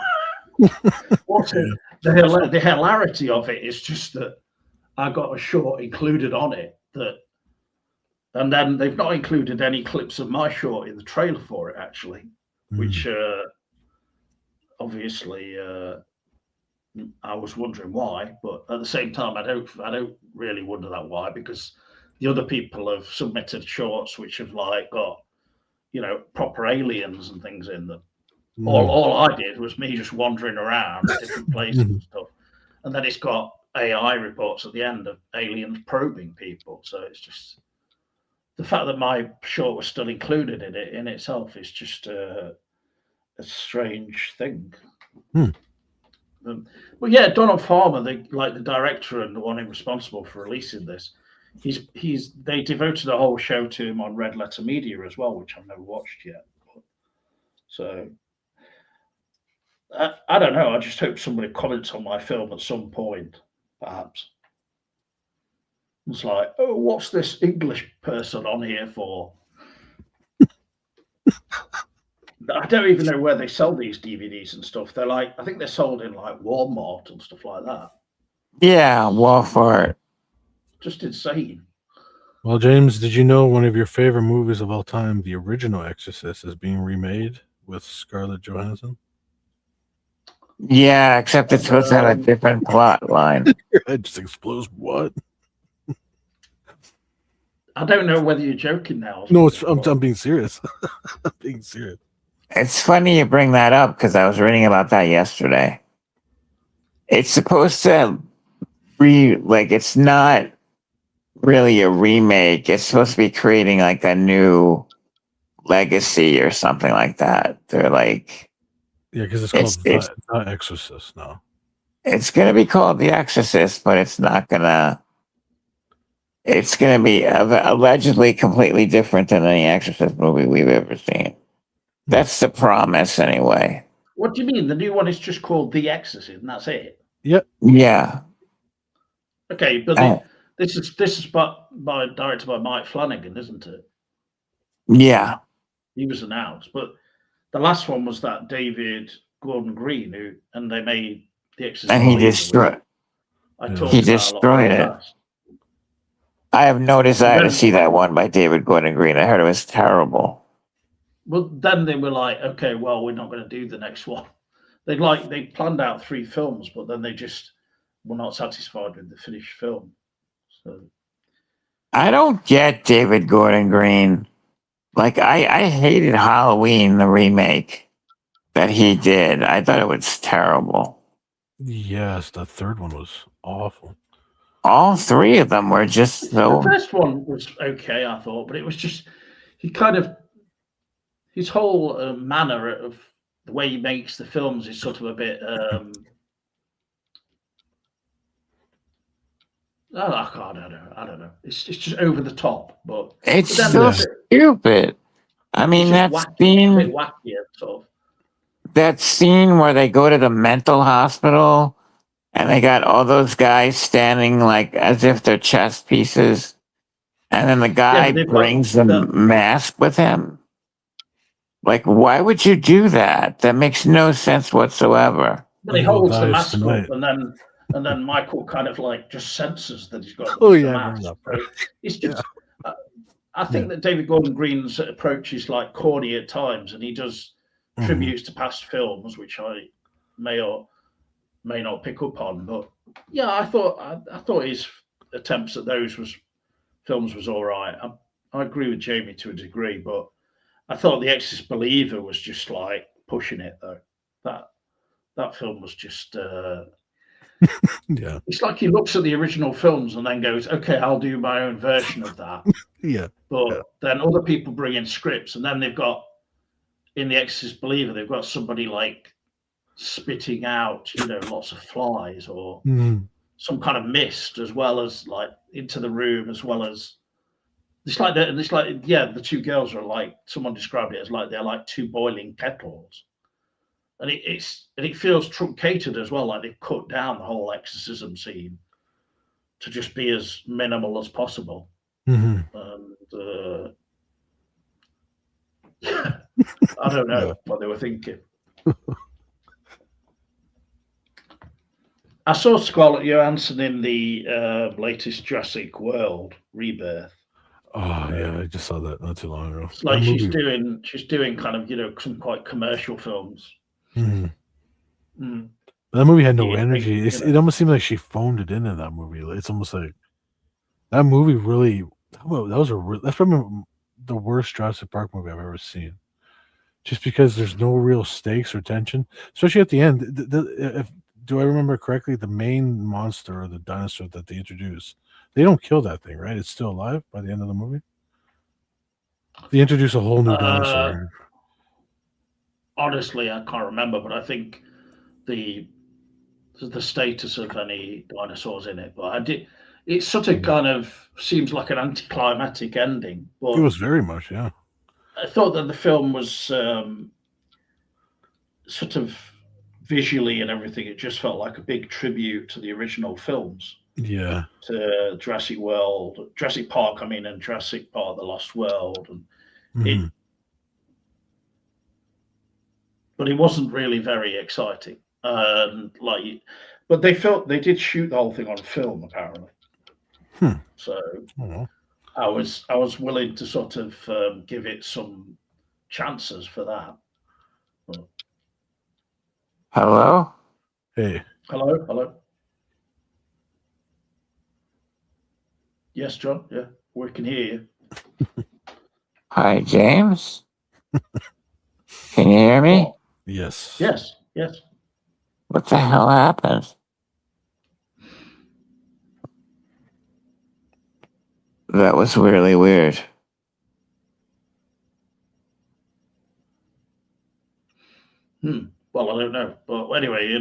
S1: The hilarity of it is just that I got a short included on it and then they've not included any clips of my short in the trailer for it actually, which obviously I was wondering why, but at the same time I don't really wonder that why, because the other people have submitted shorts which have like got proper aliens and things in them. All I did was me just wandering around different places and stuff, and then it's got AI reports at the end of aliens probing people. So it's just the fact that my short was still included in it in itself is just a strange thing. But yeah, Donald Farmer, the director and the one responsible for releasing this, they devoted a whole show to him on Red Letter Media as well, which I've never watched yet. So I don't know. I just hope somebody comments on my film at some point, perhaps. It's like, oh, what's this English person on here for? I don't even know where they sell these DVDs and stuff. They're like, I think they're sold in like Walmart and stuff like that.
S2: Yeah, Walmart.
S1: Just insane.
S3: Well, James, did you know one of your favorite movies of all time, the original Exorcist, is being remade with Scarlett Johansson?
S2: Yeah, except it's supposed to have a different plot line.
S3: Your head just explodes. What?
S1: I don't know whether you're joking now. or
S3: No,
S1: something, but-
S3: I'm being serious. I'm being serious.
S2: It's funny you bring that up because I was reading about that yesterday. It's supposed to it's not really a remake. It's supposed to be creating like a new legacy or something like that. They're like,
S3: Yeah, because it's
S2: It's-
S3: called
S2: it's-
S3: The Exorcist now.
S2: it's going to be called The Exorcist, but it's not going to. It's going to be allegedly completely different than any Exorcist movie we've ever seen. That's the promise, anyway.
S1: What do you mean? The new one is just called The Exorcist, and that's it.
S2: Yeah.
S1: Okay, but
S2: Oh.
S1: this is directed by Mike Flanagan, isn't it?
S2: Yeah.
S1: He was announced, but the last one was that David Gordon Green, and they made The Exorcist.
S2: And he
S1: Believer,
S2: destroyed.
S1: which I
S3: He
S1: talked about a lot in
S2: destroyed
S1: the
S2: it.
S1: past.
S2: I have no desire to
S1: Then-
S2: see that one by David Gordon Green. I heard it was terrible.
S1: But then they were like, okay, well, we're not going to do the next one. They planned out 3 films, but then they just were not satisfied with the finished film. So
S2: I don't get David Gordon Green. Like, I hated Halloween, the remake that he did. I thought it was terrible.
S3: Yes, the third one was awful.
S2: All 3 of them were just
S1: the
S2: so.
S1: first one was okay, I thought, but it was just his whole manner of the way he makes the films is sort of a bit. I don't know. It's just over the top, but
S2: It's
S1: then
S2: so
S1: it's
S2: stupid. I mean,
S1: just
S2: that
S1: wacky, a
S2: scene.
S1: bit wacky, sort of.
S2: That scene where they go to the mental hospital and they got all those guys standing like as if they're chess pieces, and then the guy
S1: but they've got
S2: brings the mask with him. Like, why would you do that? That makes no sense whatsoever.
S1: But he
S3: Evil
S1: holds the
S3: dies
S1: mask
S3: tonight.
S1: up, and then Michael kind of like just senses that he's got
S3: Oh,
S1: the
S3: yeah, I
S1: mask.
S3: remember that part.
S1: So it's just. I think that David Gordon Green's approach is like corny at times, and he does
S3: Mhm.
S1: tributes to past films, which I may or may not pick up on. But yeah, I thought his attempts at those films was all right. I agree with Jamie to a degree, but I thought The Exorcist Believer was just like pushing it though. That film was just.
S3: Yeah,
S1: It's like he looks at the original films and then goes, "Okay, I'll do my own version of that."
S3: yeah,
S1: But
S3: Yeah.
S1: then other people bring in scripts, and then they've got in The Exorcist Believer, they've got somebody like spitting out, lots of flies or
S3: Mhm.
S1: some kind of mist, as well as like into the room, as well as it's like that. It's like the 2 girls are like someone described it as like they're like 2 boiling kettles, and it feels truncated as well, like they've cut down the whole exorcism scene to just be as minimal as possible.
S3: Mhm.
S1: And I don't know what they were thinking. I saw Scarlett Johansson in the latest Jurassic World Rebirth.
S3: Oh yeah, I just saw that not too long ago.
S1: It's like
S3: That
S1: she's
S3: movie-
S1: doing kind of some quite commercial films.
S3: Mhm.
S1: Mm.
S3: That movie had no
S1: Yeah,
S3: energy.
S1: you know.
S3: It almost seemed like she phoned it in that movie. It's almost like that movie really. That's probably the worst Jurassic Park movie I've ever seen. Just because there's no real stakes or tension, especially at the end. Do I remember correctly? The main monster or the dinosaur that they introduce, they don't kill that thing, right? It's still alive by the end of the movie. They introduce a whole new dinosaur.
S1: Honestly, I can't remember, but I think the status of any dinosaurs in it. But I did. It sort of kind of seems like an anticlimactic ending. But
S3: It was very much, yeah.
S1: I thought that the film was sort of visually and everything. It just felt like a big tribute to the original films,
S3: Yeah.
S1: to Jurassic World, Jurassic Park. I mean, and Jurassic Park: The Lost World, and
S3: Mhm.
S1: but it wasn't really very exciting. But they did shoot the whole thing on film apparently. So
S3: Oh,
S1: I was willing to sort of give it some chances for that.
S2: Hello?
S3: Hey,
S1: Hello, hello. Yes, John. Yeah, we can hear you.
S2: Hi, James. Can you hear me?
S1: What?
S3: yes.
S1: Yes, yes.
S2: What the hell happened? That was really weird.
S1: Well, I don't know, but anyway,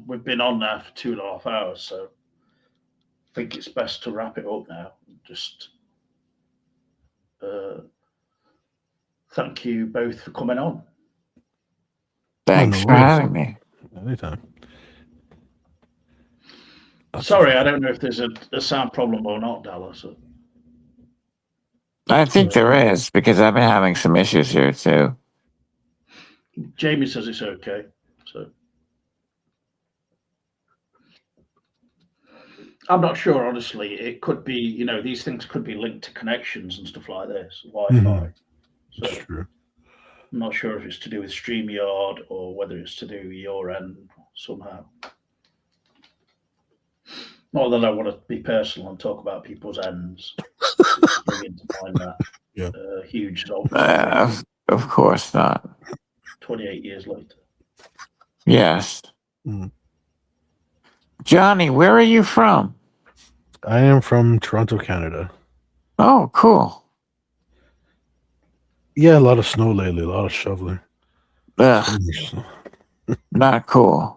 S1: we've been on now for 2.5 hours, so I think it's best to wrap it up now. Just thank you both for coming on.
S2: Thanks
S3: no
S2: for
S3: worries.
S2: having me.
S3: Anytime.
S1: Sorry, I don't know if there's a sound problem or not, Dallas.
S2: I think there is, because I've been having some issues here too.
S1: Jamie says it's okay. So I'm not sure, honestly. It could be, these things could be linked to connections and stuff like this, Wi-Fi.
S3: Mhm.
S1: So
S3: It's true.
S1: I'm not sure if it's to do with StreamYard or whether it's to do with your end somehow. Not that I want to be personal and talk about people's ends. Just bringing to mind that
S3: Yeah.
S1: huge soul story
S2: Of course not.
S1: 28 years later.
S2: Yes.
S3: Mhm.
S2: Johnny, where are you from?
S3: I am from Toronto, Canada.
S2: Oh, cool.
S3: Yeah, a lot of snow lately, a lot of shoveling.
S2: Ugh,
S3: So much snow.
S2: not cool.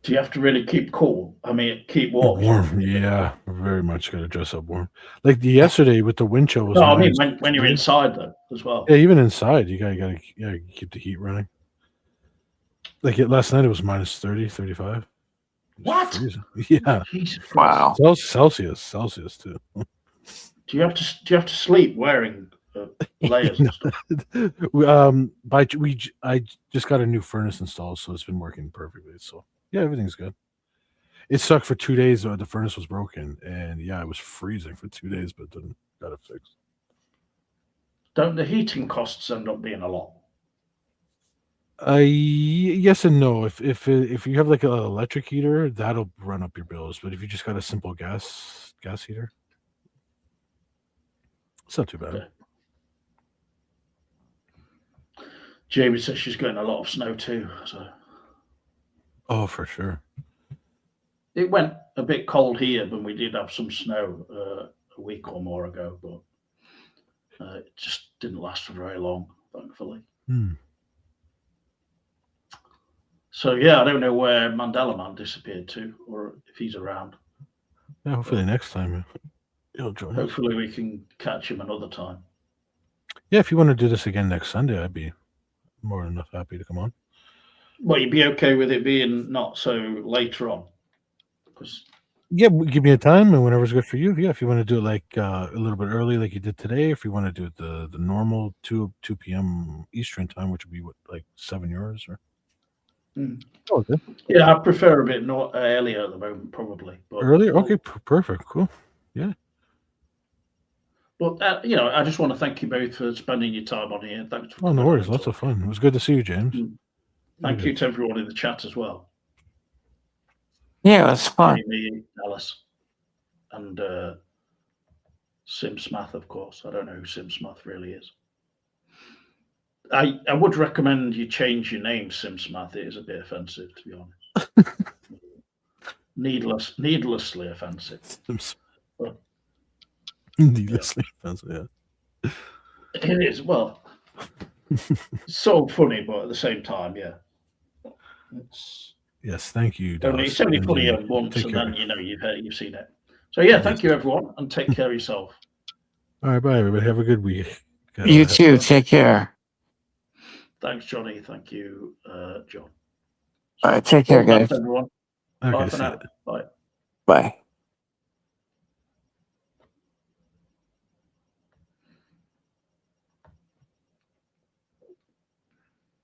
S1: Do you have to really keep cool? I mean, keep warm.
S3: Warm, yeah, very much got to dress up warm. Like yesterday with the wind chill was.
S1: No, I mean
S3: minus
S1: when you're
S3: 20.
S1: inside though as well.
S3: Yeah, even inside, you gotta keep the heat running. Like last night, it was minus 30, 35. It was
S1: What?
S3: freezing. Yeah,
S1: Jesus Christ.
S2: Wow.
S3: Celsius too.
S1: Do you have to sleep wearing layers and stuff?
S3: I just got a new furnace installed, so it's been working perfectly. So yeah, everything's good. It sucked for 2 days. The furnace was broken, and yeah, it was freezing for 2 days, but then got it fixed.
S1: Don't the heating costs end up being a lot?
S3: Yes and no. If you have like an electric heater, that'll run up your bills. But if you just got a simple gas heater, it's not too bad.
S1: Okay. Jamie says she's getting a lot of snow too. So
S3: Oh, for sure.
S1: it went a bit cold here, but we did have some snow a week or more ago, but it just didn't last for very long, thankfully. So yeah, I don't know where Mandela Man disappeared to, or if he's around.
S3: Yeah, hopefully next time he'll join us.
S1: Hopefully we can catch him another time.
S3: Yeah, if you want to do this again next Sunday, I'd be more than enough happy to come on.
S1: Well, you'd be okay with it being not so later on, because
S3: Yeah, give me a time and whenever's good for you. Yeah, if you want to do it like a little bit early, like you did today, if you want to do it the normal 2 p.m. Eastern time, which would be what, like 7 yours or. Oh, okay.
S1: yeah, I prefer a bit earlier at the moment, probably. But
S3: Earlier, okay, perfect, cool. Yeah.
S1: But I just want to thank you both for spending your time on here. Thanks for
S3: Oh, no
S1: coming
S3: worries.
S1: on.
S3: Lots of fun. It was good to see you, James.
S1: Thank you to everyone in the chat as well.
S2: Yeah, that's fun.
S1: Me, Alice, and Sim Smith, of course. I don't know who Sim Smith really is. I would recommend you change your name, Sim Smith. It is a bit offensive, to be honest. Needlessly offensive. But
S3: Needlessly offensive, yeah.
S1: it is, well, so funny, but at the same time, yeah.
S3: Yes, thank you.
S1: It's only funny once, and then you've seen it. So yeah, thank you everyone, and take care of yourself.
S3: All right, bye everybody. Have a good week.
S2: You too. Take care.
S1: Thanks, Johnny. Thank you, John.
S2: All right, take care, guys.
S1: Thanks, everyone.
S3: Okay,
S1: Bye for now. Bye.
S2: Bye.